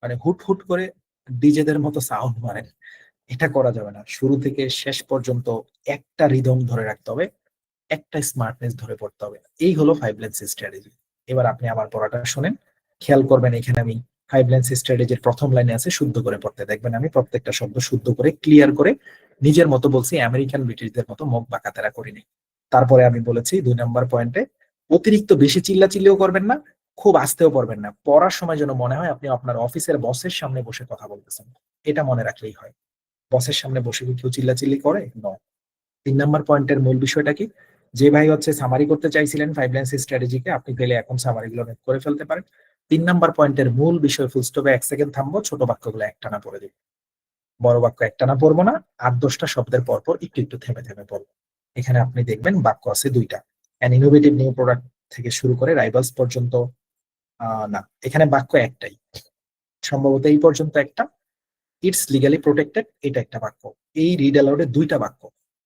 Speaker 1: মানে হুট হুট করে ডিজেদের মতো সাউন্ড মারেন, এটা করা যাবে না। শুরু থেকে শেষ পর্যন্ত একটা রিদম ধরে রাখতে হবে, একটা স্মার্টনেস ধরে পড়তে হবে। এই হলো 5 লাইন্স স্ট্র্যাটেজি। এবার আপনি আমার পড়াটা শুনেন, খেয়াল করবেন। এখানে আমি 5 লাইন্স স্ট্র্যাটেজির প্রথম লাইনে আছে শুদ্ধ করে পড়তে, দেখবেন আমি প্রত্যেকটা শব্দ শুদ্ধ করে ক্লিয়ার করে নিজের মতো বলছি, আমেরিকান ব্রিটিশদের মতো মুখ বাঁকাতেরা করিনি। তারপরে আমি বলেছি 2 নাম্বার পয়েন্টে, অতিরিক্ত বেশি চিল্লাচিল্লিও করবেন না, খুব আস্তেও পড়বেন না। পড়ার সময় যেন মনে হয় আপনি আপনার অফিসের বসের সামনে বসে কথা বলতেছেন, এটা মনে রাখলেই হয়। বসের সামনে বসে কি কেউ চিল্লাচিল্লি করে? নয়। 3 নাম্বার পয়েন্টের মূল বিষয়টা কি, যে ভাই হচ্ছে সামারি করতে চাইছিলেন 5 লাইন্স স্ট্র্যাটেজিকে, আপনি পেলে এখন সামারি গুলো নোট করে ফেলতে পারেন। 3 নাম্বার পয়েন্টের মূল বিষয়, ফুল স্টপে 1 সেকেন্ড থামবো, ছোট বাক্যগুলো একটানা পড়ে দিব। বড় বাক্য একটানা পড়বো না, 8-10টা শব্দের পর পর একটু একটু থেমে থেমে পড়বো। এখানে আপনি দেখবেন বাক্য আছে 2টা, অ্যান ইনোভেটিভ নিউ প্রোডাক্ট থেকে শুরু করে রাইভালস পর্যন্ত। না, এখানে বাক্য একটাই, সম্ভবত এই পর্যন্ত একটা, ইটস লিগালি প্রোটেক্টেড, এটা একটা বাক্য। এই রিড অ্যালাউডে 2টা বাক্য।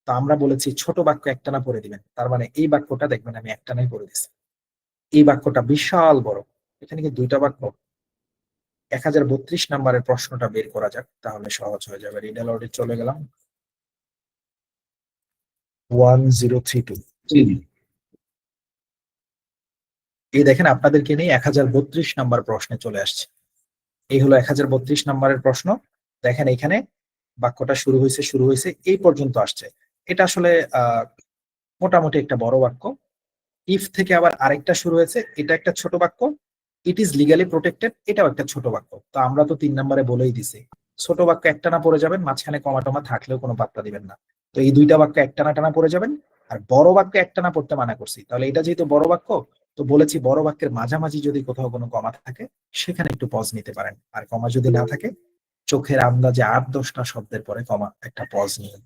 Speaker 1: তো আমরা বলেছি ছোট বাক্য একটানা পড়ে দিবেন, তার মানে এই বাক্যটা দেখবেন আমি একটানাই পড়ে দিচ্ছি। এই বাক্যটা বিশাল বড়, এখানে কি 2টা বাক্য। 1032 নাম্বারের প্রশ্নটা বের করা যাক, তাহলে সহজ হয়ে যাবে। রিড অ্যালাউডে চলে গেলাম, 1032। এই দেখেন আপনাদেরকে নিয়ে 1032 নাম্বার প্রশ্নে চলে আসছে। এই হলো 1032 নাম্বারের প্রশ্ন। দেখেন এখানে বাক্যটা শুরু হয়েছে এই পর্যন্ত আসছে। এটা আসলে মোটামুটি একটা বড় বাক্য। ইফ থেকে আবার আরেকটা শুরু হয়েছে, এটা একটা ছোট বাক্য। ইট ইজ লিগালি প্রোটেক্টেড, এটাও একটা ছোট বাক্য। তো আমরা তো 3 নম্বরে বলেই দিছি ছোট বাক্য একটানা পড়ে যাবেন, মাঝখানে কমা টমা থাকলেও কোনো পাত্তা দিবেন না। তো এই 2টা বাক্য একটানা টানা পড়ে যাবেন। আর বড় বাক্য একটানা পড়তে মানা করছি, তাহলে এটা যেহেতু বড় বাক্য, তো বলেছি বড় বাক্যের মাঝামাঝি যদি কোথাও কোনো কমা থাকে সেখানে একটু পজ নিতে পারেন। আর কমা যদি না থাকে, চোখের আন্দাজে 8-10টা শব্দের পরে কমা একটা পজ নিন।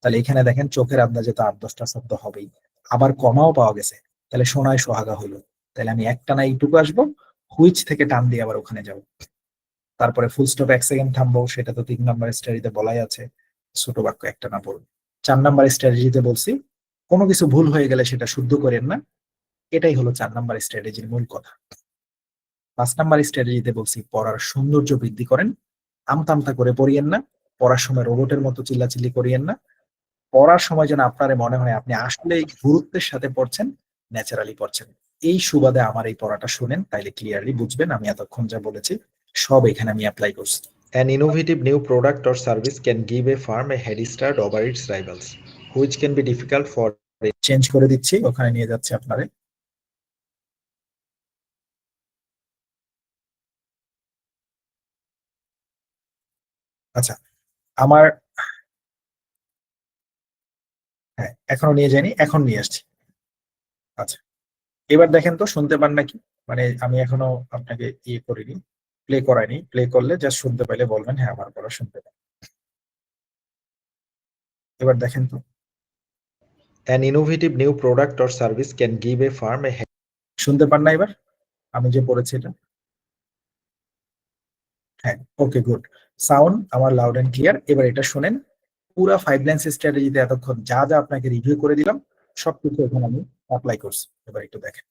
Speaker 1: তাহলে এখানে দেখেন চোখের আন্দাজে তো 8-10টা শব্দ হবেই, আবার কমাও পাওয়া গেছে, তাহলে সোনায় সোহাগা হইলো। তাহলে আমি একটানা এইটুকু আসবো, হুইচ থেকে টান দিয়ে আবার ওখানে যাবো। তারপরে ফুল স্টপ 1 সেকেন্ড থামবো, সেটা তো 3 নাম্বার স্ট্র্যাটেজিতে বলাই আছে, ছোট বাক্য একটানা পড়ুন। 4 নাম্বার স্ট্র্যাটেজিতে বলছি কোনো কিছু ভুল হয়ে গেলে সেটা শুদ্ধ করেন না, এটাই হলো 4 নাম্বার স্ট্র্যাটেজির মূল কথা। 5 নাম্বার স্ট্র্যাটেজিতে বলছি পড়ার সৌন্দর্য বৃদ্ধি করেন, আমতামতা করে পড়িয়েন না, পড়ার সময় রোবটের মতো চিল্লাচিল্লি করিয়েন না। পড়ার সময় যেন আপনার মনে হয় আপনি আসলে গুরুত্বের সাথে পড়ছেন, ন্যাচারালি পড়ছেন। এই সুবাদে আমার এই পড়াটা শুনেন, তাইলে ক্লিয়ারলি বুঝবেন আমি এতক্ষণ যা বলেছি সব এখানে আমি অ্যাপ্লাই করছি। An innovative new product or service can give a firm a head start over its rivals, which can be difficult for change করে দিচ্ছি, ওখানে নিয়ে যাচ্ছে আপনারে। আচ্ছা, আমার হ্যাঁ এখনো নিয়ে যাইনি, এখন নিয়ে আসছি। আচ্ছা, এবার দেখেন তো শুনতে পান নাকি, মানে আমি এখনো আপনাকে ইয়ে করিনি, প্লে করাইনি। প্লে করলে জাস্ট শুনতে পাইলে বলবেন হ্যাঁ আমার পড়া শুনতে পাই। এবার দেখেন তো, an innovative new product or service can give a firm a শুনতে পান না এবার আমি যে পড়েছি এটা? হ্যাঁ, ওকে গুড, সাউন্ড আমার লাউড এন্ড ক্লিয়ার। এবার এটা শুনেন, পুরো 5 লাইন্স স্ট্র্যাটেজিতে এতক্ষণ যা যা আপনাকে রিভিউ করে দিলাম সবকিছু এখন আমি অ্যাপ্লাই করছি, এবার একটু দেখেন।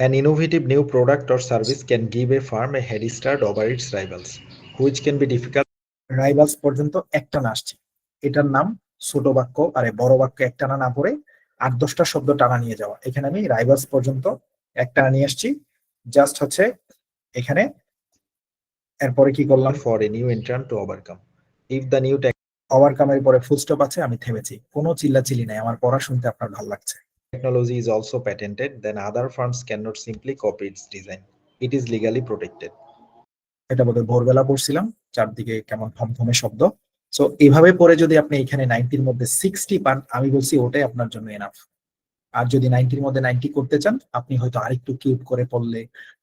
Speaker 1: An innovative new product or service can give a firm a head start over its rivals, which can be difficult. Rivals পর্যন্ত একটানা আসছে, এটার নাম ছোট বাক্য, আরে বড় বাক্য একটানা না পড়ে 8-10টা শব্দ টানা নিয়ে যাওয়া। এখানে আমি রাইভালস পর্যন্ত একটানা নিয়ে আসছি, জাস্ট হচ্ছে এখানে এরপরে কি করলাম, for a new entrant to overcome, if the new ওভারকামের পরে ফুল স্টপ আছে, আমি থেমেছি, কোনো চিল্লাচিল্লি নাই, আমার পড়া শুনতে আপনার ভালো লাগছে। Technology is also patented, then other firms cannot simply copy its design. It is legally protected. এটা বোধহয় ভোরবেলা পড়ছিলাম, চারদিকে কেমন থমথমে শব্দ। সো এইভাবে পড়ে যদি আপনি এখানে 90-র মধ্যে 60 পান, আমি বলছি ওটাই আপনার জন্য এনাফ। আর যদি 90-র মধ্যে 90 করতে চান, আপনি হয়তো আরেকটু কিউব করে পড়লে,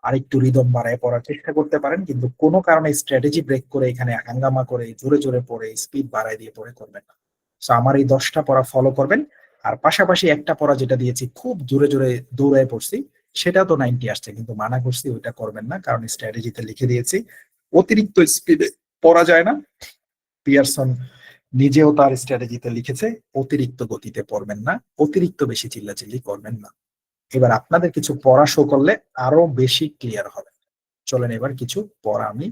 Speaker 1: আরেকটু রিদম বাড়ায় পড়ার চেষ্টা করতে পারেন, কিন্তু কোনো কারণে স্ট্র্যাটেজি ব্রেক করে এখানে হাঙ্গামা করে জোরে জোরে পড়ে স্পিড বাড়ায় দিয়ে পড়ে করবেন না। সো আমার এই 10টা পড়া ফলো করবেন, আর পাশাপাশি একটা পড়া যেটা দিয়েছি খুব জোরে জোরে দৌড়ায় পড়ছি, সেটা তো 90 আসছে, কিন্তু মানা করছি ওইটা করবেন না, কারণ স্ট্র্যাটেজিতে লিখে দিয়েছি অতিরিক্ত স্পিডে পড়া যায় না। পিয়ারসন নিজেও তার স্ট্র্যাটেজিতে লিখেছে অতিরিক্ত গতিতে পড়বেন না, অতিরিক্ত বেশি চিল্লাচিল্লি করবেন না। এবার আপনাদের কিছু পড়া শো করলে আরো বেশি ক্লিয়ার হবে। চলেন এবার কিছু পড়া আমি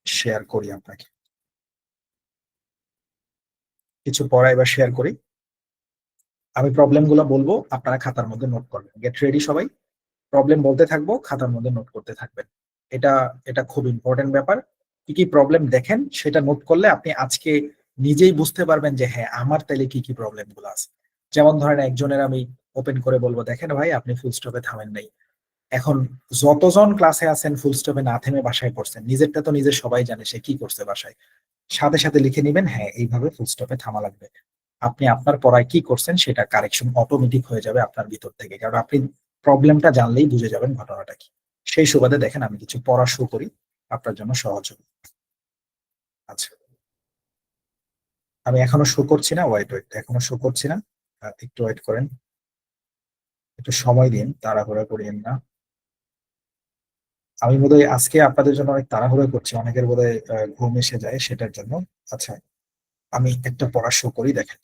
Speaker 1: শেয়ার করি আপনাকে, কিছু পড়া এবার শেয়ার করি। আমি প্রবলেমগুলো বলবো, আপনারা খাতার মধ্যে নোট করবেন। গেট রেডি সবাই, প্রবলেম বলতে থাকবো, খাতার মধ্যে নোট করতে থাকবেন। এটা খুব ইম্পর্টেন্ট ব্যাপার। কি কি প্রবলেম দেখেন সেটা নোট করলে আপনি আজকে নিজেই বুঝতে পারবেন যে হ্যাঁ আমার তাইলে কি কি প্রবলেম গুলো আছে। যেমন ধরেন একজনের আমি ওপেন করে বলবো, দেখেন ভাই আপনি ফুল স্টপে থামেন নাই। এখন যতজন ক্লাসে আছেন ফুল স্টপে না থেমে বাসায় পড়ছেন, নিজেরটা তো নিজের সবাই জানে সে কি করছে বাসায়, সাথে সাথে লিখে নিবেন হ্যাঁ এইভাবে ফুল স্টপে থামা লাগবে। আপনি আপনার পড়ায় কি করছেন সেটা কারেকশন অটোমেটিক হয়ে যাবে আপনার ভিতর থেকে, কারণ আপনি প্রবলেমটা জানলেই বুঝে যাবেন ঘটনাটা কি। সেই সুবাদে দেখেন আমি কিছু পড়া শুরু করি, আপনার জন্য সহজ হবে। আচ্ছা, আমি এখনো শো করছি না, ওয়েট এখনো শো করছি না, একটু ওয়েট করেন, একটু সময় দিন, তাড়াহুড়া করিয়েন না। আমি বোধহয় আজকে আপনাদের জন্য অনেক তাড়াহুড়া করছি, অনেকের বোধহয় ঘুম এসে যায় সেটার জন্য। আচ্ছা, আমি একটা পড়া শো করি, দেখেন।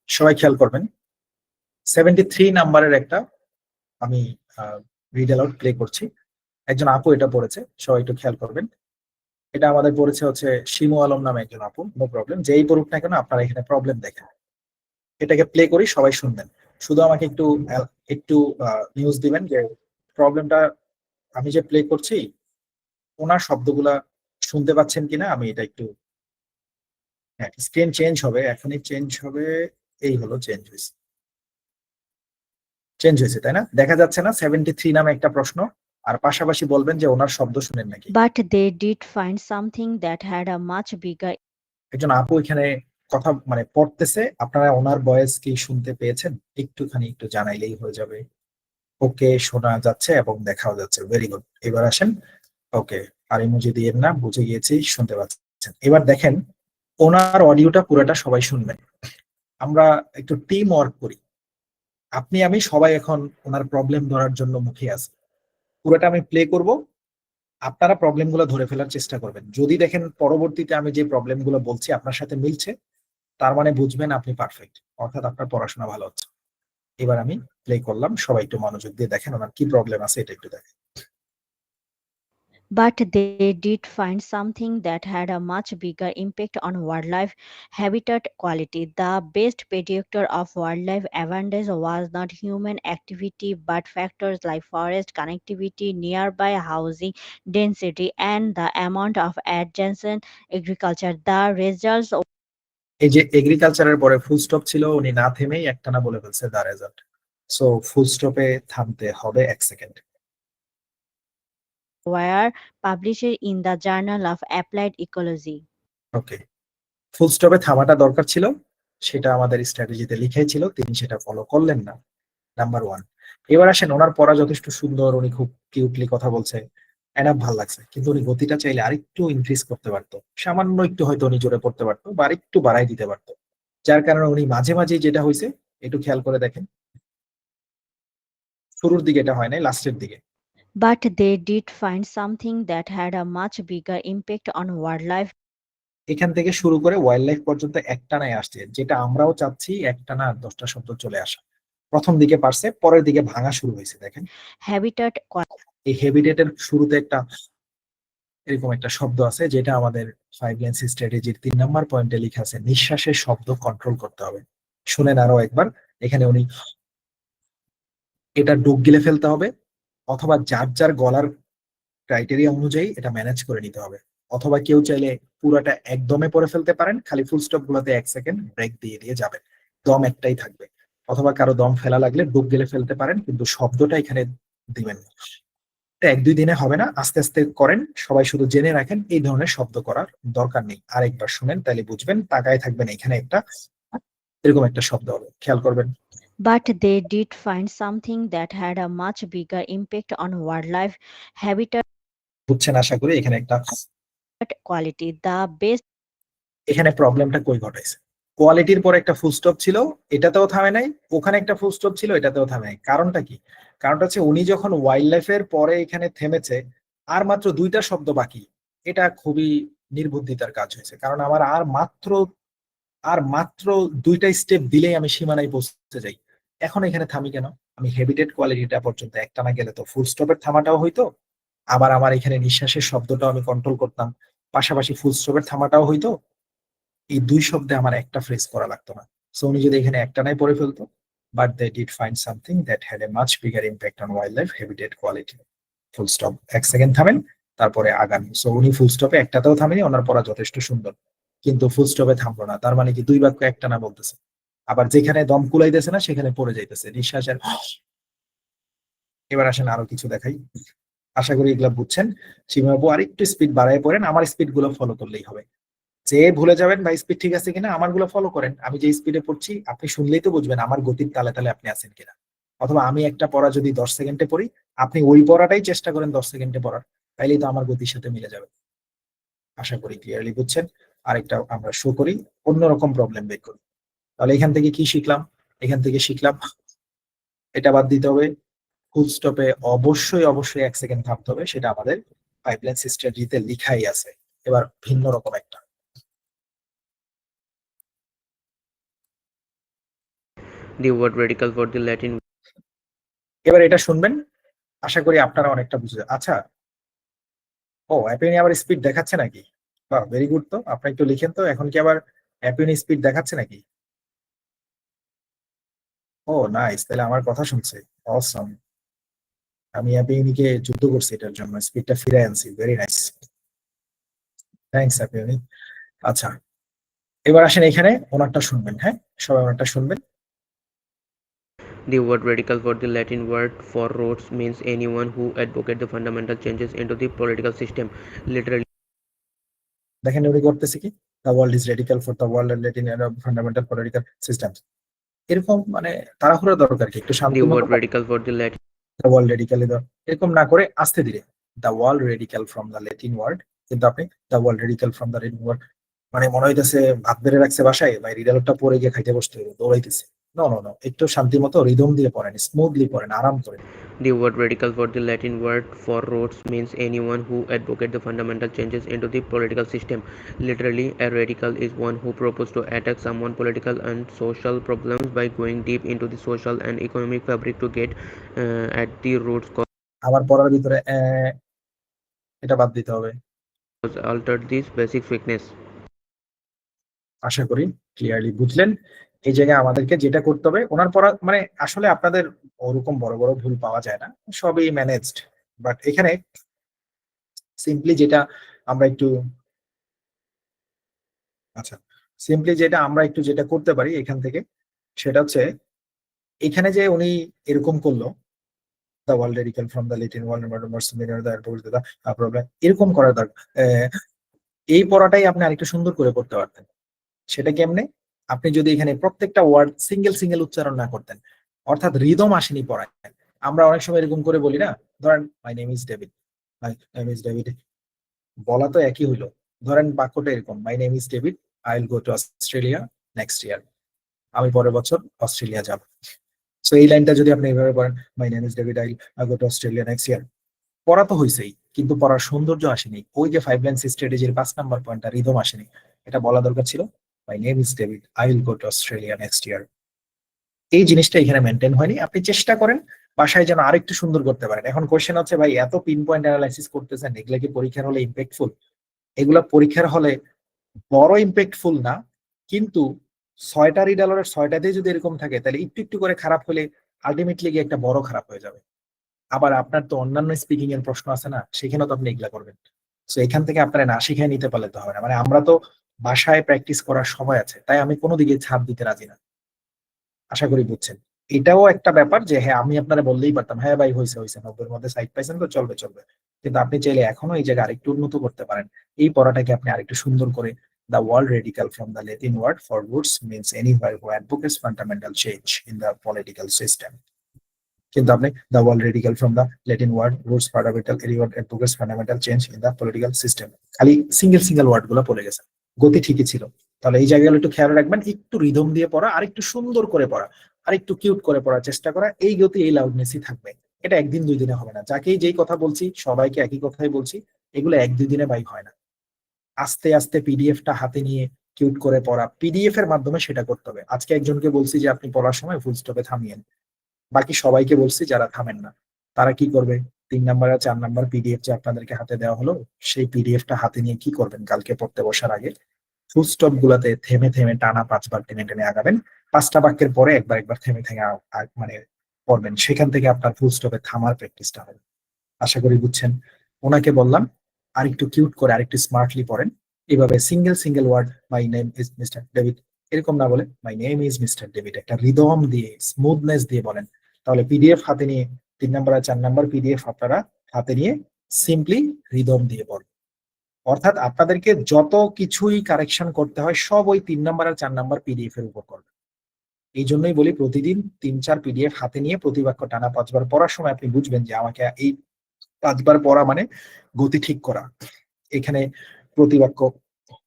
Speaker 1: সবাই খেয়াল করবেন, 73 নাম্বারের একটা আমি রিড অ্যালাউড প্লে করছি। একজন আপু এটা পড়েছে, সবাই একটু খেয়াল করবেন। এটা আমাদের পড়েছে হচ্ছে শিমু আলম নামে একজন আপু। নো প্রবলেম, যেই পড়ুক না কেন আপনারা এখানে প্রবলেম দেখেন। এটাকে প্লে করি, সবাই শুনবেন। শুধু আমাকে একটু একটু নিউজ দিবেন যে প্রবলেমটা আমি যে প্লে করছি ওনার শব্দগুলা শুনতে পাচ্ছেন কিনা। আমি এটা একটু, হ্যাঁ স্ক্রিন চেঞ্জ হবে, এখনই চেঞ্জ হবে, এই হলো চেঞ্জ হয়েছে তাই না? দেখা যাচ্ছে না 73 নামে একটা প্রশ্ন, আর পাশাপাশি বলবেন যে ওনার শব্দ শুনেন নাকি।
Speaker 18: But they did find something that had a much bigger.
Speaker 1: একজন আপু এখানে কথা মানে পড়তেছে, আপনারা ওনার ভয়েস কি শুনতে পেয়েছেন? একটু জানাইলেই হয়ে যাবে। ওকে, শোনা যাচ্ছে এবং দেখাও যাচ্ছে, ভেরি গুড। এবার আসেন, ওকে আর ইমোজি দিয়েন না, বুঝে গিয়েছি, শুনতে পাচ্ছেন। এবার দেখেন ওনার অডিওটা পুরোটা সবাই শুনবেন। আমরা একটু টিম ওয়ার্ক করি, আপনি আমি সবাই এখন ওনার প্রবলেম ধরার জন্য মুখে আছি। পুরোটা আমি প্লে করব, আপনারা প্রবলেমগুলো ধরে ফেলার চেষ্টা করবেন। যদি দেখেন পরবর্তীতে আমি যে প্রবলেমগুলো বলছি আপনার সাথে মিলছে, তার মানে বুঝবেন আপনি পারফেক্ট, অর্থাৎ আপনার পড়াশোনা ভালো হচ্ছে। এবার আমি প্লে করলাম, সবাই একটু মনোযোগ দিয়ে দেখেন ওনার কি প্রবলেম আছে এটা একটু দেখেন।
Speaker 18: But they did find something that had a much bigger impact on wildlife habitat quality. The best predictor of wildlife abundance was not human activity but factors like forest connectivity, nearby housing density, and the amount of adjacent agriculture. The results.
Speaker 1: এই যে এগ্রিকালচারের পরে full stop ছিল, উনি না থেমেই একটানা বলে ফেলছে the result. So full স্টপে থামতে হবে 1 second.
Speaker 18: Were published in the Journal of Applied Ecology.
Speaker 1: ওকে, ফুল স্টপে থামাটা দরকার ছিল, সেটা আমাদের স্ট্র্যাটেজিতে লিখাই ছিল, তিনি সেটা ফলো করলেন না, নাম্বার 1। এবার আসেন, ওনার পড়া যথেষ্ট সুন্দর, উনি খুব কিউটলি কথা বলছে, এনাফ ভালো লাগছে, কিন্তু উনি গতিটা চাইলে আরেকটু ইনক্রিজ করতে পারতো, সামান্য একটু হয়তো উনি জোরে পড়তে পারতো বা আরেকটু বাড়াই দিতে পারতো, যার কারণে উনি মাঝে মাঝে যেটা হয়েছে একটু খেয়াল করে দেখেন, শুরুর দিকে এটা হয় নাই, লাস্টের দিকে।
Speaker 18: But they did find something that had a much bigger impact on wildlife
Speaker 1: এখান থেকে শুরু করে ওয়াইল্ড লাইফ পর্যন্ত একটানায় আসছে, যেটা আমরাও চাচ্ছি একটানা 10টা শব্দ চলে আসা। প্রথম দিকে পারছে, পরের দিকে ভাঙা শুরু হয়েছে। দেখেন
Speaker 18: habitat
Speaker 1: এই হেবিটেটের শুরুতে একটা এরকম একটা শব্দ আছে, যেটা আমাদের 5 লাইন স্ট্র্যাটেজির 3 নাম্বার পয়েন্টে লেখা আছে, নিঃশ্বাসের শব্দ কন্ট্রোল করতে হবে। শুনেন আরো একবার। এখানে উনি এটা ডুব গিলে ফেলতে হবে, অথবা যার যার গলার ক্রাইটেরিয়া অনুযায়ী এটা ম্যানেজ করে নিতে হবে, অথবা কেউ চাইলে পুরোটা একদমে পড়ে ফেলতে পারেন, খালি ফুল স্টপ গুলোতে 1 সেকেন্ড ব্রেক দিয়ে দিয়ে যাবেন, দম একটাই থাকবে। অথবা কারো দম ফেলা লাগলে ডুব গেলে ফেলতে পারেন, কিন্তু শব্দটা এখানে দিবেন না। এটা 1-2 দিনে হবে না, আস্তে আস্তে করেন। সবাই শুধু জেনে রাখেন এই ধরনের শব্দ করার দরকার নেই। আরেকবার শুনেন, তাহলে বুঝবেন। তাকায় থাকবেন, এখানে একটা এরকম একটা শব্দ হবে, খেয়াল করবেন।
Speaker 18: but they did find something that had a much bigger impact on wildlife habitat
Speaker 1: বুঝছেন আশা করি। এখানে একটা
Speaker 18: quality. The best
Speaker 1: এখানে প্রবলেমটা কই ঘটাইছে, কোয়ালিটির পর একটা ফুল স্টপ ছিল, এটাতেও থামে নাই, ওখানে একটা ফুল স্টপ ছিল, এটাতেও থামে নাই। কারণটা কি? কারণটা হচ্ছে উনি যখন ওয়াইল্ড লাইফের পরে এখানে থেমেছে, আর মাত্র 2টা শব্দ বাকি। এটা খুবই নির্বুদ্ধিতার কাজ হয়েছে, কারণ আমার আর মাত্র 2টা স্টেপ দিলেই আমি সীমানায় পৌঁছতে যাই। এখন এখানে থামি কেন? আমি হেবিটেট কোয়ালিটিটা পর্যন্ত একটানা গেলে তো ফুল স্টপের থামাটাও হইতো, আবার আমার এখানে নিঃশ্বাসের শব্দটাও আমি কন্ট্রোল করতাম, পাশাপাশি ফুল স্টপের থামাটাও হইতো। এই 2 শব্দে আমার একটা ফ্রেজ করা লাগতো না। সো উনি যদি এখানে একটানায় পড়ে ফেলতো, but they did find something that had a much bigger impact on wildlife habitat quality. Full stop, 1 second থামেন, তারপরে আগান। সো উনি ফুল স্টপে একটাতেও থামেনি, ওনার পড়া যথেষ্ট সুন্দর, কিন্তু ফুল স্টপে থামলো না। তার মানে কি 2 বাক্য একটানা বলতেছে, আবার যেখানে দম কুলাইতেছে না সেখানে পড়ে যাইতেছে নিঃশ্বাসের। এবার আসেন আরো কিছু দেখাই, আশা করি এগুলা বুঝছেন। সীমাবু আর একটু স্পিড বাড়ায় পড়েন, আমার স্পিড গুলো ফলো করলেই হবে। যে ভুলে যাবেন ভাই স্পিড ঠিক আছে কিনা, আমার গুলো ফলো করেন। আমি যে স্পিডে পড়ছি আপনি শুনলেই তো বুঝবেন আমার গতির তালে তালে আপনি আছেন কিনা। অথবা আমি একটা পড়া যদি 10 সেকেন্ডে পড়ি, আপনি ওই পড়াটাই চেষ্টা করেন 10 সেকেন্ডে পড়ার, তাইলেই তো আমার গতির সাথে মিলে যাবে। আশা করি ক্লিয়ারলি বুঝছেন। আরেকটা আমরা শো করি, অন্যরকম প্রবলেম বের করি। তাহলে এখান থেকে কি শিখলাম? এখান থেকে শিখলাম এটা বাদ দিতে হবে, ফুল স্টপে অবশ্যই 1 সেকেন্ড থামতে হবে, সেটা আমাদের 5 লাইন স্ট্র্যাটেজিতে লেখাই আছে। এবার ভিন্ন রকম একটা,
Speaker 19: The word radical for the Latin.
Speaker 1: এবার এটা শুনবেন, আশা করি আপনারা অনেকটা বুঝে। আচ্ছা, ও অ্যাপিনি আবার স্পিড দেখাচ্ছে নাকি? বাহ, ভেরি গুড। তো আপনি একটু লিখেন তো, এখন কি আবার অ্যাপিনি স্পিড দেখাচ্ছে নাকি? ও নাইস, তাহলে আমার কথা শুনছে। অসম, আমি অ্যাপিনিকে যুদ্ধ করছি এটার জন্য, স্পিডটা ফিরে আনছি। ভেরি নাইস, থ্যাঙ্কস অ্যাপিনি। আচ্ছা, এবার আসেন এখানে ওনারটা শুনবেন। হ্যাঁ, সবাই ওনারটা শুনবেন।
Speaker 19: The word radical for the Latin word for rhodes means anyone who advocates the fundamental changes into the political system. Literally,
Speaker 1: দেখেন উনি করতেছে কি, the world is radical for the world Latin fundamental political systems. এরকম মানে তাড়াহুড়া দরকার কি, একটু শান্ত
Speaker 19: the word
Speaker 1: মতো।
Speaker 19: radical for the Latin.
Speaker 1: The world radical, এরকম না করে আস্তে ধীরে, the world radical from the Latin word. কিন্তু আপনি the world radical from the Latin word মানে মনে হইতেছে ভাত বেড়ে রাখছে বাসায়, ভাই রিডালটা পরে গিয়ে খাইতে বসতে হবে, দৌড়াইতেছে। নো নো নো, একটু শান্তি মতো রিদম দিয়ে পড়েন, স্মুথলি পড়েন, আরাম করে।
Speaker 19: The word radical for the Latin word for rhodes means anyone who advocates the fundamental changes into the political system. Literally, a radical is one who proposes to attack someone political and social problems by going deep into the social and economic fabric to get at the roots
Speaker 1: আমার পড়ার ভিতরে এটা বাদ দিতে হবে।
Speaker 19: cause alter this basic weakness.
Speaker 1: আশা করি clearly বুঝলেন। এই জায়গায় আমাদেরকে যেটা করতে হবে, ওনার পড়া মানে আসলে আপনাদের ওরকম বড় বড় ভুল পাওয়া যায় না, সবই ম্যানেজড। বাট এখানে সিম্পলি যেটা আমরা একটু যেটা করতে পারি এখান থেকে, সেটা হচ্ছে এখানে যে উনি এরকম করলো, the world radical from the Latin world problem, এরকম করার দরকার। এই পড়াটাই আপনি আরেকটু সুন্দর করে করতে পারতেন। সেটা কেমনে? আপনি যদি এখানে প্রত্যেকটা ওয়ার্ড সিঙ্গেল উচ্চারণ না করতেন, অর্থাৎ রিদম আসেনি পড়ায়। আমরা অনেক সময় এরকম করে বলি না, ধরেন মাই নেম ইজ ডেভিড, বলা তো একই হইলো। ধরেন বাক্যটা এরকম, মাই name is David, I will go to Australia next year, আমি পরের বছর অস্ট্রেলিয়া যাব। সো এই লাইনটা যদি আপনি এভাবে পড়েন, মাই name is David, I will go to Australia next year, পড়া তো হয়েছেই, কিন্তু পড়ার সৌন্দর্য আসেনি। ওই যে 5 লাইন স্ট্র্যাটেজির 5 নাম্বার পয়েন্টটা, রিদম আসেনি। এটা বলা দরকার ছিল, মাই name is David, I will go to Australia next year. এই জিনিসটা এখানে মেনটেন হয়নি। আপনি চেষ্টা করেন বাসায় যেন আরেকটু সুন্দর করতে পারেন। এখন কোশ্চেন হচ্ছে, ভাই এত পিন পয়েন্ট অ্যানালাইসিস করতেছেন, এগুলা কি পরীক্ষার হলে ইম্প্যাক্টফুল? এগুলা পরীক্ষার হলে বড় ইম্প্যাক্টফুল না, কিন্তু 6টা রিডালরের 6টাতেই যদি এরকম থাকে, তাহলে একটু একটু করে খারাপ হলে আলটিমেটলি গিয়ে একটা বড় খারাপ হয়ে যাবে। আবার আপনার তো অন্যান্য স্পিকিং এর প্রশ্ন আছে না, সেখানেও তো আপনি এগুলা করবেন। তো এখান থেকে আপনারা না শিখে নিতে পারলে তো হবে না। মানে আমরা তো বাসায় প্র্যাকটিস করার সময় আছে, তাই আমি কোনো দিকে ছাড় দিতে রাজি না। আশা করি বুঝছেন। এটাও একটা ব্যাপার যে হ্যাঁ, আমি আপনারা বললেই পারতাম, হ্যাঁ ভাই হয়েছে 90-এর মধ্যে সাইড পাইছেন তো চলবে চলবে, কিন্তু আপনি চাইলে এখনো এই জায়গায় আরেকটু উন্নত করতে পারেন। এই পড়াটাকে আপনি আরেকটু সুন্দর করে, the world radical from the Latin word for roots means anywhere who advocates fundamental change in the political system, কিন্তু আপনি the world radical from the Latin word roots fundamental advocates fundamental change in the political system, খালি single word গুলো পড়ে গেছে। গতি ঠিকই ছিল। তাহলে এই জায়গাগুলো একটু খেয়াল রাখবেন, একটু রিদম দিয়ে পড়া, আর একটু সুন্দর করে পড়া, আর একটু কিউট করে পড়ার চেষ্টা করা। এই গতি, এই লাউডনেসই থাকবে। এটা একদিন 2 দিনে হবে না। যাকেই যেই কথা বলছি, সবাইকে একই কথাই বলছি, এগুলো 1-2 দিনে বাইক হয় না। আস্তে আস্তে পিডিএফটা হাতে নিয়ে কিউট করে পড়া, পিডিএফ এর মাধ্যমে সেটা করতে হবে। আজকে একজনকে বলছি যে আপনি পড়ার সময় ফুল স্টপে থামিয়েন, বাকি সবাইকে বলছি যারা থামেন না তারা কি করবে, 3 নাম্বার আর 4 নাম্বার পিডিএফ যে আপনাদেরকে হাতে দেওয়া হলো, সেই পিডিএফটা হাতে নিয়ে কি করবেন, কালকে পড়তে বসার আগে ফুল স্টপ গুলাতে থেমে থেমে টানা 5 বার টেনে টেনে আগাবেন। 5টা বাক্যের পরে একবার থেমে থেমে মানে পড়বেন। সেখান থেকে আপনার ফুল স্টপে থামার প্র্যাকটিসটা হবে। আশা করি বুঝছেন। ওনাকে বললাম আরেকটু কিউট করে, আরেকটু স্মার্টলি পড়েন। এভাবে single word, my name is mister David, এরকম না বলে my name is mister David, একটা রিদম দিয়ে, স্মুথনেস দিয়ে বলেন। তাহলে পিডিএফ হাতে নিয়ে 3 নাম্বার আর 4 নাম্বার পিডিএফ আপনারা হাতে নিয়ে সিম্পলি রিদম দিয়ে পড়েন। অর্থাৎ আপনাদেরকে যত কিছুই কারেকশন করতে হয় সব ওই 3 নাম্বার আর 4 নাম্বার পিডিএফ এর উপর করবেন। এই জন্যই বলি প্রতিদিন 3-4 পিডিএফ হাতে নিয়ে প্রতি বাক্য টানা 5 বার পড়ার সময় আপনি বুঝবেন যে আমাকে এই 5 বার পড়া মানে গতি ঠিক করা, এখানে প্রতি বাক্য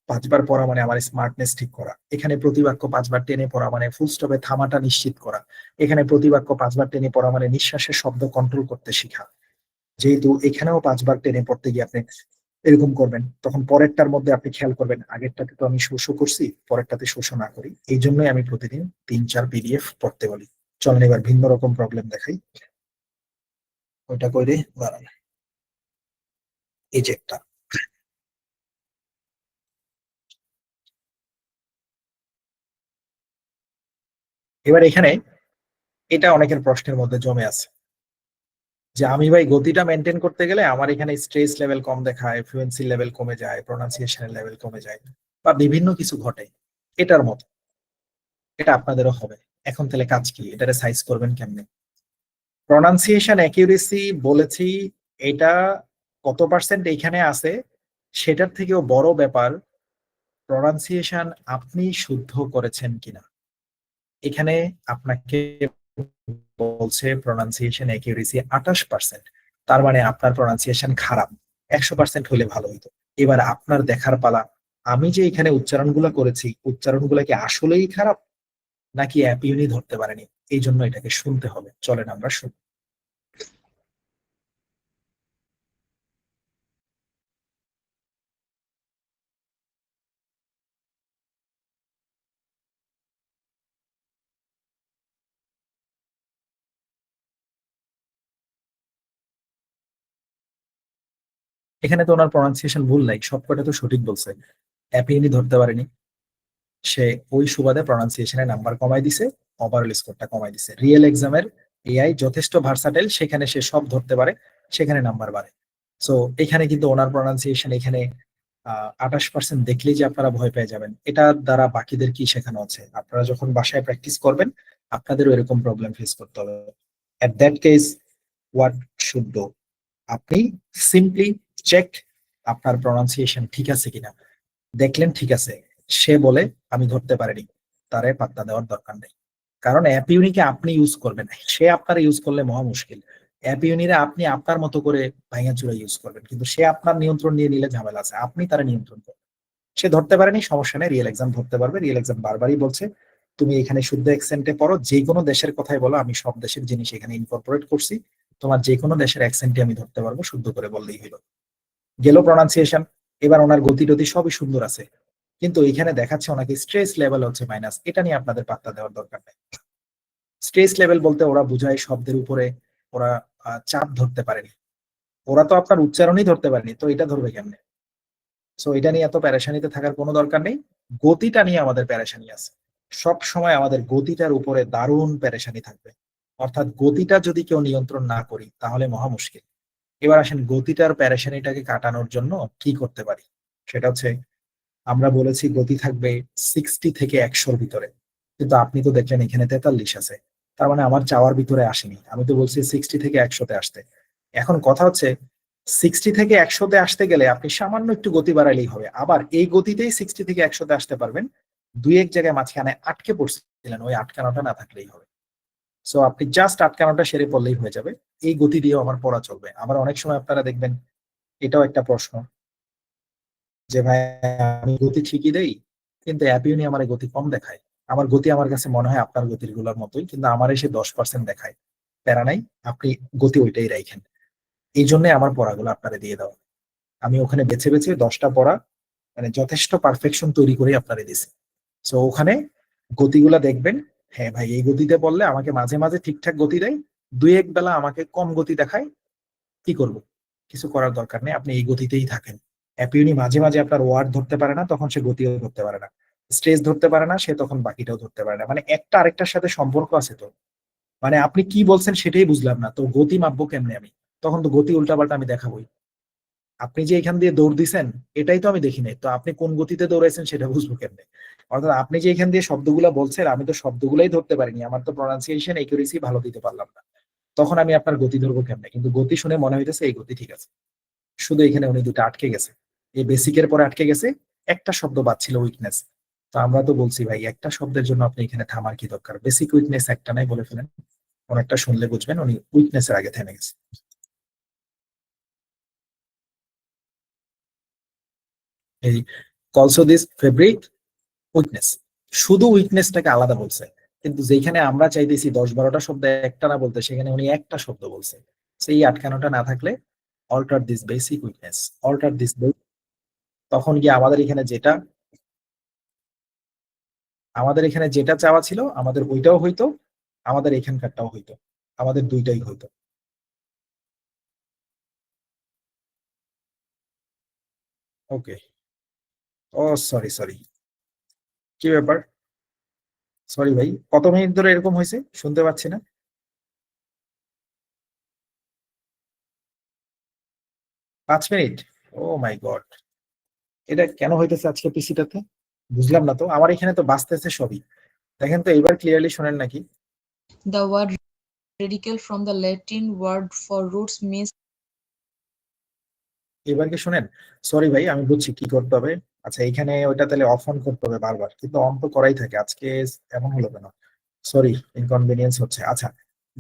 Speaker 1: 5 বার পড়া মানে আমার স্মার্টনেস ঠিক করা, এখানে প্রতি বাক্য 5 বার টেনে পড়া মানে ফুল স্টপে থামাটা নিশ্চিত করা, এখানে প্রতি বাক্য 5 বার টেনে পড়া মানে নিঃশ্বাসের শব্দ কন্ট্রোল করতে শেখা। যেহেতু এখানেও 5 বার টেনে পড়তে গিয়ে আপনি এরকম করবেন, তখন পরেরটার মধ্যে আপনি খেয়াল করবেন আগেরটাতে তো আমি শোষ করছি, পরেরটাতে শোষ না করি। এই জন্যই আমি প্রতিদিন 3-4 পিডিএফ পড়তে বলি। চলেন এবার ভিন্ন রকম প্রবলেম দেখাই। ওইটা করে দাঁড়ান, এই যে একটা, এবার এখানে এটা অনেকের প্রশ্নের মধ্যে জমে আছে যে আমি ভাই গতিটা মেনটেন করতে গেলে আমার এখানে স্ট্রেস লেভেল কম দেখায়, ফ্লুয়েন্সি লেভেল কমে যায়, প্রোনাউন্সিয়েশনের লেভেল কমে যায়, বা বিভিন্ন কিছু ঘটে। এটার মতো এটা আপনাদেরও হবে। এখন তাহলে কাজ কি, এটারে সাইজ করবেন কেমনে? প্রোনাউন্সিয়েশন অ্যাকিউরেসি বলেছি, এটা কত পার্সেন্ট এইখানে আছে সেটার থেকেও বড় ব্যাপার প্রোনাউন্সিয়েশন আপনি শুদ্ধ করেছেন কিনা। এখানে আপনাকে বলছে প্রোনাউন্সিয়েশন অ্যাকিউরেসি 28%, তার মানে আপনার প্রোনাউন্সিয়েশন খারাপ। 100% হলে ভালো হতো। এবার আপনার দেখার পালা, আমি যে এখানে উচ্চারণগুলো করেছি, উচ্চারণগুলো কি আসলেই খারাপ নাকি অ্যাপিউনি ধরতে পারেনি, এই জন্য এটাকে শুনতে হবে। চলেন আমরা শুনি। এখানে তো ওনার প্রোনাউন্সিয়েশন ভুল নাই, সবকটা তো সঠিক বলছে, অ্যাপিউনি ধরতে পারেনি। সে ওই সুবাদে প্রোনাউন্সিয়েশনের নাম্বার কমাই দিছে, ওভারঅল স্কোরটা কমাই দিছে। রিয়েল এক্সামের এআই যথেষ্ট ভার্সাটাইল, সেখানে সে সব ধরতে পারে, সেখানে নাম্বার বাড়ে। সো এখানে কিন্তু ওনার প্রোনাউন্সিয়েশন এখানে 28% দেখলেই যে আপনারা ভয় পেয়ে যাবেন, এটা দ্বারা বাকিদের কি শেখানো আছে? আপনারা যখন বাসায় প্র্যাকটিস করবেন আপনাদেরও এরকম প্রবলেম ফেস করতে হবে। At that case what should do, আপনি সিম্পলি চেক আপনার প্রোনাউন্সিয়েশন ঠিক আছে কিনা। দেখলেন ঠিক আছে, সে বলে আমি ধরতে পারিনি, তারে পাত্তা দেওয়ার দরকার নেই। কারণ অ্যাপিউনিকে আপনি ইউজ করবেন, সে আপনার ইউজ করলে মহা মুশকিল। অ্যাপিউনিরে আপনি আপনার মতো করে ভাঙা চূড়া ইউজ করবেন, কিন্তু সে আপনার নিয়ন্ত্রণ নিয়ে নিলে ঝামেলা আছে। আপনি তারা নিয়ন্ত্রণ করবেন। সে ধরতে পারেনি, সমস্যা নেই, রিয়েল এক্সাম ধরতে পারবে। রিয়েল এক্সাম বারবারই বলছে তুমি এখানে শুদ্ধ অ্যাকসেন্টে পড়ো, যে কোনো দেশের কথাই বলো, আমি সব দেশের জিনিস এখানে ইনকর্পোরেট করছি, তোমার যে কোনো দেশের অ্যাকসেন্টে আমি ধরতে পারবো, শুদ্ধ করে বললেই হলো। গেল প্রোনাউন্সিয়েশন। এবার ওনার গতি টতি সবই সুন্দর আছে, কিন্তু এখানে দেখাচ্ছে ওনাকে স্ট্রেস লেভেল হচ্ছে মাইনাস। এটা নিয়ে আপনাদের পাত্তা দেওয়ার দরকার নেই। স্ট্রেস লেভেল বলতে ওরা বুঝায় শব্দের উপরে ওরা চাপ ধরতে পারেনি, ওরা তো আপনার উচ্চারণই ধরতে পারেনি, তো এটা ধরবে কেমনে? সো এটা নিয়ে এত প্যারেশানিতে থাকার কোনো দরকার নেই। গতিটা নিয়ে আমাদের প্যারেশানি আছে, সব সময় আমাদের গতিটার উপরে দারুণ প্যারেশানি থাকবে। অর্থাৎ গতিটা যদি কেউ নিয়ন্ত্রণ না করি তাহলে মহা মুশকিল। এবার আসেন গতিটার প্যারেশানিটাকে কাটানোর জন্য কি করতে পারি, সেটা হচ্ছে আমরা বলেছি গতি থাকবে 60 থেকে 100-র ভিতরে, কিন্তু আপনি তো দেখলেন এখানে 43 আছে, তার মানে আমার চাওয়ার ভিতরে আসেনি। আমি তো বলছি 60 থেকে 100-তে আসতে। এখন কথা হচ্ছে 60 থেকে 100-তে আসতে গেলে আপনি সামান্য একটু গতি বাড়াইলেই হবে, আবার এই গতিতেই 60 থেকে 100-তে আসতে পারবেন। দুই এক জায়গায় মাঝখানে আটকে পড়ছিলেন, ওই আটকানোটা না থাকলেই হবে। সো আপনি জাস্ট আটকানোটা সেরে পড়লেই হয়ে যাবে, এই গতি দিয়েও আমার পড়া চলবে। আবার অনেক সময় আপনারা দেখবেন, এটাও একটা প্রশ্ন যে ভাই আমি গতি ঠিকই দেই কিন্তু অ্যাপিউনি আমার গতি কম দেখায়, আমার গতি আমার কাছে মনে হয় আপনার গতির গুলোর মতোই, কিন্তু আমার এসে 10% দেখায়। প্যারা নাই, আপনি গতি ওইটাই রাখেন। এই জন্য আমার পড়াগুলো আপনারা দিয়ে দেওয়া। আমি ওখানে বেছে বেছে 10টা পড়া মানে যথেষ্ট পারফেকশন তৈরি করে আপনারা দিছি। সো ওখানে গতিগুলা দেখবেন, হ্যাঁ ভাই এই গতিতে পড়লে আমাকে মাঝে মাঝে ঠিকঠাক গতি দেয়, দুই এক বেলা আমাকে কম গতি দেখায়, কি করব? কিছু করার দরকার নেই, আপনি এই গতিতেই থাকেন। অ্যাপিউনি মাঝে মাঝে আপনার ওয়ার্ড ধরতে পারে না, তখন সে গতিও ধরতে পারে না, স্ট্রেস ধরতে পারে না, সে তখন বাকিটাও ধরতে পারে না। মানে একটা আরেকটার সাথে সম্পর্ক আছে তো, মানে আপনি কি বলছেন সেটাই বুঝলাম না, তো গতি মাপবো কেমনে আমি? তখন তো গতি উল্টাপাল্টা আমি দেখাবোই। আপনি যে এখান দিয়ে দৌড় দিছেন এটাই তো আমি দেখি নাই, তো আপনি কোন গতিতে দৌড়াইছেন সেটা বুঝবো কেমনে? অর্থাৎ আপনি যে এখান দিয়ে শব্দগুলা বলছেন আমি তো শব্দগুলাই ধরতে পারিনি, আমার তো প্রনাউন্সিয়েশন একিউরেসি ভালো দিতে পারলাম না, তখন আমি আপনার গতি ধরবো কেমনে? কিন্তু গতি শুনে মনে হইতেছে এই গতি ঠিক আছে। শুধু এখানে উনি দুটো আটকে গেছে, এই বেসিকের পরে আটকে গেছে, একটা শব্দ বাদ ছিল উইকনেস। তো আমরা তো বলছি ভাই একটা শব্দের জন্য আপনি এখানে থামার কি দরকার? বেসিক উইকনেস একটা নাই বলে ফেলেন, অনেকটা শুনলে বুঝবেন উনি উইকনেসের আগে থেমে গেছে। এই অলসো দিস ফেব্রিক উইকনেস, শুধু উইকনেসটাকে আলাদা বলছে, কিন্তু যেখানে আমরা চাইতেছি 10-12টা শব্দ একটা না বলতে, সেখানে উনি একটা শব্দ বলছে। সেই আটকানোটা না থাকলে alter this basic weakness, alter this, তখন গিয়ে আমাদের এখানে যেটা চাওয়া ছিল আমাদের ওইটাও হইতো, আমাদের এখানকারটাও হইতো, আমাদের দুইটাই হইতো। ওকে, ও সরি সরি, কি ব্যাপার? সরি ভাই, কত মিনিট ধরে এরকম হয়েছে শুনতে পাচ্ছি না? 5 মিনিট? ও মাই গড, এটা কেন হইতেছে আজকে পিসিটাতে? বুঝলাম না তো, আমার এখানে তো বাঁচতেছে সবই। দেখেন তো এবার ক্লিয়ারলি শোনেন নাকি?
Speaker 20: The word radical from the Latin word for roots means.
Speaker 1: এবার কি শুনেন? সরি ভাই, আমি বুঝছি কি করতে হবে। আচ্ছা এখানে ওইটা তাহলে অফ অন করতে হবে বারবার, কিন্তু অন তো করাই থাকে, আজকে এমন হলো কেন? সরি, ইনকনভিনিয়েন্স হচ্ছে। আচ্ছা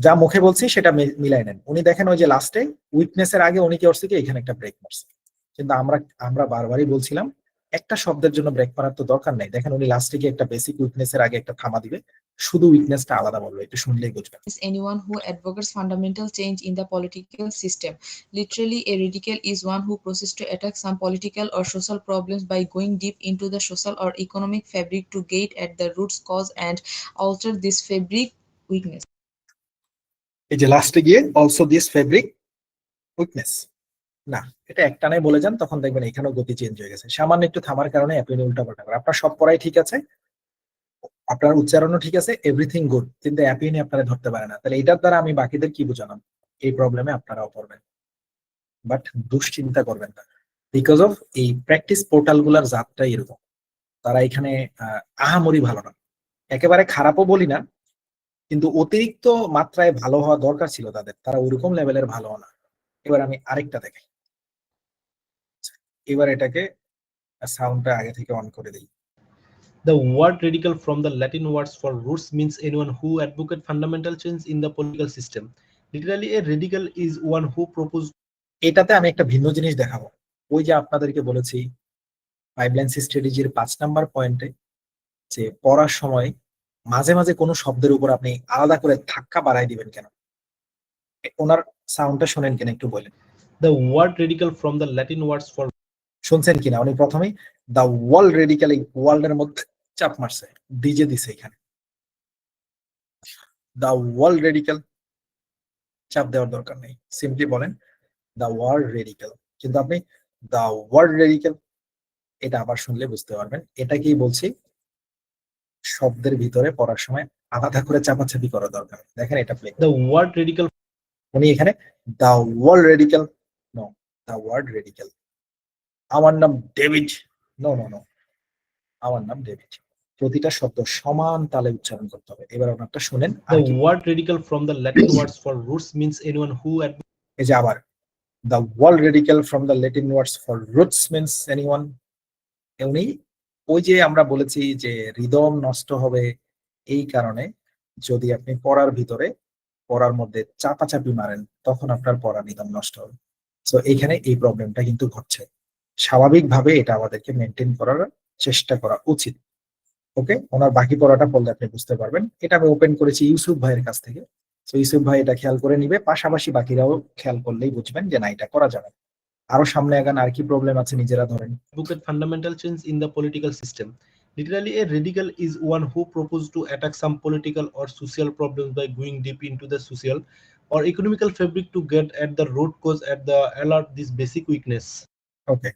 Speaker 1: যা মুখে বলছি সেটা মিলাই নেন। উনি দেখেন ওই যে লাস্টে উইকনেসের আগে উনি কি করছে কি এখানে একটা ব্রেক মারছে, কিন্তু আমরা বারবারই বলছিলাম একটা শব্দের জন্য ব্রেক মারার তো দরকার নাই। দেখেন উনি লাস্টে কি একটা বেসিক উইকনেসের আগে একটা থামা দিবে, শুধু উইকনেসটা আলাদা বলবে, একটু শুনলেই বুঝবেন।
Speaker 20: Is anyone who advocates fundamental change in the political system. Literally, a radical is one who proceeds to attack some political or social problems by going deep into the social or economic fabric to get at the roots cause and alter this fabric weakness.
Speaker 1: এই যে লাস্টে গিয়ে also this fabric weakness, না এটা একটা নাই বলে যান, তখন দেখবেন এখানেও গতি চেঞ্জ হয়ে গেছে। সামান্য একটু থামার কারণে অ্যাপিউনি উল্টাপাল্টা করে। আপনার সব পড়াই ঠিক আছে, আপনার উচ্চারণও ঠিক আছে, এভরিথিং গুড, কিন্তু অ্যাপিউনি আপনারা ধরতে পারে না। তাহলে এটার দ্বারা আমি বাকিদের কি বুঝালাম? এই প্রবলেমে আপনারাও পড়বেন, বাট দুশ্চিন্তা করবেন না, বিকজ অফ এই প্র্যাকটিস পোর্টাল গুলার জাতটাই এরকম। তারা এখানে আহামরি ভালো না, একেবারে খারাপও বলি না, কিন্তু অতিরিক্ত মাত্রায় ভালো হওয়া দরকার ছিল তাদের, তারা ওরকম লেভেলের ভালো না। এবার আমি আরেকটা দেখাই, এবার এটাকে সাউন্ডটা আগে থেকে অন করে দিই।
Speaker 21: The word radical from the Latin words for roots means anyone who advocates fundamental change in the political system. Literally, a radical is one who proposes.
Speaker 1: এটাতে আমি একটা ভিন্ন জিনিস দেখাবো। ওই যে আপনাদেরকে বলেছি পাইপলাইন স্ট্র্যাটেজির 5 নাম্বার পয়েন্টে যে পড়ার সময় মাঝে মাঝে কোনো শব্দের উপর আপনি আলাদা করে ধাক্কা বাড়াই দিবেন কেন? ওনার সাউন্ডটা শুনেন কেন একটু বলেন।
Speaker 21: The word radical from the Latin words for
Speaker 1: শুনছেন কিনা? উনি প্রথমেই দ্য ওয়ার্ল্ড রেডিক্যাল, এই ওয়ার্ল্ডের মধ্যে চাপ মারছে, ডিজে দিছে এখানে দ্য ওয়ার্ল্ড রেডিক্যাল, চাপ দেওয়ার দরকার নেই, সিম্পলি বলেন দ্য ওয়ার্ল্ড রেডিক্যাল। কিন্তু আপনি দ্য ওয়ার্ল্ড রেডিক্যাল এটা আবার শুনলে বুঝতে পারবেন। এটাকেই বলছি শব্দের ভিতরে পড়ার সময় আলাদা করে চাপাচাপি করা দরকার। দেখেন এটা প্লে,
Speaker 21: The word radical
Speaker 1: উনি এখানে the world radical, know the world radical, আমার নাম ডেভিড, নো নো নো, আমার নাম ডেভিড। প্রতিটা শব্দ সমান তালে উচ্চারণ করতে হবে। এবার আপনারটা শুনেন।
Speaker 21: The word radical from the Latin words for roots means anyone who
Speaker 1: এই যে আবার the word radical from the Latin words for roots means anyone, উনি ওই যে আমরা বলেছি যে রিদম নষ্ট হবে এই কারণে, যদি আপনি পড়ার ভিতরে পড়ার মধ্যে চাপাচাপি মারেন তখন আপনার পড়া রিদম নষ্ট হবে। সো এইখানে এই প্রবলেমটা কিন্তু ঘটছে। স্বাভাবিকভাবে এটা আমাদেরকে মেনটেন করার চেষ্টা করা উচিত। ওকে, ওনার বাকি পড়াটা পড়লে আপনি বুঝতে পারবেন। এটা আমি ওপেন করেছি ইউসুফ ভাইয়ের কাছ থেকে। তো ইউসুফ ভাই এটা খেয়াল করে নিবে, পাশাপাশি বাকিরাও খেয়াল করলেই বুঝবেন যে না এটা করা যাবে। আরো সামনে আগান, আর কি প্রবলেম আছে নিজেরা ধরেন।
Speaker 21: advocate fundamental change in the political system. Literally, a radical is one who proposes to attack some political or social problems by going deep into the social or economical fabric to get at the root cause at the alert this basic weakness.
Speaker 1: ওকে,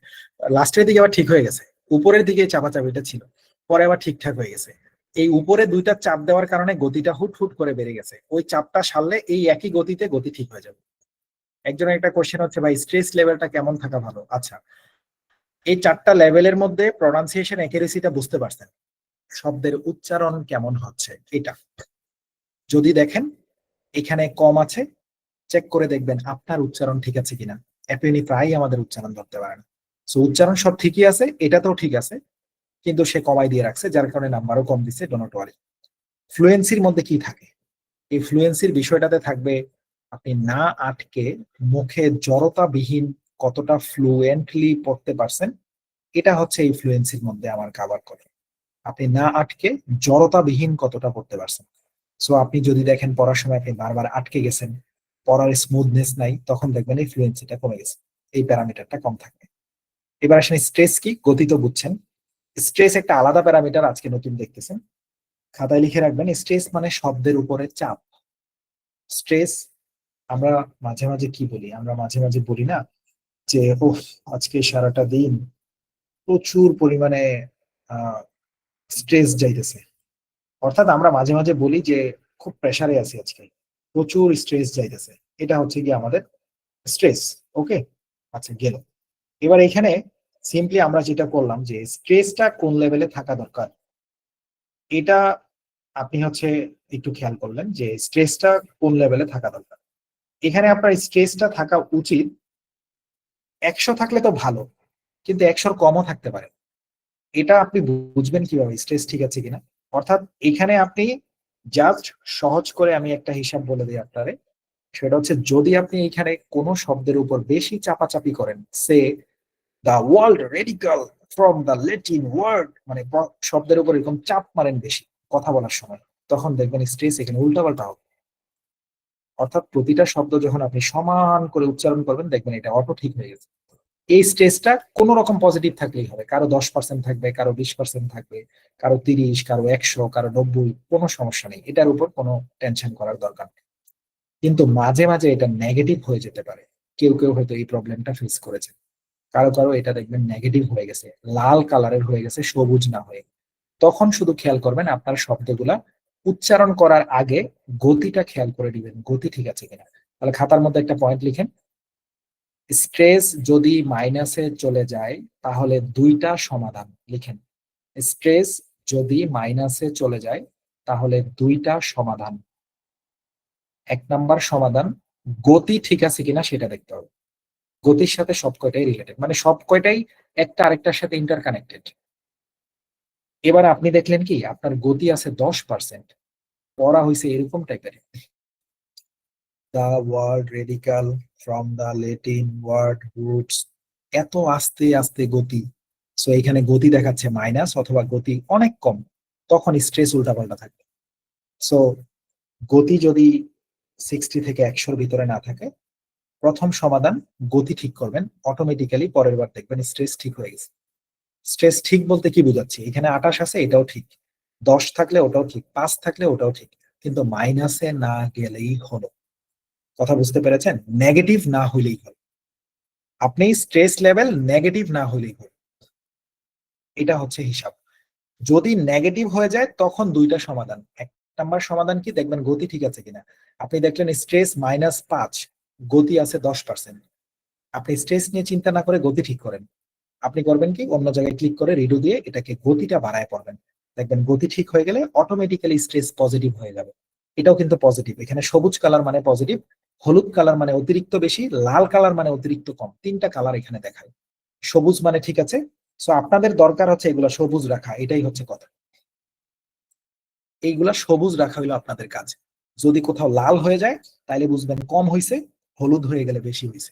Speaker 1: লাস্টের দিকে আবার ঠিক হয়ে গেছে, উপরের দিকে চাপাচাপিটা ছিল, পরে আবার ঠিকঠাক হয়ে গেছে। এই উপরে দুইটা চাপ দেওয়ার কারণে গতিটা হুট হুট করে বেড়ে গেছে। ওই চাপটা সারলে এই একই গতিতে গতি ঠিক হয়ে যাবে। একজনের একটা কোশ্চেন হচ্ছে ভাই স্ট্রেস লেভেলটা কেমন থাকা ভালো? আচ্ছা, এই চারটা লেভেলের মধ্যে প্রনাউন্সিয়েশন অ্যাকুরেসিটা বুঝতে পারছেন, শব্দের উচ্চারণ কেমন হচ্ছে এটা যদি দেখেন এখানে কম আছে, চেক করে দেখবেন আপনার উচ্চারণ ঠিক আছে কিনা। অ্যাপনি প্রায়ই আমাদের উচ্চারণ ধরতে পারেন, সো উচ্চারণ সব ঠিকই আছে, এটাতেও ঠিক আছে, কিন্তু সে কমাই দিয়ে রাখছে যার কারণে নাম্বারও কম দিচ্ছে। Don't worry. ফ্লুয়েন্সির মধ্যে কি থাকে? এই ফ্লুয়েন্সির বিষয়টাতে থাকবে আপনি না আটকে মুখে জড়তাবিহীন কতটা ফ্লুয়েন্টলি পড়তে পারছেন, এটা হচ্ছে এই ফ্লুয়েন্সির মধ্যে আমার কভার করে। আপনি না আটকে জড়তাবিহীন কতটা পড়তে পারছেন। সো আপনি যদি দেখেন পড়ার সময় আপনি বারবার আটকে গেছেন, পড়ার স্মুথনেস নাই, তখন দেখবেন এই ফ্লুয়েন্সিটা কমে গেছে, এই প্যারামিটারটা কম থাকবে। এবার আসেন স্ট্রেস কি, গতি তো বুঝছেন। স্ট্রেস একটা আলাদা প্যারামিটার, আজকে নতুন দেখতেছেন, খাতায় লিখে রাখবেন। স্ট্রেস মানে শব্দের উপরে চাপ। স্ট্রেস আমরা মাঝে মাঝে কি বলি, আমরা মাঝে মাঝে বলি না যে ওহ আজকে সারাটা দিন প্রচুর পরিমাণে স্ট্রেস যাইতেছে, অর্থাৎ আমরা মাঝে মাঝে বলি যে খুব প্রেসারে আছি আজকে, প্রচুর স্ট্রেস যাইতেছে, এটা হচ্ছে কি আমাদের স্ট্রেস। ওকে, আচ্ছা গেল। এবার এখানে সিম্পলি আমরা যেটা করলাম যে স্ট্রেসটা কোন লেভেলে থাকা দরকার, এটা আপনি হচ্ছে একটু খেয়াল করলেন যে স্ট্রেসটা কোন লেভেলে থাকা দরকার। এখানে আপনার স্ট্রেসটা থাকা উচিত 100 থাকলে তো ভালো, কিন্তু 100-র কমও থাকতে পারে। এটা আপনি বুঝবেন কিভাবে স্ট্রেস ঠিক আছে কিনা? অর্থাৎ এখানে আপনি জাস্ট সহজ করে আমি একটা হিসাব বলে দিই আপনারে, সেটা হচ্ছে যদি আপনি এখানে কোনো শব্দের উপর বেশি চাপাচাপি করেন, say the world radical from the Latin word, মানে শব্দের উপর এরকম চাপ মারেন বেশি কথা বলার সময়, তখন দেখবেন স্ট্রেস এখানে উল্টাপাল্টা হবে। অর্থাৎ প্রতিটা শব্দ যখন আপনি সমান করে উচ্চারণ করবেন দেখবেন এটা অটো ঠিক হয়ে গেছে। এই স্ট্রেসটা কোনো রকম পজিটিভ থাকলেই হবে, কারো 10% থাকবে, কারো 20% থাকবে, কারো 30, কারো 100, কারো 90, কোনো সমস্যা নেই, এটার উপর কোনো টেনশন করার দরকার নেই। কিন্তু মাঝে মাঝে এটা নেগেটিভ হয়ে যেতে পারে। কেউ কেউ হয়তো এই প্রবলেমটা ফেস করেছে, কারো কারো এটা দেখবেন নেগেটিভ হয়ে গেছে, লাল কালারের হয়ে গেছে, সবুজ না হয়ে। তখন শুধু খেয়াল করবেন আপনার শব্দগুলা উচ্চারণ করার আগে গতিটা খেয়াল করে দিবেন, গতি ঠিক আছে কিনা। তাহলে খাতার মধ্যে একটা পয়েন্ট লিখেন, স্ট্রেস যদি মাইনাসে চলে যায় তাহলে দুইটা সমাধান লিখেন। স্ট্রেস যদি মাইনাসে চলে যায় তাহলে দুইটা সমাধান। 1 নাম্বার সমাধান, গতি ঠিক আছে কিনা সেটা দেখতে হবে। গতির সাথে সব কয়টাই রিলেটেড, মানে সব কয়টাই একটা আরেকটার সাথে ইন্টারকানেক্টেড। এবার আপনি দেখলেন কি আপনার গতি আছে 10%, পড়া হয়েছে এরকম টাইপের, the word radical from the Latin word roots, এত আস্তে আস্তে গতি। সো এখানে গতি দেখাচ্ছে মাইনাস অথবা গতি অনেক কম, তখন স্ট্রেস উল্টাপাল্টা থাকবে। সো গতি যদি 60 থেকে 100-র ভিতরে না থাকে প্রথম সমাধান গতি ঠিক করবেন, অটোমেটিক্যালি পরের বার দেখবেন স্ট্রেস ঠিক হয়ে গেছে। স্ট্রেস ঠিক বলতে কি বোঝাচ্ছি, এখানে 28 আছে এটাও ঠিক, 10 থাকলে ওটাও ঠিক, 5 থাকলে ওটাও ঠিক, কিন্তু মাইনাসে না গেলেই হলো। কথা বুঝতে পেরেছেন? নেগেটিভ না হইলেই হলো। আপনি স্ট্রেস লেভেল নেগেটিভ না হইলেই হলো, এটা হচ্ছে হিসাব। যদি নেগেটিভ হয়ে যায় তখন দুইটা সমাধান। এক নাম্বার সমাধান কি, দেখবেন গতি ঠিক আছে কিনা। আপনি দেখলেন স্ট্রেস -5, গতি আছে 10%। আপনি স্ট্রেস নিয়ে চিন্তা না করে গতি ঠিক করেন। আপনি করবেন কি, অন্য জায়গায় ক্লিক করে রিডু দিয়ে এটাকে গতিটা বাড়ায় পড়বেন, দেখবেন গতি ঠিক হয়ে গেলে অটোমেটিক্যালি স্ট্রেস পজিটিভ হয়ে যাবে। এটাও কিন্তু পজিটিভ। এখানে সবুজ কালার মানে পজিটিভ, হলুদ কালার মানে অতিরিক্ত বেশি, লাল কালার মানে অতিরিক্ত কম। তিনটা কালার এখানে দেখায়। সবুজ মানে ঠিক আছে। সো আপনাদের দরকার হচ্ছে এগুলা সবুজ রাখা, এটাই হচ্ছে কথা। এইগুলা সবুজ রাখা হলো আপনাদের কাজ। যদি কোথাও লাল হয়ে যায় তাহলে বুঝবেন কম হয়েছে, হলুদ হয়ে গেলে বেশি হয়েছে।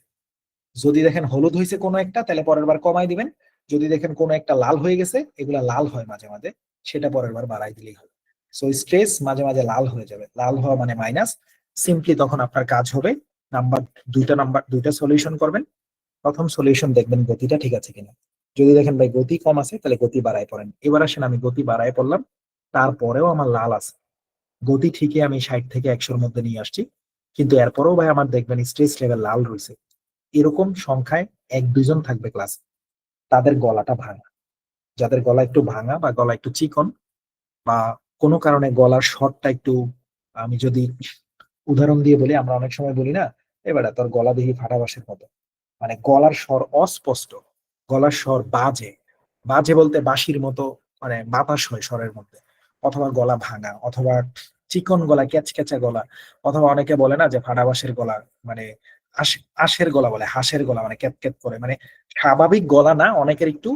Speaker 1: যদি দেখেন হলুদ হয়েছে কোনো একটা, তাহলে পরের বার কমাই দিবেন। যদি দেখেন কোনো একটা লাল হয়ে গেছে, এগুলা লাল হয় মাঝে মাঝে, সেটা পরের বার বাড়াই দিলেই হবে। সো স্ট্রেস মাঝে মাঝে লাল হয়ে যাবে, লাল হওয়া মানে মাইনাস। সিম্পলি তখন আপনার কাজ হবে দুইটা সলিউশন করবেন। প্রথম সলিউশন দেখবেন গতিটা ঠিক আছে কিনা। যদি দেখেন ভাই গতি কম আছে, তাহলে গতি বাড়ায় পড়েন। এবার আসেন আমি গতি বাড়ায় পড়লাম, তারপরেও আমার লাল আছে, গতি ঠিকই আমি 60 থেকে 100-র মধ্যে নিয়ে আসছি, কিন্তু এরপরেও ভাই আমার দেখবেন স্ট্রেস লেভেল লাল রয়েছে। এরকম সংখ্যায় 1-2 জন থাকবে ক্লাস, তাদের গলাটা ভাঙা। যাদের গলা একটু ভাঙা বা গলা একটু চিকন, বা কোনো কারণে গলার স্বরটা একটু, আমি যদি উদাহরণ দিয়ে বলি, আমরা অনেক সময় বলি না, এবারে তোর গলা দেখি ফাটা বাঁশের মতো, মানে গলার স্বর অস্পষ্ট, গলার স্বর বাজে। বাজে বলতে বাঁশির মতো, মানে বাতাস হয় স্বরের মধ্যে, অথবা গলা ভাঙা, অথবা চিকন গলা, ক্যাচক্যাচা গলা, অথবা অনেকে বলে না যে ফাটা বাঁশের গলা, মানে আশের গলা বলে, হাঁসের গলা, মানে ক্যাট ক্যাট করে, মানে স্বাভাবিক গলা না, অনেকের একটু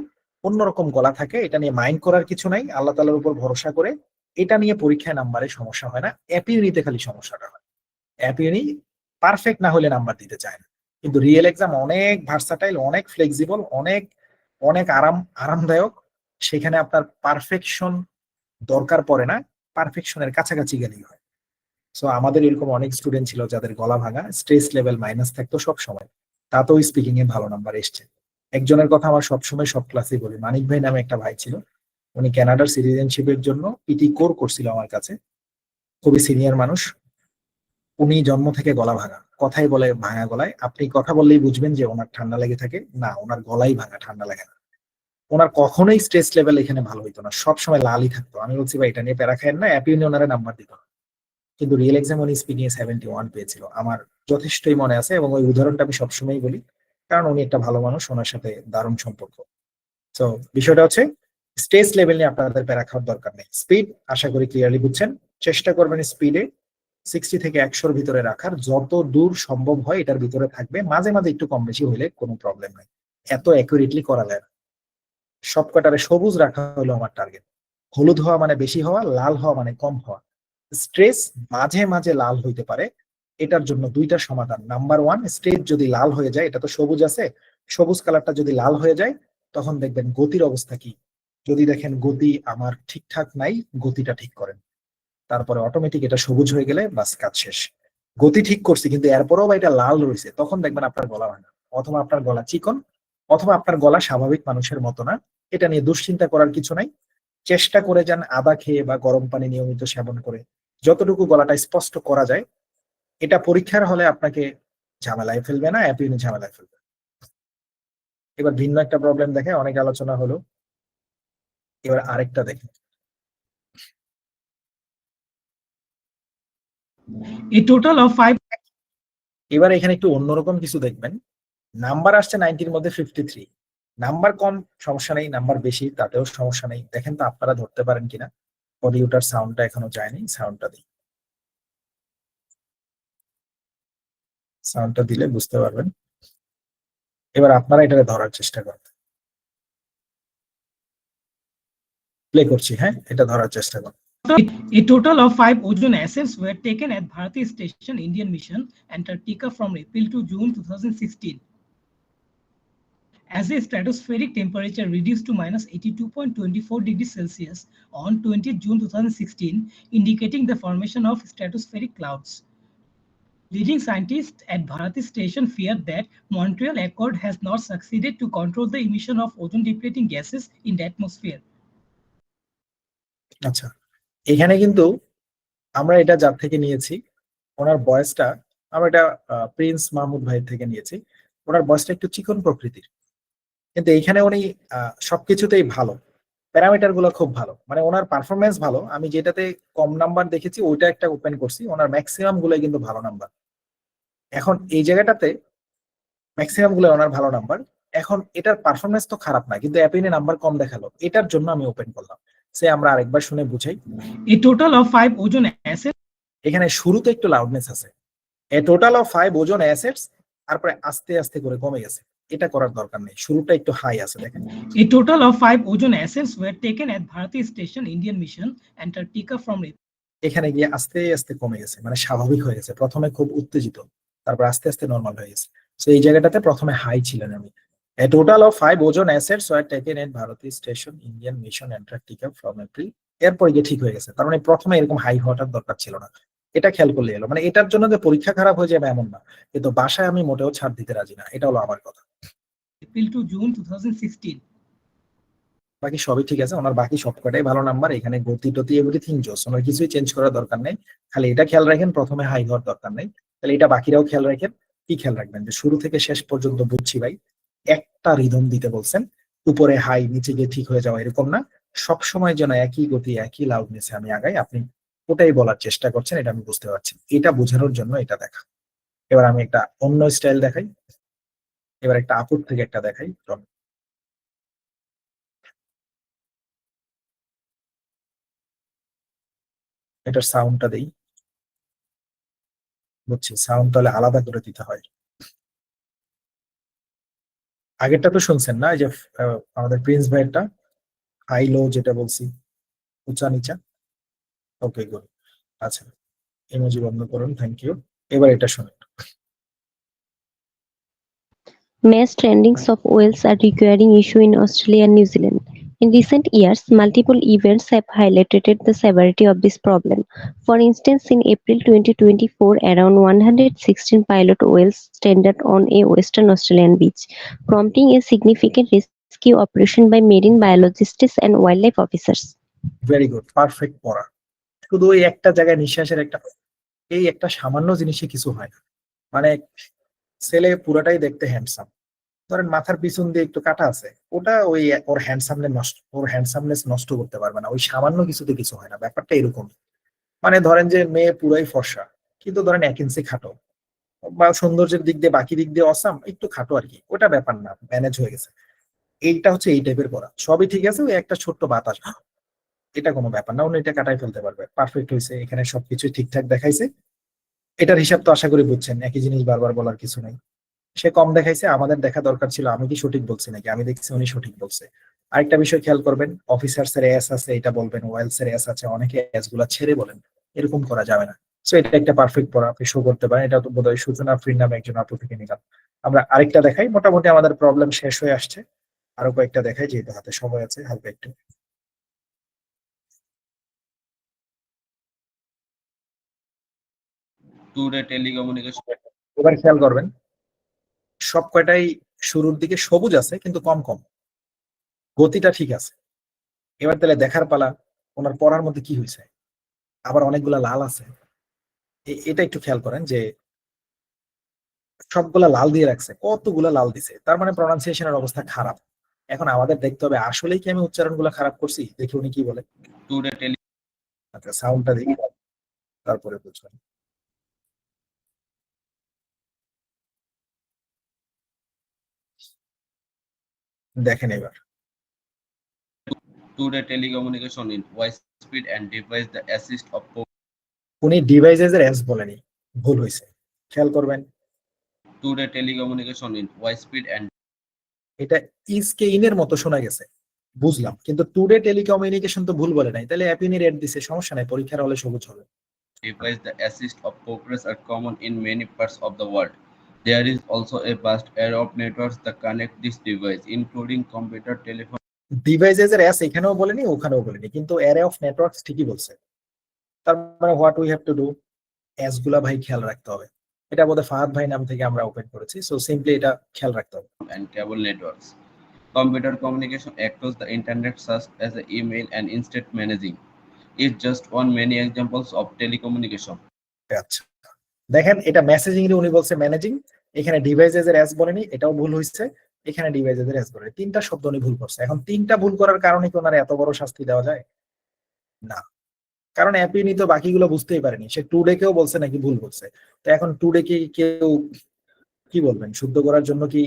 Speaker 1: অন্যরকম গলা থাকে। এটা নিয়ে মাইন্ড করার কিছু নাই, আল্লাহ তাআলার উপর ভরসা করে এটা নিয়ে পরীক্ষায় নাম্বারে সমস্যা হয় না, অ্যাপিউনিতে খালি সমস্যাটা হয়। অ্যাপিউনি পারফেক্ট না হলে নাম্বার দিতে চায় না, কিন্তু রিয়েল এক্সাম অনেক ভার্সাটাইল, অনেক ফ্লেক্সিবল, অনেক অনেক আরামদায়ক। সেখানে আপনার পারফেকশন দরকার পড়ে না, পারফেকশনের কাছাকাছি গেলেই হয়। সো আমাদের এরকম অনেক স্টুডেন্ট ছিল যাদের গলা ভাঙা, স্ট্রেস লেভেল মাইনাস থাকতো সব সময়, তাতেও স্পিকিং এ ভালো নাম্বার এসছে। একজনের কথা আমার সবসময় সব ক্লাসে বলি, মানিক ভাই নামে একটা ভাই ছিল, উনি কানাডার সিটিজেনশিপের জন্য পিটি কোর করছিল আমার কাছে, খুবই সিনিয়র মানুষ। উনি জন্ম থেকে গলা ভাঙা, কথাই বলে ভাঙা গলায়। আপনি কথা বললেই বুঝবেন যে ওনার ঠান্ডা লেগে থাকে, না ওনার গলাই ভাঙা, ঠান্ডা লাগে না। ওনার কখনোই স্ট্রেস লেভেল এখানে ভালো হইতো না, সবসময় লালই থাকতো। আমি বলছি ভাই এটা নিয়ে প্যারা খায়েন না, অ্যাপিউনি ওনারা নাম্বার দিত না, কিন্তু রিয়েল এক্সাম উনি স্পিকিং এ 71 পেয়েছিল, আমার যথেষ্টই মনে আছে। এবং ওই উদাহরণটা আমি সবসময় বলি, কারণ উনি একটা ভালো মানুষ, ওনার সাথে দারুণ সম্পর্ক। তো বিষয়টা হচ্ছে স্ট্রেস লেভেল নিয়ে আপনাদের প্যারা খাওয়ার দরকার নেই। স্পিড আশা করি ক্লিয়ারলি বুঝছেন। চেষ্টা করবেন স্পিডে 60 থেকে 100-র ভিতরে রাখার, যত দূর সম্ভব হয় এটার ভিতরে থাকবে। মাঝে মাঝে একটু কম বেশি হইলে কোনো প্রবলেম নাই, এত অ্যাকুরেটলি করা যায় না। সবকটারে সবুজ রাখা হলো আমার টার্গেট। হলুদ হওয়া মানে বেশি হওয়া, লাল হওয়া মানে কম হওয়া। স্ট্রেস মাঝে মাঝে লাল হইতে পারে, এটার জন্য দুইটা সমাধান। নাম্বার 1, স্ট্রেস যদি লাল হয়ে যায়, এটা তো সবুজ আছে, সবুজ কালারটা যদি লাল হয়ে যায় তখন দেখবেন গতির অবস্থা কি। যদি দেখেন গতি আমার ঠিকঠাক নাই, গতিটা ঠিক করেন, তারপরে অটোমেটিক এটা সবুজ হয়ে গেলে বাস কাজ শেষ। গতি ঠিক করছি কিন্তু এরপরেও বা এটা লাল রয়েছে, তখন দেখবেন আপনার গলা ভাঙা, অথবা আপনার গলা চিকন, অথবা আপনার গলা স্বাভাবিক মানুষের মতো না। এটা নিয়ে দুশ্চিন্তা করার কিছু নাই। চেষ্টা করে যান আদা খেয়ে বা গরম পানি নিয়মিত সেবন করে যতটুকু গলাটা স্পষ্ট করা যায়। এটা পরীক্ষার হলে আপনাকে ঝামেলায় ফেলবে না, অ্যাপিউনি ঝামেলায় ফেলবে। এবার ভিন্ন একটা প্রবলেম দেখে, অনেক আলোচনা হলো, এবার আরেকটা দেখে।
Speaker 3: A total of 5.
Speaker 1: এবার এখানে একটু অন্যরকম কিছু দেখবেন। নাম্বার আসছে 90-র মধ্যে 53। নাম্বার কম সমস্যা নেই, নাম্বার বেশি তাতেও সমস্যা নেই। দেখেন তো আপনারা ধরতে পারেন কিনা। অডিওটার সাউন্ডটা এখনো যায়নি, সাউন্ডটা দিই, সাউন্ডটা দিলে বুঝতে পারবেন। এবার আপনারা এটা ধরার চেষ্টা করেন, প্লে করছি, হ্যাঁ এটা ধরার চেষ্টা করেন।
Speaker 3: A total of 5 ozone assays were taken at Bharati Station, Indian Mission, Antarctica from April to June 2016. As the stratospheric temperature reduced to -82.24 degrees Celsius on 20th June 2016, indicating the formation of stratospheric clouds. Leading scientists at Bharati Station fear that Montreal Accord has not succeeded to control the emission of ozone-depleting gases in the atmosphere.
Speaker 1: আচ্ছা, এখানে কিন্তু আমরা এটা যার থেকে নিয়েছি, ওনার বয়সটা আমরা এটা প্রিন্স মাহমুদ ভাই থেকে নিয়েছি। ওনার বয়সটা একটু চিকন প্রকৃতির, কিন্তু এইখানে উনি সবকিছুতেই ভালো, প্যারামিটার গুলো খুব ভালো, মানে ওনার পারফরমেন্স ভালো। আমি যেটাতে কম নাম্বার দেখেছি ওইটা একটা ওপেন করছি, ওনার ম্যাক্সিমাম গুলোই কিন্তু ভালো নাম্বার। এখন এই জায়গাটাতে ম্যাক্সিমাম গুলো ওনার ভালো নাম্বার। এখন এটার পারফরমেন্স তো খারাপ না, কিন্তু অ্যাপিনে নাম্বার কম দেখালো, এটার জন্য আমি ওপেন করলাম। সে আমরা আরেকবার শুনে বুঝাই।
Speaker 3: A total of 5 ozone assets.
Speaker 1: এখানে শুরুতে একটু লাউডনেস আছে, এ টোটাল অফ 5 ওজন অ্যাসেটস, তারপরে আস্তে আস্তে করে কমে গেছে। এটা করার দরকার নেই, শুরুটা একটু হাই আছে দেখেন।
Speaker 3: A total of 5 ozone assets were taken at Bharati Station, Indian Mission, Antarctica from
Speaker 1: এখানে গিয়ে আস্তে আস্তে কমে গেছে, মানে স্বাভাবিক হয়ে গেছে। প্রথমে খুব উত্তেজিত, তারপর আস্তে আস্তে নরমাল হয়ে গেছে। তো এই জায়গাটাতে প্রথমে হাই ছিলেন আমি। A total of 5 ozone assets were taken at Bharati Station, Indian Mission, Antarctica from April. এরপর গিয়ে ঠিক হয়ে গেছে। তার মানে প্রথমে এরকম হাই হওয়াটার দরকার ছিল না। এটা খেয়াল করলে এলো, মানে এটার জন্য যে পরীক্ষা খারাপ হয়ে যাবে এমন না, কিন্তু বাসায় আমি মোটেও ছাড় দিতে রাজি না। এটা হলো আমার কথা।
Speaker 3: April to June 2016.
Speaker 1: বাকি সবই ঠিক আছে, ওনার বাকি সবকটাই ভালো নাম্বার। এখানে গতি টতি এভরিথিং জোস, ওনার কিছুই চেঞ্জ করার দরকার নেই। খালি এটা খেয়াল রাখেন প্রথমে হাই হওয়ার দরকার নেই। তাহলে এটা বাকিরাও খেয়াল রাখেন। কি খেয়াল রাখবেন যে শুরু থেকে শেষ পর্যন্ত বুঝছি ভাই, একটা রিদম দিতে বলছেন, উপরে হাই নিচে গিয়ে ঠিক হয়ে যাওয়া এরকম না। সব সময় যেন একই গতি একই লাউডনেসে আমি আগাই, আপনি ওটাই বলার চেষ্টা করছেন, এটা আমি বুঝতে পারছি। এটা বোঝানোর জন্য এটা দেখা। এবার আমি একটা অন্য স্টাইল দেখাই, এবার একটা আপুর থেকে একটা দেখাই। এটার সাউন্ডটা দেই, বুঝছি সাউন্ড তাহলে আলাদা করে দিতে হয়। আগেরটা তো শুনছেন না, এই যে আমাদের প্রিন্স ভাইয়েরটা হাই লো যেটা বলছি, উঁচা নিচা। Okay good. আচ্ছা, ইমোজি বন্ধ করুন, থ্যাংক ইউ। এবার এটা শুনুন।
Speaker 2: Mass strandings of whales are recurring issue in Australia and New Zealand. In recent years, multiple events have highlighted the severity of this problem. For instance, in April 2024, around 116 pilot whales stranded on a Western Australian beach, prompting a significant rescue operation by marine biologists and wildlife officers.
Speaker 1: Very good, perfect পড়া। শুধু এই একটা জায়গায় নিঃশ্বাসের একটা সামান্য জিনিসে কিছু হয় না। মানে ছেলে পুরাটাই দেখতে হ্যান্ডসাম, ধরেন মাথার পিছন দিয়ে একটু কাটা আছে, ওটা ওর হ্যান্ডসামনেস নষ্ট করতে পারবে না। ওই সামান্য কিছুতে কিছু হয় না, ব্যাপারটা এরকম। মানে ধরেন যে মেয়ে পুরাই ফর্সা, কিন্তু ধরেন 1 ইঞ্চি খাটো, বা সৌন্দর্যের দিক দিয়ে বাকি দিক দিয়ে অসাম, একটু খাটো আর কি, ওটা ব্যাপার না, ম্যানেজ হয়ে গেছে। এইটা হচ্ছে এই টাইপের পড়া, সবই ঠিক আছে, ওই একটা ছোট্ট বাতাস, এটা কোনো ব্যাপার না, উনি এটা কাটাই ফেলতে পারবে। পারফেক্ট হয়েছে, এখানে সবকিছু ঠিকঠাক দেখাইছে। এটার হিসাব তো আশা করি বুঝছেন, একই জিনিস বারবার বলার কিছু নাই। সে কম দেখাইছে, আমাদের দেখা দরকার ছিল আমি কি সঠিক বলছি নাকি, আমি দেখছি উনি সঠিক বলছে। আরেকটা বিষয় খেয়াল করবেন, অফিসার্স এর এস আছে এটা বলবেন, ওয়েলস এর এস আছে, অনেকে এস গুলা ছেড়ে বলেন, এরকম করা যাবে না। সো এটা একটা পারফেক্ট পড়া, আপনি শো করতে পারেন। এটা তো বোধহয় সূচনা ফ্রির নামে একজন আপু থেকে নিলাম। আমরা আরেকটা দেখাই, মোটামুটি আমাদের প্রবলেম শেষ হয়ে আসছে। আরো কয়েকটা দেখাই, যেহেতু হাতে সময় আছে হালকা একটু। এবার খেয়াল করবেন, সব কয়টাই শুরুর দিকে সবুজ আছে কিন্তু কম কম, গতিটা ঠিক আছে। এবার তাহলে দেখার পালা, ওনার পড়ার মধ্যে কি হয়েছে। আবার অনেকগুলা লাল আছে, এটা একটু খেয়াল করেন যে সবগুলা লাল দিয়ে রাখছে, কতগুলা লাল দিছে, তার মানে প্রনাউন্সিয়েশনের অবস্থা খারাপ। এখন আমাদের দেখতে হবে আসলেই কি আমি উচ্চারণ গুলা খারাপ করছি, দেখি উনি কি বলে। আচ্ছা, সাউন্ডটা দেখি তারপরে বুঝবেন। দেখেন এবার,
Speaker 22: Today telecommunication in voice speed and device the assist of
Speaker 1: উনি ডিভাইসেস এর এস বলেনি, ভুল হয়েছে, খেয়াল করবেন।
Speaker 22: today telecommunication in voice speed and
Speaker 1: এটা ইসকে ইনের মতো শোনা গেছে, বুঝলাম, কিন্তু টুডে টেলিকমিউনিকেশন তো ভুল বলে নাই, তাহলে অ্যাপিনি রেড দিছে, সমস্যা নাই, পরীক্ষার হলে সবুজ হবে।
Speaker 22: device the assist of progress are common in many parts of the world. There is also a vast array of networks that connect this device, including computer, telephone.
Speaker 1: Devices এর এস এখানেও বলেনি ওখানেও বলেনি, কিন্তু অ্যারে অফ নেটওয়ার্কস ঠিকই বলছে। তার মানে what we have to do, S গুলা ভাই খেয়াল রাখতে হবে। এটা বোধহয় ফাহাদ ভাই নাম থেকে আমরা ওপেন করেছি। সো সিম্পলি এটা খেয়াল রাখতে হবে।
Speaker 22: and cable networks. Computer communication across the internet such as email and instant messaging is just one many examples of telecommunication.
Speaker 1: আচ্ছা দেখেন এটা মেসেজিং এর উনি বলছে ম্যানেজিং, এখানে ডিভাইসেস এর অ্যাস বলেনি, এটাও ভুল হয়েছে, এখানে ডিভাইসেস এর অ্যাস বলে, তিনটা শব্দ উনি ভুল করছে। এখন তিনটা ভুল করার কারণে কি ওনার এত বড় শাস্তি দেওয়া যায়? না, কারণ অ্যাপিনি তো বাকিগুলো বুঝতেই পারেনি, সে টুডে কেও বলছে নাকি ভুল বলছে। তো এখন টুডে কি কেউ কি বলবেন শুদ্ধ করার জন্য? কি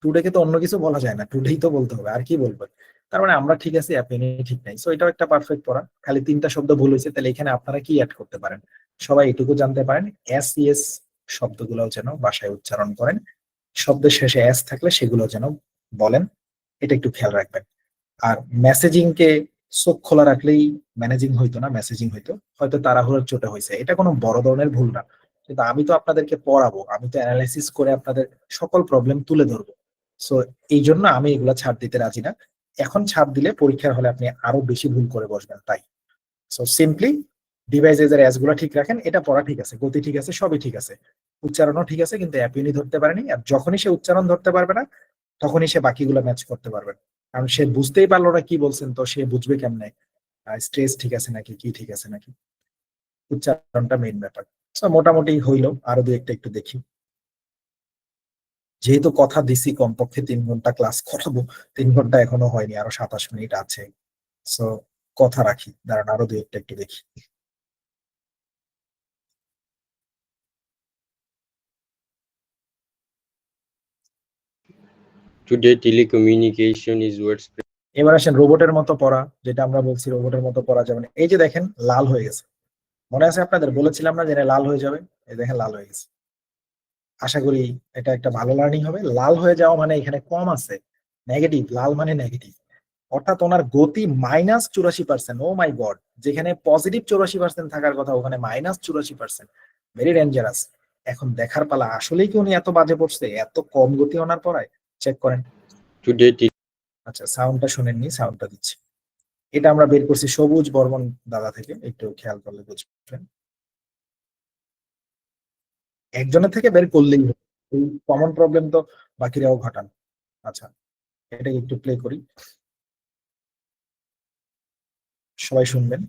Speaker 1: টুডে কে তো অন্য কিছু বলা যায় না, টুডেই তো বলতে হবে, আর কি বলবেন? তার মানে আমরা ঠিক আছি, অ্যাপিনি ঠিক নাই। সো এটাও একটা পারফেক্ট পড়া, খালি তিনটা শব্দ ভুল হয়েছে। তাহলে এখানে আপনারা কি অ্যাড করতে পারেন? সবাই এটুকু জানতে পারেন এস ইএস শব্দগুলো যেন বাসায় উচ্চারণ করেন, শব্দের শেষে এস থাকলে সেগুলো যেন বলেন, এটা একটু খেয়াল রাখবেন। আর মেসেজিং কে চোখ খোলা রাখলেই ম্যানেজিং হইতো না, মেসেজিং হইতো, হয়তো তাড়াহুড়োর চোটে হয়েছে, এটা কোনো বড় ধরনের ভুল না। কিন্তু আমি তো আপনাদেরকে পড়াবো, আমি তো অ্যানালাইসিস করে আপনাদের সকল প্রবলেম তুলে ধরবো। সো এই জন্য আমি এগুলা ছাড় দিতে রাজি না। এখন ছাড় দিলে পরীক্ষার হলে আপনি আরো বেশি ভুল করে বসবেন। তাই সো সিম্পলি ডিভাইসেস এর অ্যাস গুলা ঠিক রাখেন, এটা পড়া ঠিক আছে, গতি ঠিক আছে, সবই ঠিক আছে, উচ্চারণও ঠিক আছে, কিন্তু অ্যাপিনি ধরতে পারেনি। আর যখনই সে উচ্চারণ ধরতে পারবে না তখনই সে বাকিগুলো ম্যাচ করতে পারবে, কারণ সে বুঝতেই পারলো না কি বলছেন, তো সে বুঝবে কেমনে স্ট্রেস ঠিক আছে নাকি কি ঠিক আছে নাকি, উচ্চারণটা মেইন ব্যাপার। সো মোটামুটি হইলো, আরো দু একটা একটু দেখি। যেহেতু কথা দিছি কমপক্ষে 3 ঘন্টা ক্লাস করাবো, 3 ঘন্টা এখনো হয়নি, আরো 27 মিনিট আছে। সো কথা রাখি, দাঁড়ান আরো দু একটা একটু দেখি।
Speaker 19: Today, telecommunication is widespread.
Speaker 1: এবার আসেন রোবটের মতো পড়া, যেটা আমরা বলছি রোবটের মতো পড়া যাবে না। এই যে দেখেন লাল হয়ে গেছে, মনে আছে আপনাদের? বলেছিলাম না যে লাল হয়ে যাবে, এই দেখেন লাল হয়ে গেছে। আশা করি এটা একটা ভালো লার্নিং হবে। লাল হয়ে যাওয়া মানে এখানে কম আছে, নেগেটিভ, লাল মানে নেগেটিভ, অর্থাৎ ওনার গতি -84%। ও মাই গড, যেখানে পজিটিভ 84% থাকার কথা ওখানে -84%, ভেরি ডেঞ্জারাস। এখন দেখার পালা আসলেই কি উনি এত বাজে পড়ছে, এত কম গতি ওনার পড়ায়? চেক করেন।
Speaker 19: Today,
Speaker 1: আচ্ছা সাউন্ডটা শুনেননি, সাউন্ডটা দিচ্ছি। এটা আমরা বের করছি সবুজ বর্মন দাদা থেকে, একটু খেয়াল করলে বুঝবেন। একজনের থেকে বের করলেই কমন প্রবলেম তো বাকিরাও ঘটান। আচ্ছা এটা একটু প্লে করি, সবাই শুনবেন,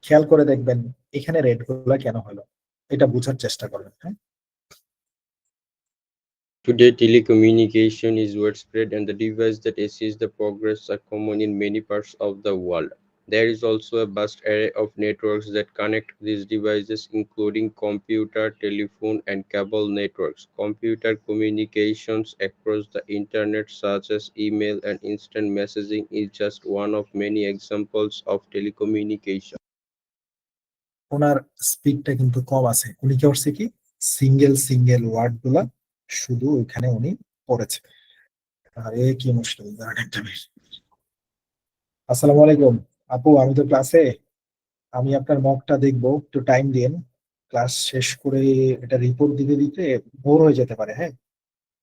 Speaker 1: খেয়াল করে দেখবেন এখানে রেড গুলা কেন হলো, এটা বোঝার চেষ্টা করবেন। হ্যাঁ,
Speaker 19: Today, telecommunication is widespread and the devices that assist the progress are common in many parts of the world. There is also a vast array of networks that connect these devices, including computer, telephone, and cable networks. Computer communications across the internet, such as email and instant messaging, is just one of many examples of telecommunication.
Speaker 1: ওনার স্পিডটা কিন্তু কম আছে, উনি কি করছে কি single word গুলা শুধু ওইখানে উনি পড়েছে। আরে কি মুশকিল। আসসালামু আলাইকুম আপু, আমি তো ক্লাসে, আমি আপনার মকটা দেখবো, একটু টাইম দিন, ক্লাস শেষ করে এটা রিপোর্ট দিতে দিতে ভোর হয়ে যেতে পারে। হ্যাঁ,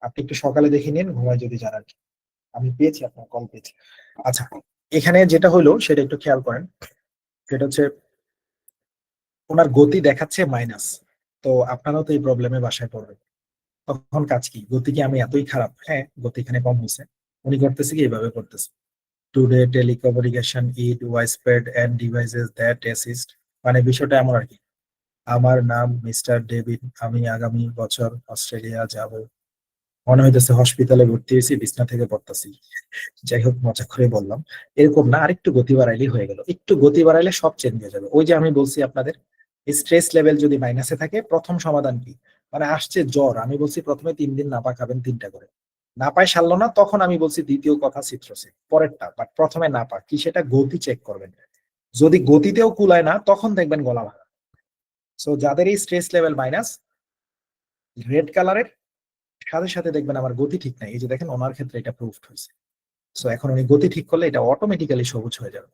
Speaker 1: আপনি একটু সকালে দেখে নিন, ঘুমায় যদি জানার। আমি পেয়েছি আপনার কল পেয়েছি। আচ্ছা এখানে যেটা হলো সেটা একটু খেয়াল করেন, সেটা হচ্ছে ওনার গতি দেখাচ্ছে মাইনাস। তো আপনারাও তো এই প্রবলেমে বাসায় পড়বেন, তখন কাজ কি? গতি কি আমি এতই খারাপ? হ্যাঁ, গতি এখানে কম হয়েছে, উনি করতেছে কি এইভাবে করতেছে, today telecommunication is widespread and devices that assist, মানে বিষয়টা এমন আর কি, আমার নাম মিস্টার ডেভিড, আমি আগামী বছর অস্ট্রেলিয়া যাব, মনে হইতেছে হসপিটালে ভর্তি হয়েছি, বিছনা থেকে পড়তেছি। যাই হোক মজা করে বললাম, এরকম না, আরেকটু গতি বাড়াইলেই হয়ে গেল। একটু গতি বাড়াইলে সব চেঞ্জ হয়ে যাবে। ওই যে আমি বলছি আপনাদের স্ট্রেস লেভেল যদি মাইনাসে থাকে, প্রথম সমাধান কি, মানে আসছে জ্বর, আমি বলছি প্রথমে 3 দিন নাপা খাবেন 3টা করে, নাপায় সারলো না, তখন আমি বলছি দ্বিতীয় কথা সিট্রোসে, পরেরটা। বাট প্রথমে নাপা কি সেটা গতি চেক করবেন, যদি গতিতেও কুলায় না তখন দেখবেন গলা ভাঙা। সো যাদের এই স্ট্রেস লেভেল মাইনাস রেড কালারের, সাথে সাথে দেখবেন আমার গতি ঠিক নাই। এই যে দেখেন ওনার ক্ষেত্রে এটা প্রুফড হয়েছে। সো এখন উনি গতি ঠিক করলে এটা অটোমেটিক্যালি সবুজ হয়ে যাবে।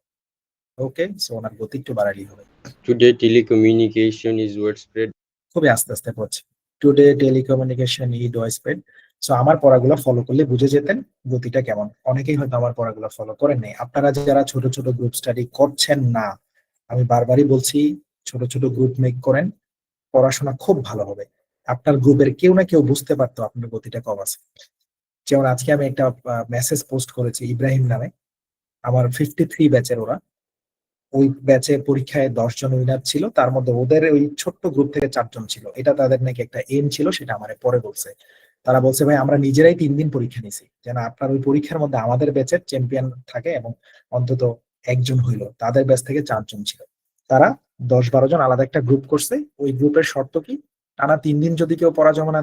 Speaker 1: ওকে, সো ওনার গতি একটু বাড়ালেই হবে।
Speaker 19: Today, telecommunication is widespread.
Speaker 1: খুবই আস্তে আস্তে পড়ছে। Today telecommunication is widespread. So আমার পড়াগুলো ফলো করলে বুঝে যেতেন গতিটা কেমন। অনেকেই হয়তো আমার পড়াগুলো ফলো করেন নাই। আপনারা যারা ছোট ছোট গ্রুপ স্টাডি করছেন না, আমি বারবারই বলছি ছোট ছোট গ্রুপ মেক করেন, পড়াশোনা খুব ভালো হবে। আপনার গ্রুপের কেউ না কেউ বুঝতে পারতো আপনার গতিটা কম আছে। যেমন আজকে আমি একটা মেসেজ পোস্ট করেছি ইব্রাহিম নামে, আমার 53 ব্যাচের ওরা, ওই ব্যাচের পরীক্ষায় 10 জন উইনার ছিল, তার মধ্যে ওদের ওই ছোট্ট গ্রুপ থেকে 4 জন ছিল। এটা তাদের নাকি একটা এম ছিল, সেটা আমার পরে বলছে। তারা বলছে ভাই আমরা নিজেরাই 3 দিন পরীক্ষা নিছি, যেন আপনার ওই পরীক্ষার মধ্যে আমাদের ব্যাচের চ্যাম্পিয়ন থাকে এবং অন্তত একজন হইলো। তাদের ব্যাচ থেকে 4 জন ছিল। তারা 10-12 জন আলাদা একটা গ্রুপ করছে। ওই গ্রুপের শর্ত কি, টানা 3 দিন যদি কেউ পড়া জমা না